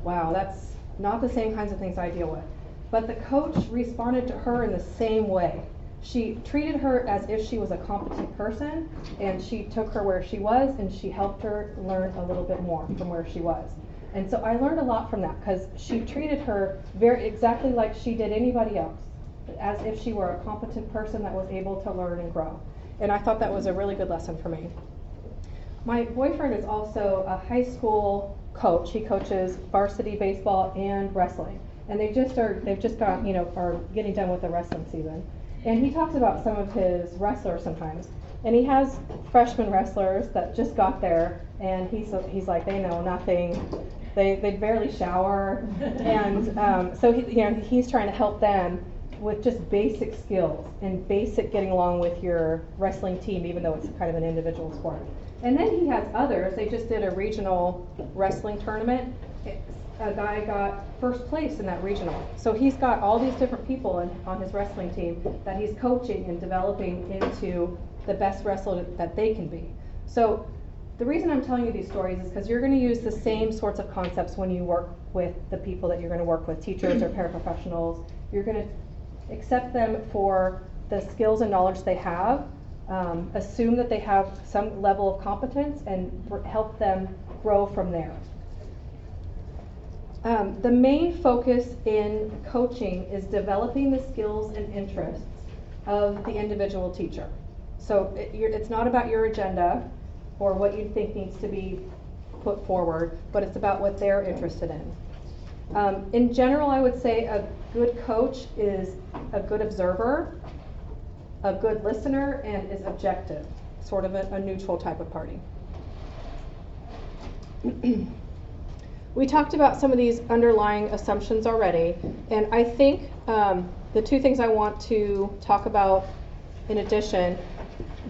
wow, that's not the same kinds of things I deal with. But the coach responded to her in the same way. She treated her as if she was a competent person, and she took her where she was, and she helped her learn a little bit more from where she was. And so I learned a lot from that, because she treated her exactly like she did anybody else, as if she were a competent person that was able to learn and grow. And I thought that was a really good lesson for me. My boyfriend is also a high school coach. He coaches varsity baseball and wrestling. And they've just got, are getting done with the wrestling season. And he talks about some of his wrestlers sometimes. And he has freshman wrestlers that just got there, and he's like, they know nothing. They barely shower. And so he's trying to help them with just basic skills and basic getting along with your wrestling team, even though it's kind of an individual sport. And then he has others. They just did a regional wrestling tournament. A guy got first place in that regional. So he's got all these different people on his wrestling team that he's coaching and developing into the best wrestler that they can be. So the reason I'm telling you these stories is because you're going to use the same sorts of concepts when you work with the people that you're going to work with, teachers or paraprofessionals. You're going to accept them for the skills and knowledge they have, assume that they have some level of competence, and help them grow from there. The main focus in coaching is developing the skills and interests of the individual teacher. So it's not about your agenda or what you think needs to be put forward, but it's about what they're interested in. In general, I would say a good coach is a good observer, a good listener, and is objective, sort of a neutral type of party. We talked about some of these underlying assumptions already, and I think the two things I want to talk about in addition,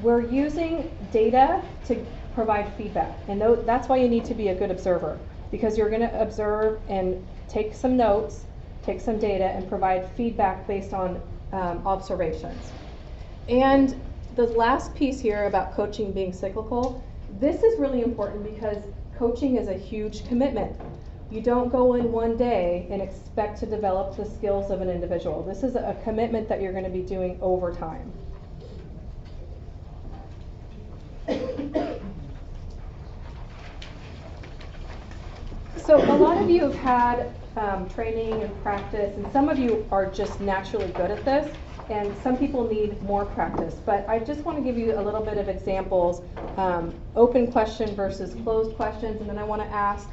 we're using data to provide feedback, and that's why you need to be a good observer, because you're going to observe and take some notes, take some data, and provide feedback based on observations. And the last piece here about coaching being cyclical, this is really important because coaching is a huge commitment. You don't go in one day and expect to develop the skills of an individual. This is a commitment that you're going to be doing over time. So a lot of you have had training and practice, and some of you are just naturally good at this, and some people need more practice. But I just want to give you a little bit of examples, open question versus closed questions, and then I want to ask,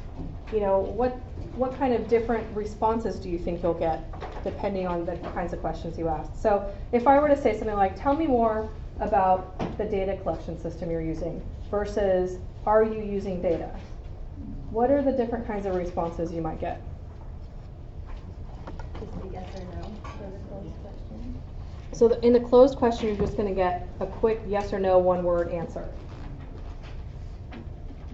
what kind of different responses do you think you'll get depending on the kinds of questions you ask? So if I were to say something like, tell me more about the data collection system you're using versus are you using data? What are the different kinds of responses you might get? Just a yes or no for the closed question. So in the closed question, you're just going to get a quick yes or no, one-word answer.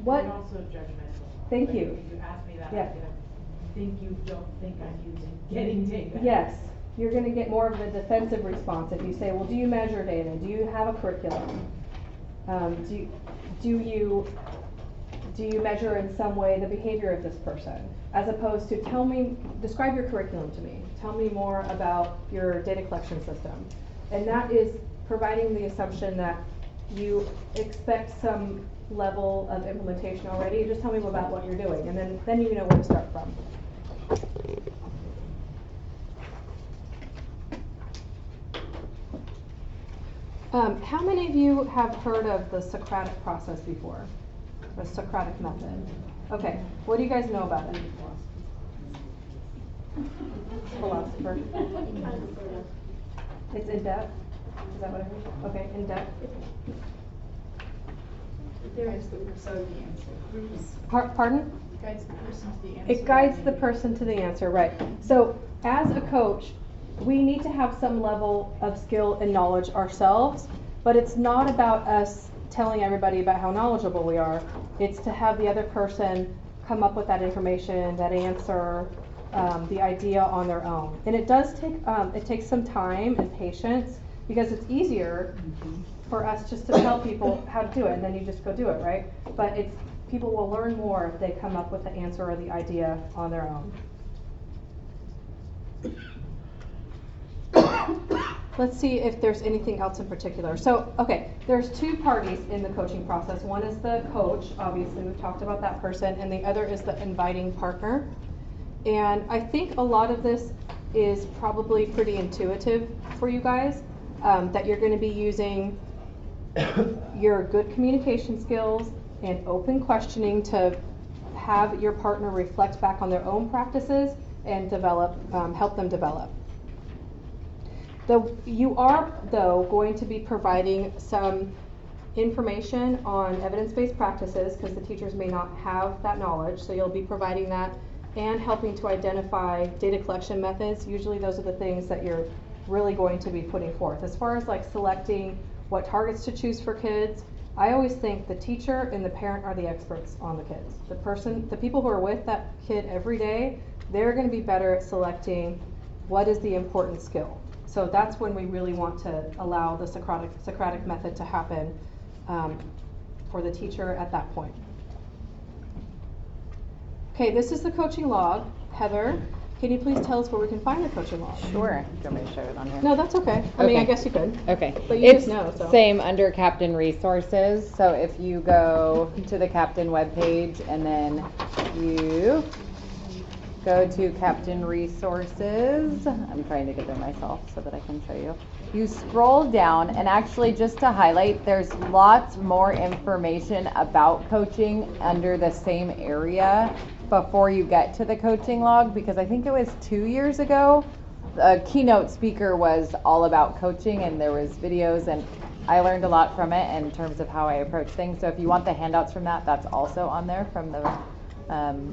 What? And also judgmental. Thank Like, you. If you ask me that, Yeah. I'm gonna think you don't think I'm getting data. Yes, you're going to get more of a defensive response if you say, well, do you measure data? Do you have a curriculum? Do you measure in some way the behavior of this person? As opposed to describe your curriculum to me. Tell me more about your data collection system. And that is providing the assumption that you expect some level of implementation already. Just tell me about what you're doing, and then you know where to start from. How many of you have heard of the Socratic process before? The Socratic method. Okay, what do you guys know about it? Philosopher. It's in depth? Is that what I heard? Okay, in depth. Guides the person to the answer. Pardon? Guides the person to the answer. It guides the person to the answer, right. So as a coach, we need to have some level of skill and knowledge ourselves, but it's not about us telling everybody about how knowledgeable we are. It's to have the other person come up with that information, that answer, the idea on their own. And it does take, it takes some time and patience, because it's easier for us just to tell people how to do it, and then you just go do it, right? But people will learn more if they come up with the answer or the idea on their own. Let's see if there's anything else in particular. So, okay, there's two parties in the coaching process. One is the coach, obviously we've talked about that person, and the other is the inviting partner. And I think a lot of this is probably pretty intuitive for you guys, that you're going to be using your good communication skills and open questioning to have your partner reflect back on their own practices and develop, help them develop. You are, though, going to be providing some information on evidence-based practices, because the teachers may not have that knowledge, so you'll be providing that and helping to identify data collection methods. Usually those are the things that you're really going to be putting forth. As far as like selecting what targets to choose for kids, I always think the teacher and the parent are the experts on the kids. The people who are with that kid every day, they're going to be better at selecting what is the important skill. So that's when we really want to allow the Socratic method to happen for the teacher at that point. Okay, this is the coaching log. Heather, can you please tell us where we can find the coaching log? Sure. Do you want me to show it on here? No, that's okay. I mean, I guess you could. Okay. But you It's just know, so. same under Captain Resources. So if you go to the Captain webpage and then you go to Captain Resources. I'm trying to get there myself so that I can show you. You scroll down, and actually just to highlight, there's lots more information about coaching under the same area before you get to the coaching log, because I think it was 2 years ago, the keynote speaker was all about coaching, and there was videos, and I learned a lot from it in terms of how I approach things. So if you want the handouts from that, that's also on there from the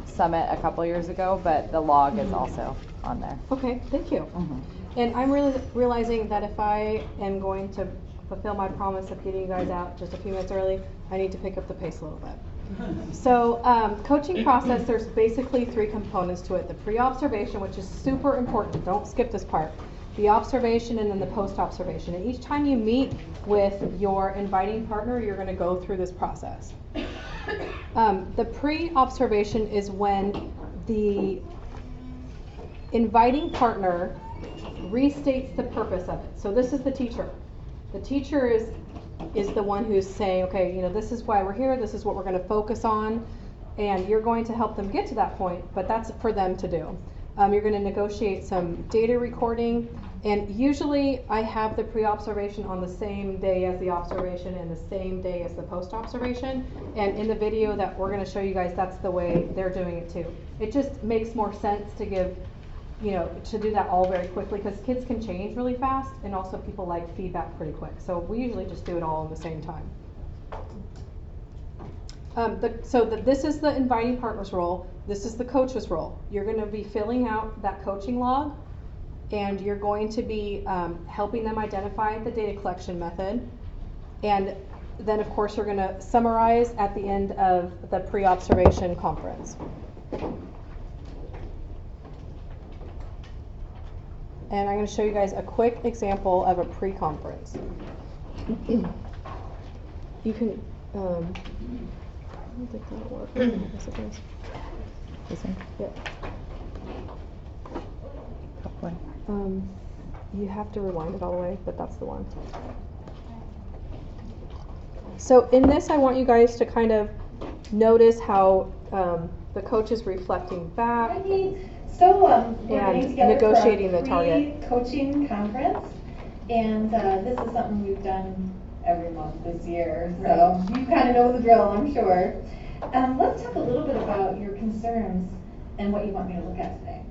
summit a couple years ago, but the log is also on there. Okay, thank you. And I'm really realizing that if I am going to fulfill my promise of getting you guys out just a few minutes early, I need to pick up the pace a little bit. So coaching process, there's basically 3 components to it. The pre-observation, which is super important, don't skip this part. The observation, and then the post-observation. And each time you meet with your inviting partner, you're going to go through this process. The pre-observation is when the inviting partner restates the purpose of it. So this is the teacher. The teacher is the one who's saying, okay, you know, this is why we're here, this is what we're going to focus on, and you're going to help them get to that point, but that's for them to do. You're going to negotiate some data recording, and usually I have the pre-observation on the same day as the observation and the same day as the post-observation, and in the video that we're going to show you guys, that's the way they're doing it too. It just makes more sense to give, you know, to do that all very quickly, because kids can change really fast, and also people like feedback pretty quick. So we usually just do it all in the same time. This is the inviting partner's role. This is the coach's role. You're going to be filling out that coaching log and you're going to be helping them identify the data collection method. And then, of course, you're going to summarize at the end of the pre-observation conference. And I'm going to show you guys a quick example of a pre-conference. You can, I don't think that'll work. I guess it does. This one? Yep. Top one. You have to rewind it all the way, but that's the one. So in this, I want you guys to kind of notice how the coach is reflecting back. So we're And getting together negotiating for a the target. pre-coaching conference, and this is something we've done every month this year, so you kind of know the drill, I'm sure. Let's talk a little bit about your concerns and what you want me to look at today.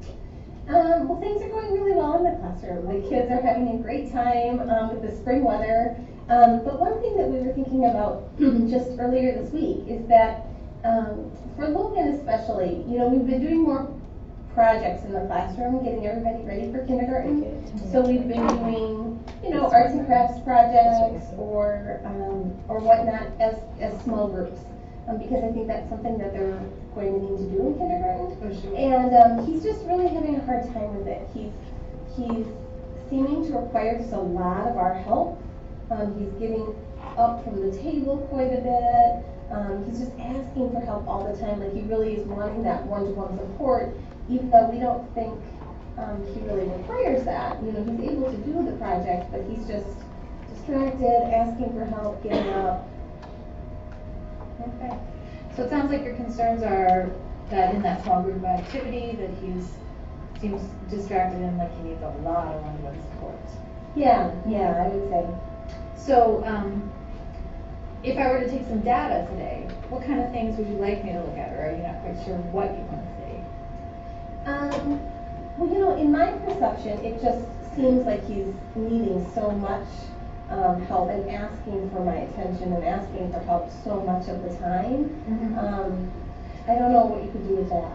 Well, things are going really well in the classroom. The kids are having a great time with the spring weather. But one thing that we were thinking about just earlier this week is that for Logan especially, you know, we've been doing more projects in the classroom, getting everybody ready for kindergarten. So we've been doing, you know, arts and crafts projects or whatnot as small groups. Because I think that's something that they're going to need to do in kindergarten. Oh, sure. And he's just really having a hard time with it. He's seeming to require just a lot of our help. He's getting up from the table quite a bit. He's just asking for help all the time. Like he really is wanting that one-to-one support, even though we don't think he really requires that. You know, he's able to do the project, but he's just distracted, asking for help, getting up. Okay. So it sounds like your concerns are that in that small group activity that seems distracted and like he needs a lot of one-to-one support. Yeah, I would say. So if I were to take some data today, what kind of things would you like me to look at, or are you not quite sure what you want to see? Well, you know, in my perception, it just seems like he's needing so much help and asking for my attention and asking for help so much of the time. I don't know what you could do with that.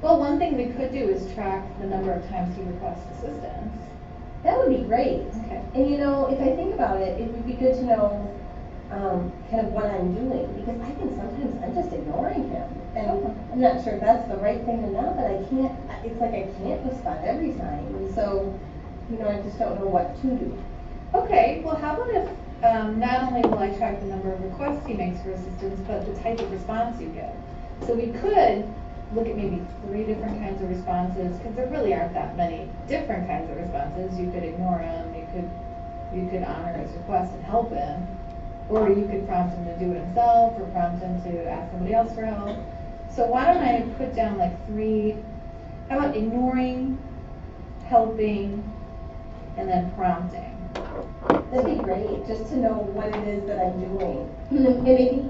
Well, one thing we could do is track the number of times he requests assistance. That would be great. Okay. And you know, if I think about it, it would be good to know kind of what I'm doing, because I think sometimes I'm just ignoring him. And I'm not sure if that's the right thing or not, but it's like I can't respond every time. And so, you know, I just don't know what to do. Okay, well, how about if not only will I track the number of requests he makes for assistance, but the type of response you get. So we could look at maybe 3 different kinds of responses, because there really aren't that many different kinds of responses. You could ignore him, you could honor his request and help him, or you could prompt him to do it himself, or prompt him to ask somebody else for help. So why don't I put down like 3, how about ignoring, helping, and then prompting? That'd be great, just to know what it is that I'm doing. And maybe,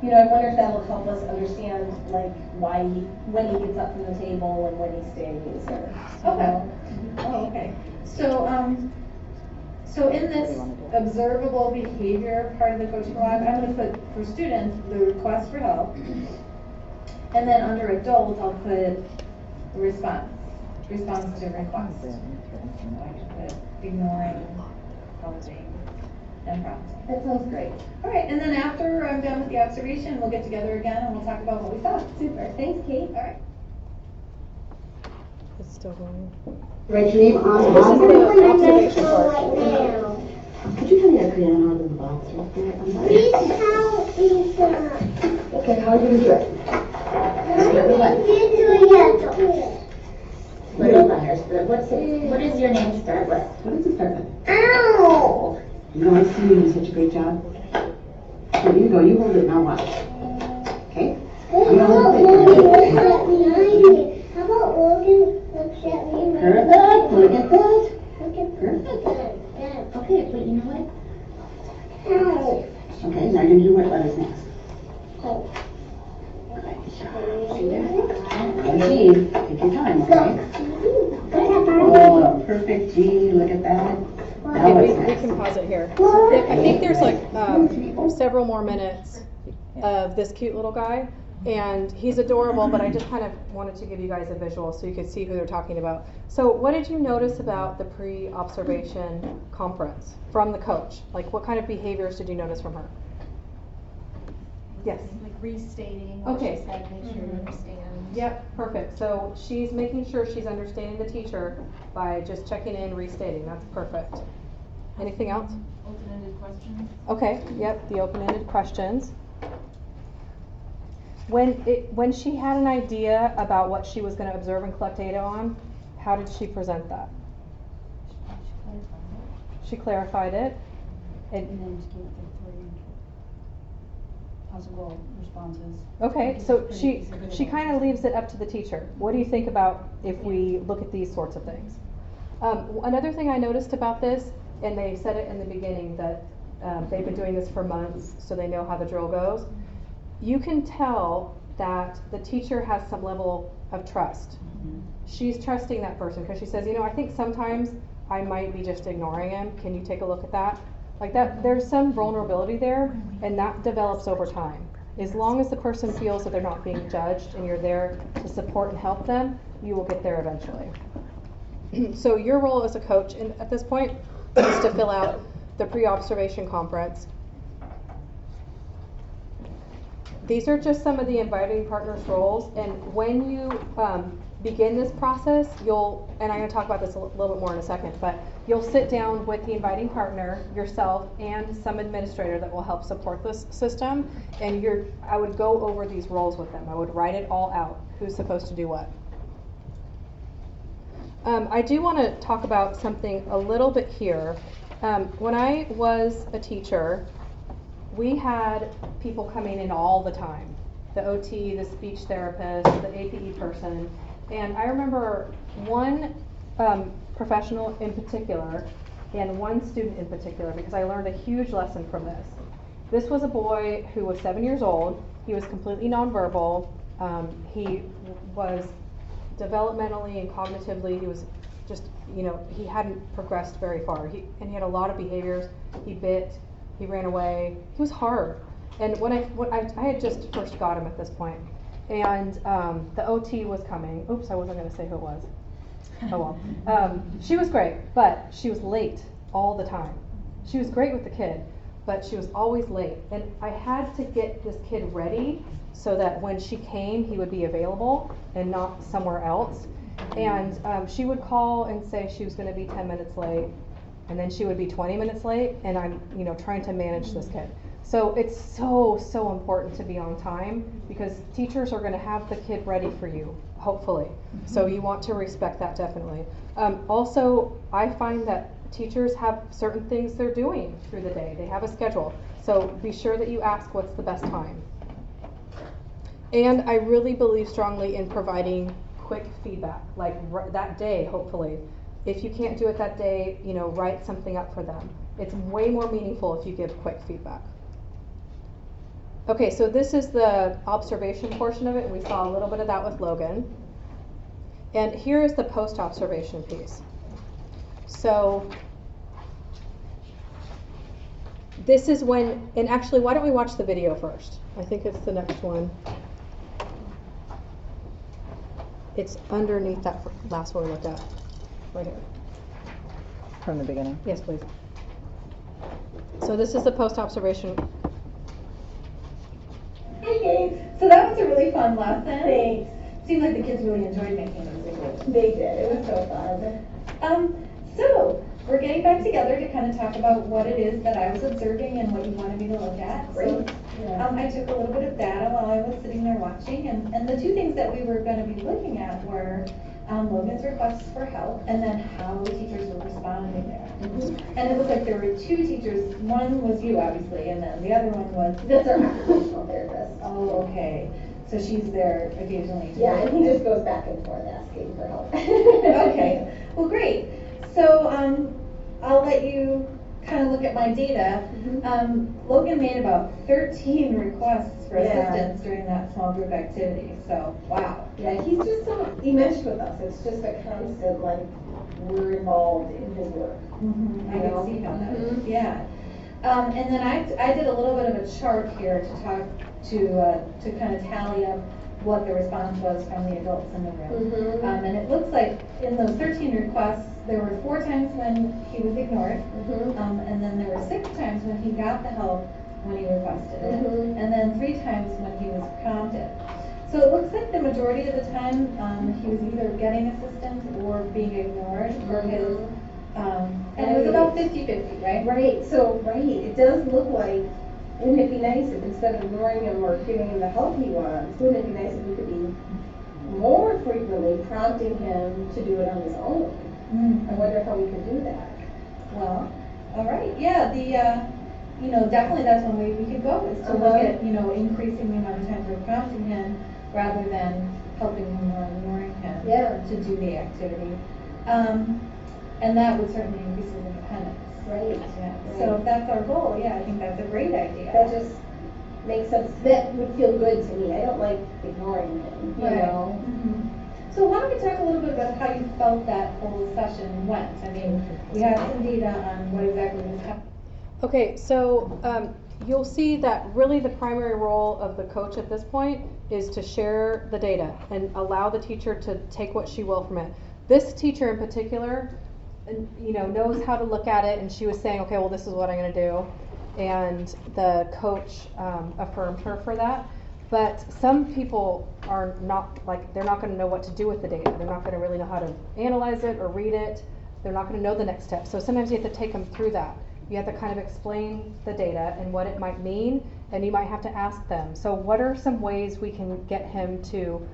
you know, I wonder if that'll help us understand, like, when he gets up from the table and when he stays, or, Okay. Oh, okay. So in this observable behavior part of the coaching log, I'm going to put for students the request for help, and then under adults I'll put response to request. Ignoring, helping, and prompting. That sounds great. All right, and then after I'm done with the observation, we'll get together again and we'll talk about what we thought. Super. Thanks, Kate. All right. It's still going. Write your name on This is the observation part. Could you tell me a crayon out of the box right there? I'm sorry. Okay, how are you gonna do it? Little letters, but what does your name start with? What does it start with? Ow! You know, I see you do such a great job. Here you go, you hold it, now watch. Okay? I'm gonna hold it. How about Logan looks at me? Perfect, look at that. Perfect. Okay, but you know what? Ow. Okay, now you're gonna do what letters next? Oh. See there? And G, take your time, okay? Oh, perfect G, look at that. Now Okay, what's we next? can pause it here. I think there's like several more minutes of this cute little guy, And he's adorable, but I just kind of wanted to give you guys a visual so you could see who they're talking about. So what did you notice about the pre-observation conference from the coach? Like, what kind of behaviors did you notice from her? Yes? Like restating what Okay. she said, make sure you understand. Yep, perfect. So she's making sure she's understanding the teacher by just checking in, restating. That's perfect. Anything else? Open-ended questions. Okay, yep, the open-ended questions. When she had an idea about what she was going to observe and collect data on, how did she present that? She clarified it. And then she gave the 3 possible responses. okay, so she kind of leaves it up to the teacher. What do you think about if we look at these sorts of things? Another thing I noticed about this, and they said it in the beginning, that they've been doing this for months, so they know how the drill goes. You can tell that the teacher has some level of trust. She's trusting that person because she says, you know, I think sometimes I might be just ignoring him. Can you take a look at that? Like that, there's some vulnerability there, and that develops over time. As long as the person feels that they're not being judged and you're there to support and help them, you will get there eventually. So your role as a coach at this point is to fill out the pre-observation conference. These are just some of the inviting partners roles, and when you begin this process, and I'm going to talk about this a little bit more in a second, but you'll sit down with the inviting partner, yourself, and some administrator that will help support this system, and I would go over these roles with them. I would write it all out, who's supposed to do what. I do want to talk about something a little bit here. When I was a teacher, we had people coming in all the time. The OT, the speech therapist, the APE person. And I remember one professional in particular and one student in particular because I learned a huge lesson from this. This was a boy who was 7 years old. He was completely nonverbal. He was developmentally and cognitively, he was just, he hadn't progressed very far. And he had a lot of behaviors. He bit, he ran away. He was hard. And when I had just first got him at this point, and the OT was coming. Oops, I wasn't going to say who it was. Oh well. She was great, but she was late all the time. She was great with the kid, but she was always late. And I had to get this kid ready so that when she came, he would be available and not somewhere else. And she would call and say she was going to be 10 minutes late, and then she would be 20 minutes late, and I'm trying to manage this kid. So it's so important to be on time because teachers are going to have the kid ready for you, hopefully. So you want to respect that definitely. Also, I find that teachers have certain things they're doing through the day. They have a schedule. So be sure that you ask what's the best time. And I really believe strongly in providing quick feedback, like that day, hopefully. If you can't do it that day, write something up for them. It's way more meaningful if you give quick feedback. Okay, so this is the observation portion of it, and we saw a little bit of that with Logan. And here is the post-observation piece. So this is when, and actually, why don't we watch the video first? I think it's the next one. It's underneath that last one we looked at, right here. From the beginning? Yes, please. So this is the post-observation. Okay, so that was a really fun lesson. Thanks. Seemed like the kids really enjoyed making those videos. They did. It was so fun. So we're getting back together to kind of talk about what it is that I was observing and what you wanted me to look at. Great. So, I took a little bit of data while I was sitting there watching, and the two things that we were going to be looking at were Logan's requests for help, and then how the teachers were responding there. And it looked like there were two teachers. One was you, obviously, and then the other one was... That's our occupational therapist. Oh, okay. So she's there occasionally too. Yeah, and he just goes back and forth asking for help. Okay, well, great. So I'll let you kind of look at my data. Logan made about 13 requests for assistance during that small group activity. So, wow. Yeah, he's just so enmeshed with us. It's just a constant, we're involved in his work. I can see how that is. Yeah. And then I did a little bit of a chart here to talk to kind of tally up what the response was from the adults in the room. And it looks like in those 13 requests, there were 4 times when he was ignored, and then there were 6 times when he got the help when he requested it, and then 3 times when he was prompted. So it looks like the majority of the time he was either getting assistance or being ignored for his, and it was about 50-50, right? Right, so, it does look like, wouldn't it be nice if instead of ignoring him or giving him the help he wants, wouldn't it be nice if we could be more frequently prompting him to do it on his own? I wonder how we could do that. Well, all right, yeah, definitely that's one way we could go, is to look at, increasing the amount of times we're prompting him rather than helping him or ignoring him to do the activity. And that would certainly increase his independence. Right. Yeah. So if that's our goal, I think that's a great idea. That just makes sense. That would feel good to me. I don't like ignoring him, you know. So why don't we talk a little bit about how you felt that whole session went? I mean, we have some data on what exactly was happening. Okay, so you'll see that really the primary role of the coach at this point is to share the data and allow the teacher to take what she will from it. This teacher in particular, knows how to look at it, and she was saying, okay, well, this is what I'm going to do, and the coach affirmed her for that. But some people are not, they're not going to know what to do with the data. They're not going to really know how to analyze it or read it. They're not going to know the next step. So sometimes you have to take them through that. You have to kind of explain the data and what it might mean, and you might have to ask them, so what are some ways we can get him to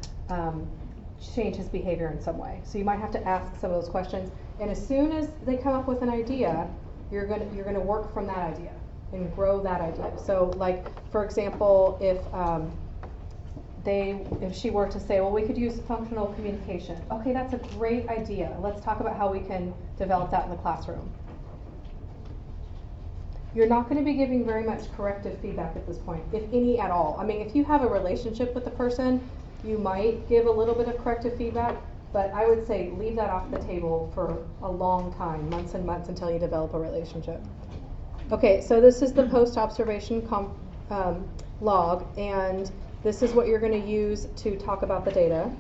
change his behavior in some way? So you might have to ask some of those questions, and as soon as they come up with an idea, you're going to work from that idea and grow that idea. So for example, if she were to say, well, we could use functional communication. Okay, that's a great idea. Let's talk about how we can develop that in the classroom. You're not going to be giving very much corrective feedback at this point, if any at all. I mean, if you have a relationship with the person, you might give a little bit of corrective feedback, but I would say leave that off the table for a long time, months and months, until you develop a relationship. Okay, so this is the post-observation log, and this is what you're going to use to talk about the data.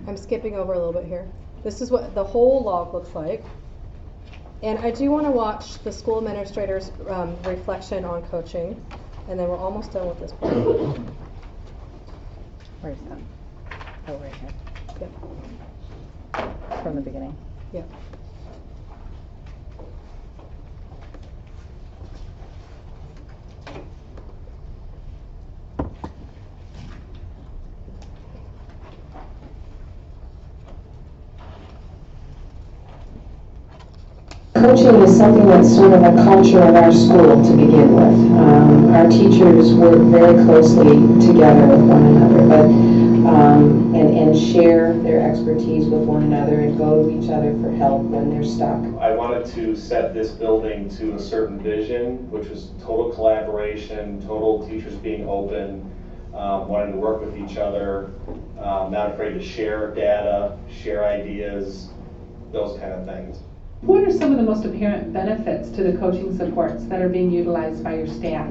I'm skipping over a little bit here. This is what the whole log looks like. And I do want to watch the school administrator's reflection on coaching, and then we're almost done with this part. Where's that? Oh, right here. Yep. From the beginning. Yeah. Coaching is something that's sort of a culture of our school to begin with. Our teachers work very closely together with one another, and share their expertise with one another and go to each other for help when they're stuck. I wanted to set this building to a certain vision, which was total collaboration, total teachers being open, wanting to work with each other, not afraid to share data, share ideas, those kind of things. What are some of the most apparent benefits to the coaching supports that are being utilized by your staff?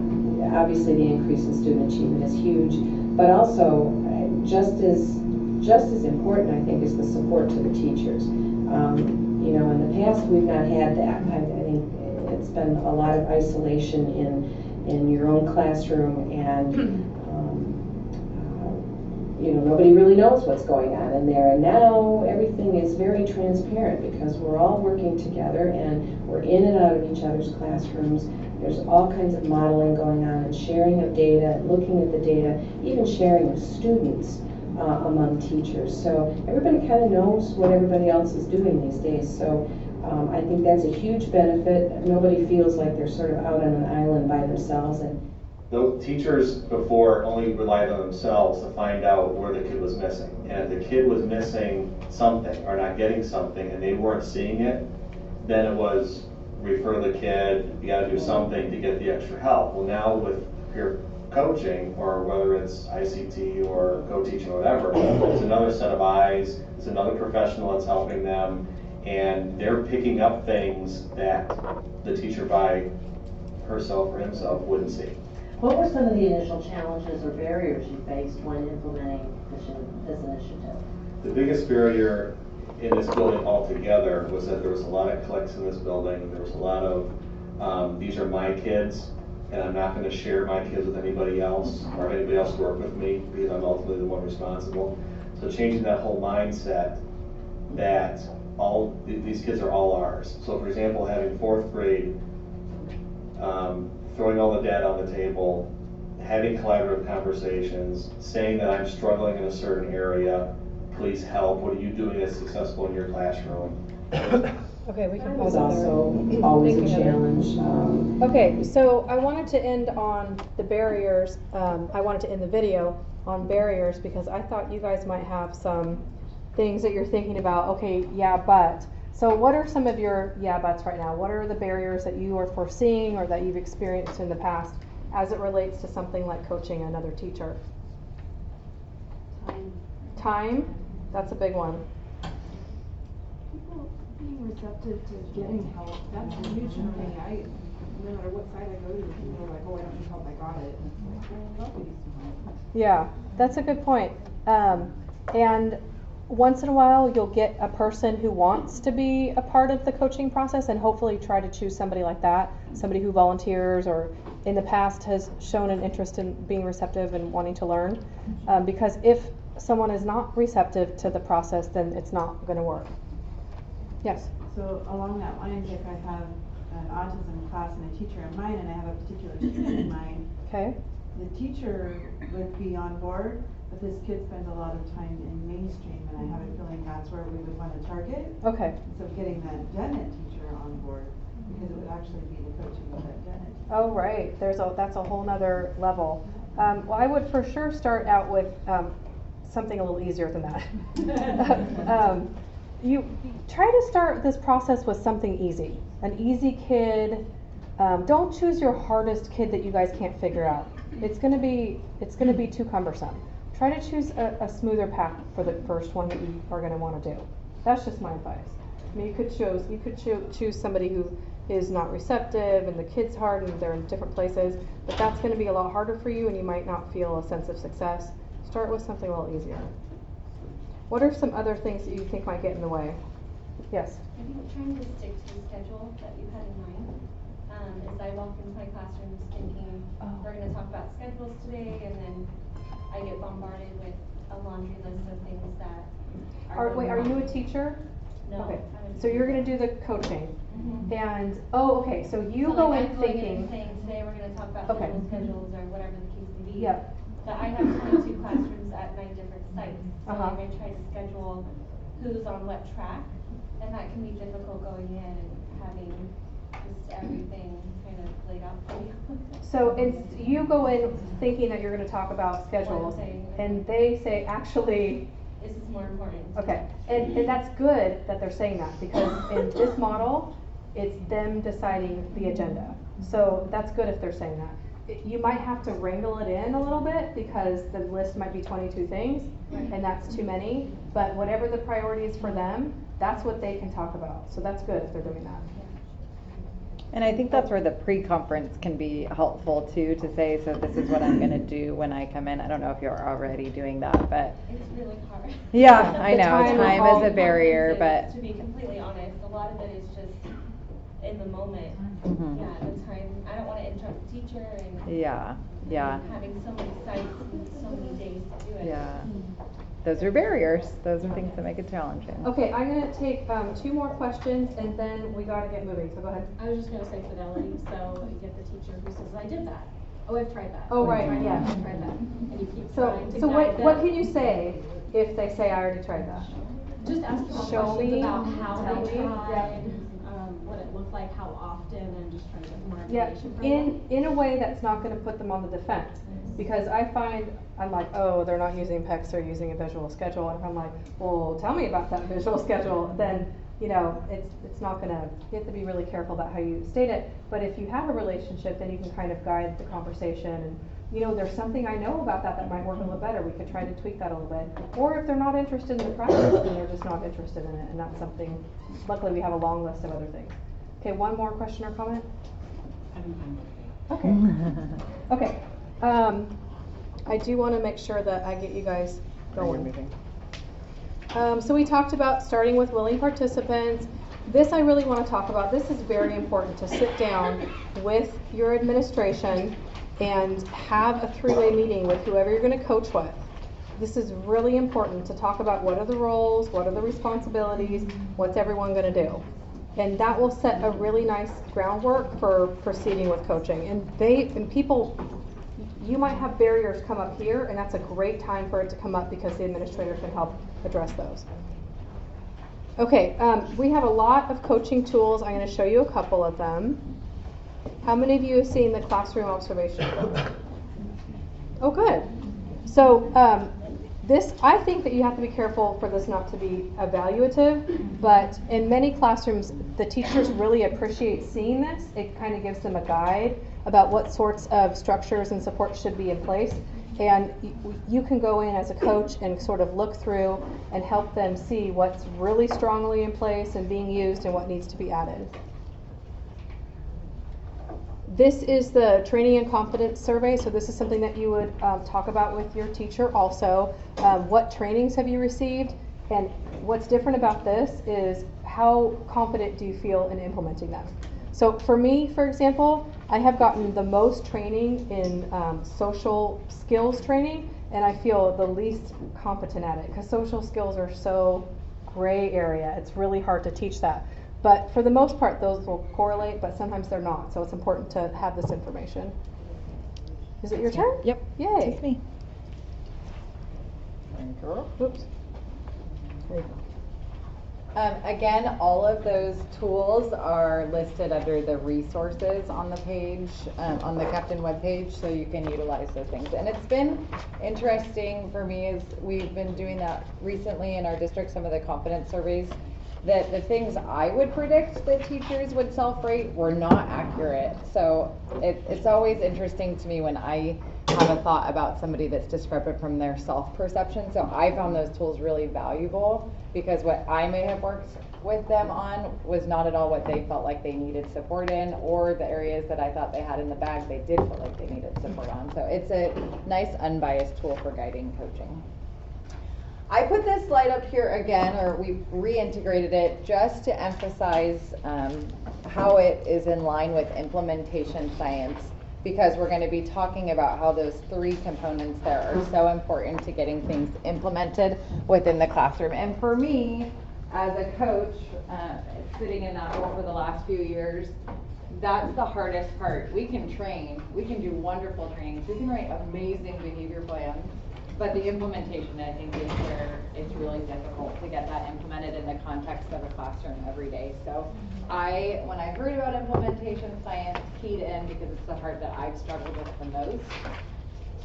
Obviously, the increase in student achievement is huge, but also just as important, I think, is the support to the teachers. In the past, we've not had that. I think it's been a lot of isolation in your own classroom, and nobody really knows what's going on in there. And now everything is very transparent because we're all working together and we're in and out of each other's classrooms. There's all kinds of modeling going on and sharing of data and looking at the data, even sharing of students among teachers. So everybody kind of knows what everybody else is doing these days. So I think that's a huge benefit. Nobody feels like they're sort of out on an island by themselves. And The teachers before only relied on themselves to find out where the kid was missing. And if the kid was missing something or not getting something and they weren't seeing it, then it was refer the kid, you gotta do something to get the extra help. Well, now with peer coaching, or whether it's ICT or co-teaching or whatever, it's another set of eyes, it's another professional that's helping them, And they're picking up things that the teacher by herself or himself wouldn't see. What were some of the initial challenges or barriers you faced when implementing this initiative? The biggest barrier in this building altogether was that there was a lot of cliques in this building. There was a lot of, these are my kids, and I'm not going to share my kids with anybody else or anybody else work with me because I'm ultimately the one responsible. So changing that whole mindset that these kids are all ours. So for example, having 4th grade, throwing all the data on the table, having collaborative conversations, saying that I'm struggling in a certain area, please help, what are you doing that's successful in your classroom? Okay, we can It's pause there. also always a challenge. Okay, so I wanted to end on the barriers. I wanted to end the video on barriers because I thought you guys might have some things that you're thinking about. Okay, yeah, but. So what are some of your yeah buts right now? What are the barriers that you are foreseeing or that you've experienced in the past as it relates to something like coaching another teacher? Time? That's a big one. People being receptive to getting help, that's a huge thing. No matter what side I go to, people are like, oh, I don't need help, I got it. And it's like, well, nobody needs some help. Yeah, that's a good point. And once in a while, you'll get a person who wants to be a part of the coaching process and hopefully try to choose somebody like that, somebody who volunteers or in the past has shown an interest in being receptive and wanting to learn. Because if someone is not receptive to the process, then it's not going to work. Yes? So along that lines, if I have an autism class and a teacher in mind and I have a particular student in mind, okay, the teacher would be on board, but this kid spends a lot of time in mainstream, and I have a feeling that's where we would want to target. Okay. So getting that gen ed teacher on board, because it would actually be the coaching of that gen ed teacher. Oh, right. That's a whole nother level. Well, I would for sure start out with something a little easier than that. You try to start this process with something easy, an easy kid. Don't choose your hardest kid that you guys can't figure out. It's gonna be too cumbersome. Try to choose a smoother path for the first one that you are gonna want to do. That's just my advice. I mean, you could choose somebody who is not receptive and the kid's hard and they're in different places, but that's gonna be a lot harder for you and you might not feel a sense of success. Start with something a little easier. What are some other things that you think might get in the way? Yes? I think trying to stick to the schedule that you had in mind. As I walk into my classrooms thinking, we're going to talk about schedules today, and then I get bombarded with a laundry list of things that are Are you a teacher? No. Okay. So you're going to do the coaching. And, okay, so you go in thinking. Saying today we're going to talk about schedules or whatever the case may be. Yep. But I have 22 classrooms at 9 different sites. So I'm going to try to schedule who's on what track, and that can be difficult going in and having just everything kind of laid out for you. So you go in thinking that you're going to talk about schedules, and they say, actually, this is more important. Okay, and that's good that they're saying that, because in this model, it's them deciding the agenda. So that's good if they're saying that. You might have to wrangle it in a little bit because the list might be 22 things, and that's too many, but whatever the priority is for them, that's what they can talk about. So that's good if they're doing that. And I think that's where the pre-conference can be helpful too, to say, so this is what I'm going to do when I come in. I don't know if you're already doing that, but. It's really hard. Yeah, I know, time is a barrier, but. To be completely honest, a lot of it is just in the moment. Yeah, the time, I don't want to interrupt the teacher and. Yeah. Having so many sites and so many days to do it. Yeah. Those are barriers. Those are things that make it challenging. Okay, I'm going to take 2 more questions and then we got to get moving. So go ahead. I was just going to say fidelity. So you get the teacher who says, I did that. Oh, I've tried that. Oh, right, yeah. I've tried that. And you keep So trying to what can you say if they say, I already tried that? Just ask them Show questions me, about how tell they me. tried, what it looked like, how often, and just try to get more information from them. In a way that's not going to put them on the defense. Because I find, I'm like, oh, they're not using PECS, they're using a visual schedule. And if I'm like, well, tell me about that visual schedule, then, it's not going to, you have to be really careful about how you state it. But if you have a relationship, then you can kind of guide the conversation and you know, there's something I know about that might work a little better, we could try to tweak that a little bit. Or if they're not interested in the practice, then they're just not interested in it, and that's something, luckily we have a long list of other things. Okay, one more question or comment? Okay. Okay, I do want to make sure that I get you guys going. So we talked about starting with willing participants. This I really want to talk about. This is very important to sit down with your administration and have a three-way meeting with whoever you're going to coach with. This is really important to talk about what are the roles, what are the responsibilities, what's everyone going to do. And that will set a really nice groundwork for proceeding with coaching. And people, you might have barriers come up here, and that's a great time for it to come up because the administrator can help address those. Okay, we have a lot of coaching tools. I'm going to show you a couple of them. How many of you have seen the classroom observation tool? Oh, good. So this, I think that you have to be careful for this not to be evaluative, but in many classrooms, the teachers really appreciate seeing this. It kind of gives them a guide about what sorts of structures and supports should be in place. And you can go in as a coach and sort of look through and help them see what's really strongly in place and being used and what needs to be added. This is the training and confidence survey. So this is something that you would talk about with your teacher also. What trainings have you received? And what's different about this is how confident do you feel in implementing them? So for me, for example, I have gotten the most training in social skills training, and I feel the least competent at it because social skills are so gray area. It's really hard to teach that. But for the most part, those will correlate, but sometimes they're not. So it's important to have this information. Is it your turn? Yep. Yay. It's me. Oops. Again, all of those tools are listed under the resources on the page, on the Captain webpage, so you can utilize those things. And it's been interesting for me as we've been doing that recently in our district, some of the confidence surveys, that the things I would predict that teachers would self-rate were not accurate. So it's always interesting to me when I have a thought about somebody that's discrepant from their self-perception. So I found those tools really valuable because what I may have worked with them on was not at all what they felt like they needed support in, or the areas that I thought they had in the bag they did feel like they needed support on. So it's a nice unbiased tool for guiding coaching. I put this slide up here again, or we reintegrated it just to emphasize how it is in line with implementation science, because we're going to be talking about how those three components there are so important to getting things implemented within the classroom. And for me, as a coach, sitting in that role for the last few years, that's the hardest part. We can train, we can do wonderful trainings, we can write amazing behavior plans, but the implementation, I think, is where it's really difficult to get that implemented in the context of a classroom every day. So when I heard about implementation science, keyed in because it's the part that I've struggled with the most.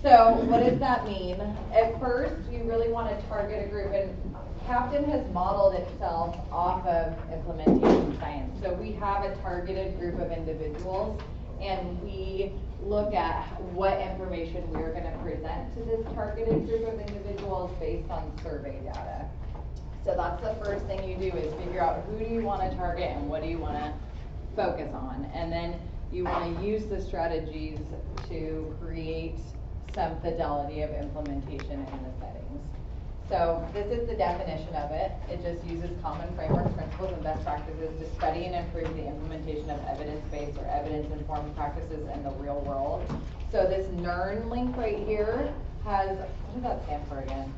So what does that mean? At first, you really want to target a group, and Captain has modeled itself off of implementation science. So we have a targeted group of individuals, and we look at what information we're going to present to this targeted group of individuals based on survey data. So that's the first thing you do, is figure out who do you want to target and what do you want to focus on. And then you want to use the strategies to create some fidelity of implementation in the settings. So this is the definition of it. It just uses common frameworks, principles, and best practices to study and improve the implementation of evidence-based or evidence-informed practices in the real world. So this NERN link right here has, what does that stand for again?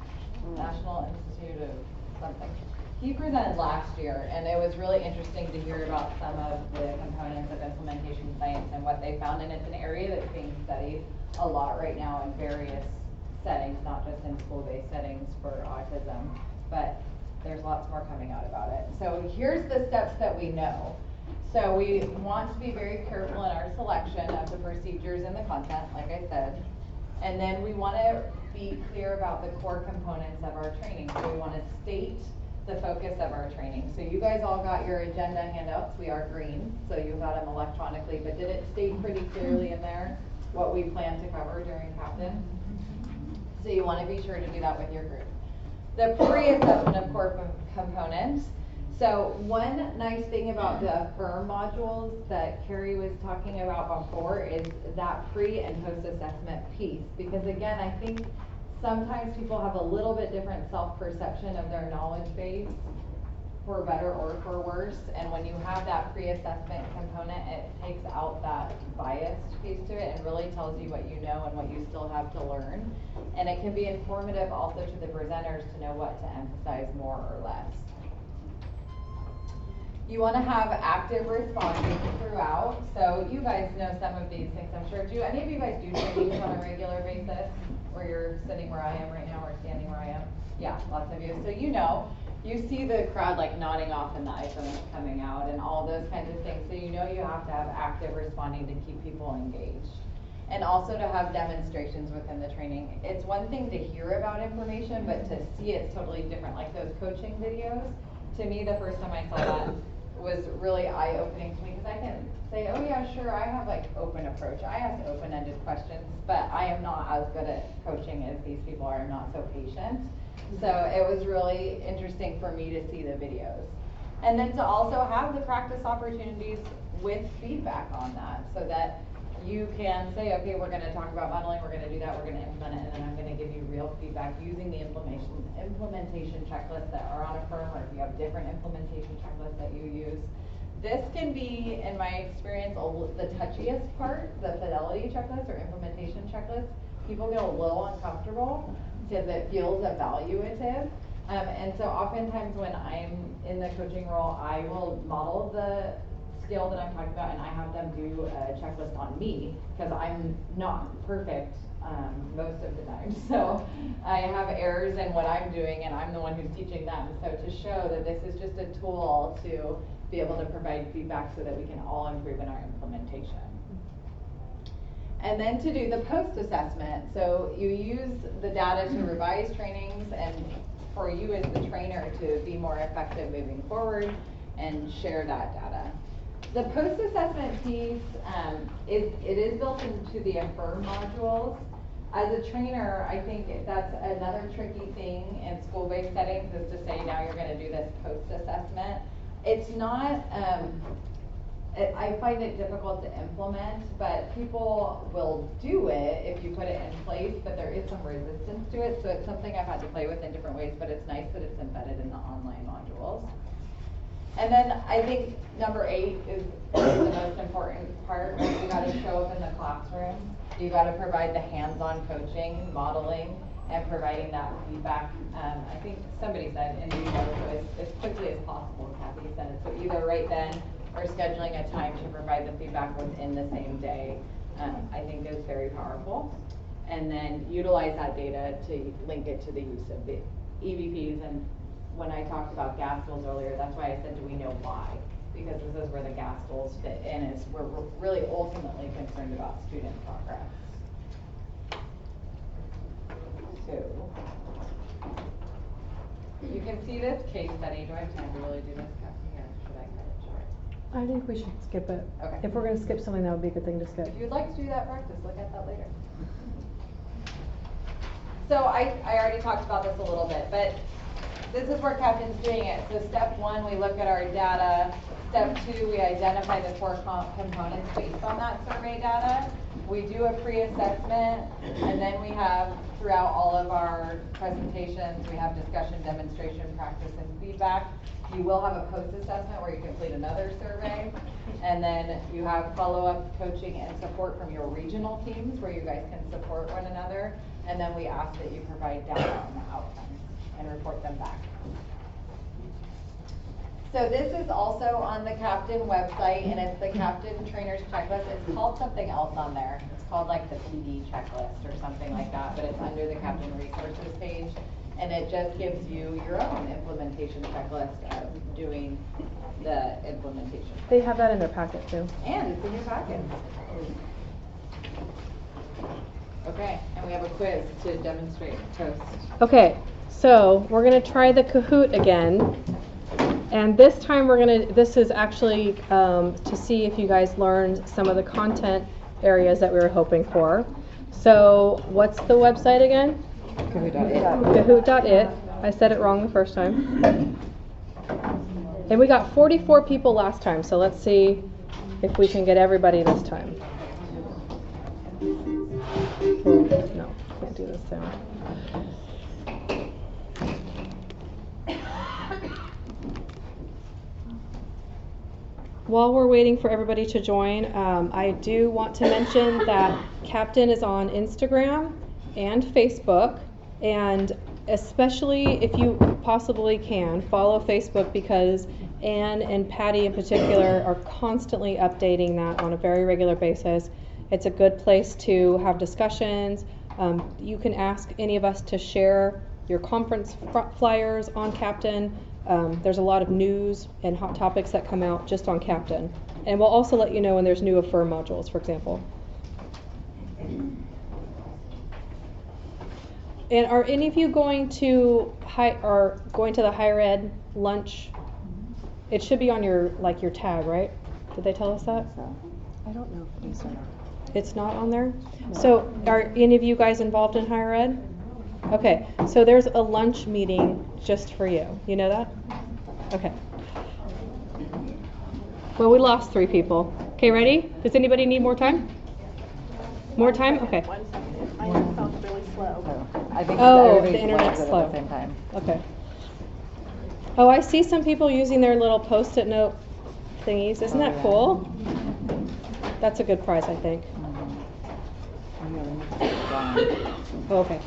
National Institute of something. He presented last year, and it was really interesting to hear about some of the components of implementation science and what they found. And it's an area that's being studied a lot right now in various settings, not just in school-based settings for autism, but there's lots more coming out about it. So here's the steps that we know. So we want to be very careful in our selection of the procedures and the content, like I said. And then we want to be clear about the core components of our training. So we want to state the focus of our training. So you guys all got your agenda handouts. We are green, so you got them electronically, but did it state pretty clearly in there what we plan to cover during Captain. So you want to be sure to do that with your group. The pre-assessment of core components. So one nice thing about the Affirm modules that Carrie was talking about before is that pre and post-assessment piece. Because again, I think sometimes people have a little bit different self-perception of their knowledge base, for better or for worse. And when you have that pre-assessment component, it takes out that biased piece to it and really tells you what you know and what you still have to learn. And it can be informative also to the presenters to know what to emphasize more or less. You want to have active responding throughout. So you guys know some of these things, I'm sure. Do any of you guys do trainings on a regular basis where you're sitting where I am right now or standing where I am? Yeah, lots of you. So you know, you see the crowd like nodding off and the iPhone is coming out and all those kinds of things. So you know you have to have active responding to keep people engaged. And also to have demonstrations within the training. It's one thing to hear about information, but to see it's totally different. Like those coaching videos, to me the first time I saw that was really eye-opening to me because I can say, oh yeah, sure, I have like open approach. I ask open-ended questions, but I am not as good at coaching as these people are. I'm not so patient. So it was really interesting for me to see the videos. And then to also have the practice opportunities with feedback on that so that you can say, okay, we're going to talk about modeling, we're going to do that, we're going to implement it, and then I'm going to give you real feedback using the implementation checklists that are on Affirm, or if you have different implementation checklists that you use. This can be, in my experience, the touchiest part, the fidelity checklist or implementation checklist. People get a little uncomfortable because it feels evaluative. And so oftentimes when I'm in the coaching role, I will model the skill that I'm talking about and I have them do a checklist on me because I'm not perfect most of the time. So I have errors in what I'm doing and I'm the one who's teaching them. So to show that this is just a tool to be able to provide feedback so that we can all improve in our implementation. And then to do the post-assessment. So you use the data to revise trainings and for you as the trainer to be more effective moving forward and share that data. The post-assessment piece, it is built into the Affirm modules. As a trainer, I think that's another tricky thing in school-based settings is to say now you're going to do this post-assessment. It's not, I find it difficult to implement, but people will do it if you put it in place, but there is some resistance to it, so it's something I've had to play with in different ways, but it's nice that it's embedded in the online modules. And then I think number 8 is the most important part. You got to show up in the classroom. You got to provide the hands-on coaching, modeling, and providing that feedback. I think somebody said in vivo, so as quickly as possible, Kathy said. So either right then or scheduling a time to provide the feedback within the same day, I think is very powerful. And then utilize that data to link it to the use of the EVPs. And when I talked about GAS goals earlier, that's why I said, do we know why? Because this is where the GAS goals fit in, is we're really ultimately concerned about student progress. So, you can see this case study. Do I have time to really do this, Kathy, or should I cut it short? I think we should skip it. Okay. If we're going to skip something, that would be a good thing to skip. If you'd like to do that practice, look at that later. So I already talked about this a little bit, but this is where Captain's doing it. So step 1, we look at our data. Step 2, we identify the core components based on that survey data. We do a pre-assessment, and then we have, throughout all of our presentations, we have discussion, demonstration, practice, and feedback. You will have a post-assessment where you complete another survey, and then you have follow-up coaching and support from your regional teams where you guys can support one another, and then we ask that you provide data on the outcomes and report them back. So this is also on the Captain website, and it's the Captain Trainers Checklist. It's called something else on there. It's called like the PD checklist or something like that, but it's under the Captain Resources page, and it just gives you your own implementation checklist of doing the implementation. They have that in their packet too. And it's in your packet. Okay, and we have a quiz to demonstrate toast. Okay, so we're going to try the Kahoot again. And this time this is actually to see if you guys learned some of the content areas that we were hoping for. So what's the website again? Kahoot.it. I said it wrong the first time. And we got 44 people last time, so let's see if we can get everybody this time. No, can't do this sound. While we're waiting for everybody to join, I do want to mention that Captain is on Instagram and Facebook, and especially if you possibly can, follow Facebook, because Anne and Patty in particular are constantly updating that on a very regular basis. It's a good place to have discussions. You can ask any of us to share your conference flyers on Captain. There's a lot of news and hot topics that come out just on Captain. And we'll also let you know when there's new Affirm modules, for example. And are any of you going to the higher ed lunch? It should be on your tag, right? Did they tell us that? I don't know if it is or not. It's not on there? So are any of you guys involved in higher ed? Okay, so there's a lunch meeting just for you. You know that? Okay. Well, we lost 3 people. Okay, ready? Does anybody need more time? More time? Okay. My phone's really slow. I think the internet's slow slow. at the same time. Okay. Oh, I see some people using their little Post-it note thingies. Isn't that cool? That's a good prize, I think. Okay.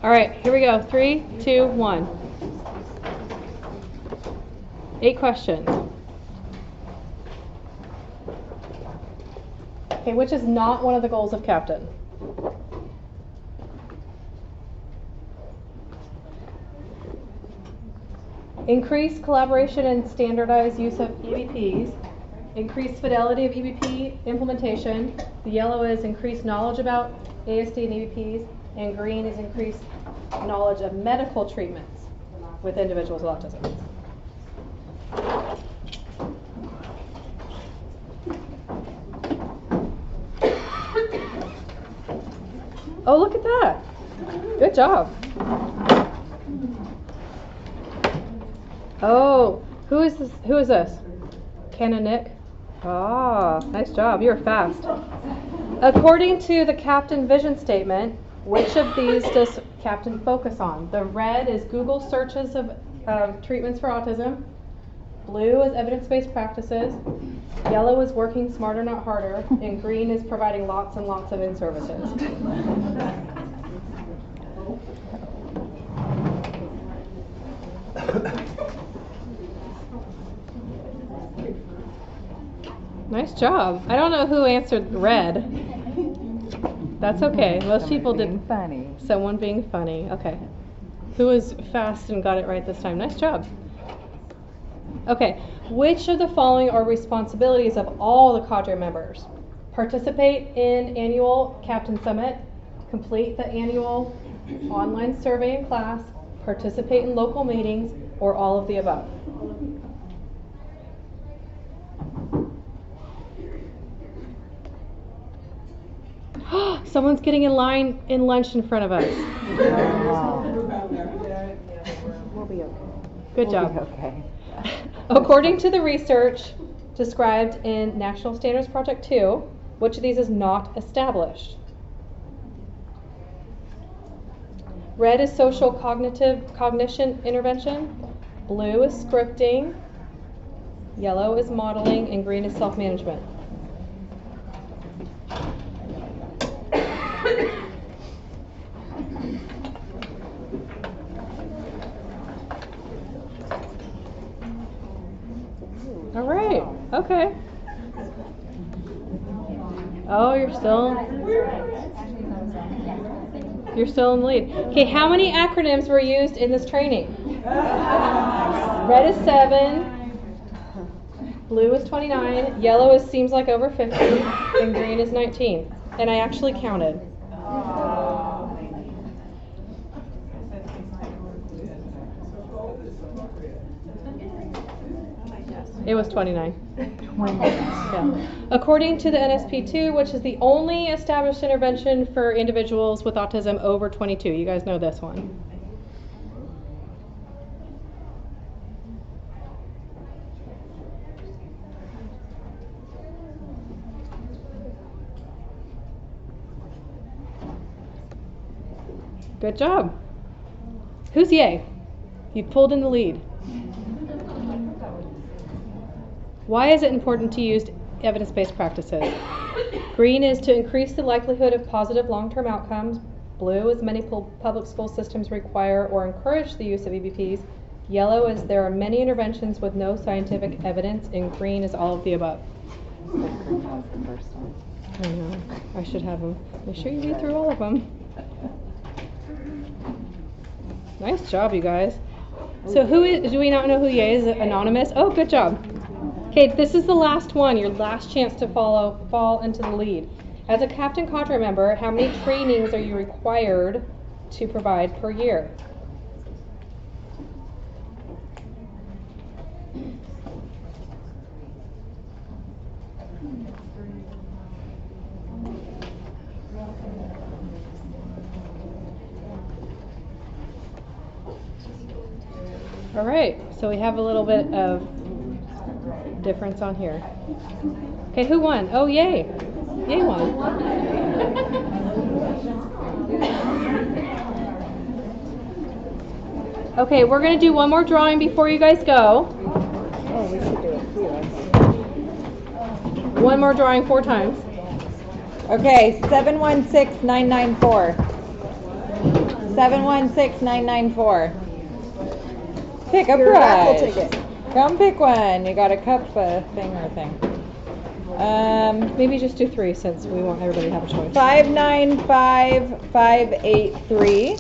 All right, here we go. 3, 2, 1. 8 questions. Okay, which is not one of the goals of Captain? Increase collaboration and standardized use of EBPs. Increase fidelity of EBP implementation. The yellow is increased knowledge about ASD and EBPs, and green is increased knowledge of medical treatments with individuals with autism. Oh, look at that. Good job. Oh, who is this? Who is this? Ken and Nick? Ah, nice job. You're fast. According to the Captain vision statement, which of these does Captain focus on? The red is Google searches of treatments for autism. Blue is evidence-based practices. Yellow is working smarter, not harder. And green is providing lots and lots of in-services. Nice job. I don't know who answered red. That's okay. Most people did. Funny. Someone being funny. Okay. Who was fast and got it right this time? Nice job. Okay. Which of the following are responsibilities of all the cadre members? Participate in annual Captain Summit. Complete the annual online survey in class. Participate in local meetings, or all of the above. Someone's getting in line in lunch in front of us. We'll be okay. Good job. We'll be okay. According to the research described in National Standards Project 2, which of these is not established? Red is social cognition intervention. Blue is scripting. Yellow is modeling, and green is self-management. All right. Okay. Oh, you're still in the lead. Okay, how many acronyms were used in this training? Red is 7, blue is 29, yellow seems like over 50, and green is 19. And I actually counted. It was 29. Yeah. According to the NSP2, which is the only established intervention for individuals with autism over 22. You guys know this one. Good job. Who's yay? You pulled in the lead. Why is it important to use evidence-based practices? Green is to increase the likelihood of positive long-term outcomes. Blue is many public school systems require or encourage the use of EBPs. Yellow is there are many interventions with no scientific evidence, and green is all of the above. I know. I should have them. Make sure you read through all of them. Nice job, you guys. So do we not know who Ye is? Anonymous? Oh, good job. Okay, this is the last one, your last chance to fall into the lead. As a Captain Cadre member, how many trainings are you required to provide per year? All right, so we have a little bit of difference on here. Okay, who won? Oh, yay. Yay won. Okay, we're going to do one more drawing before you guys go. Oh, we should do it. One more drawing 4 times. Okay, 716994. 716994. Pick a prize. Come pick one. You got a cup thing or thing. Maybe just do 3 since we want everybody to have a choice. 595583.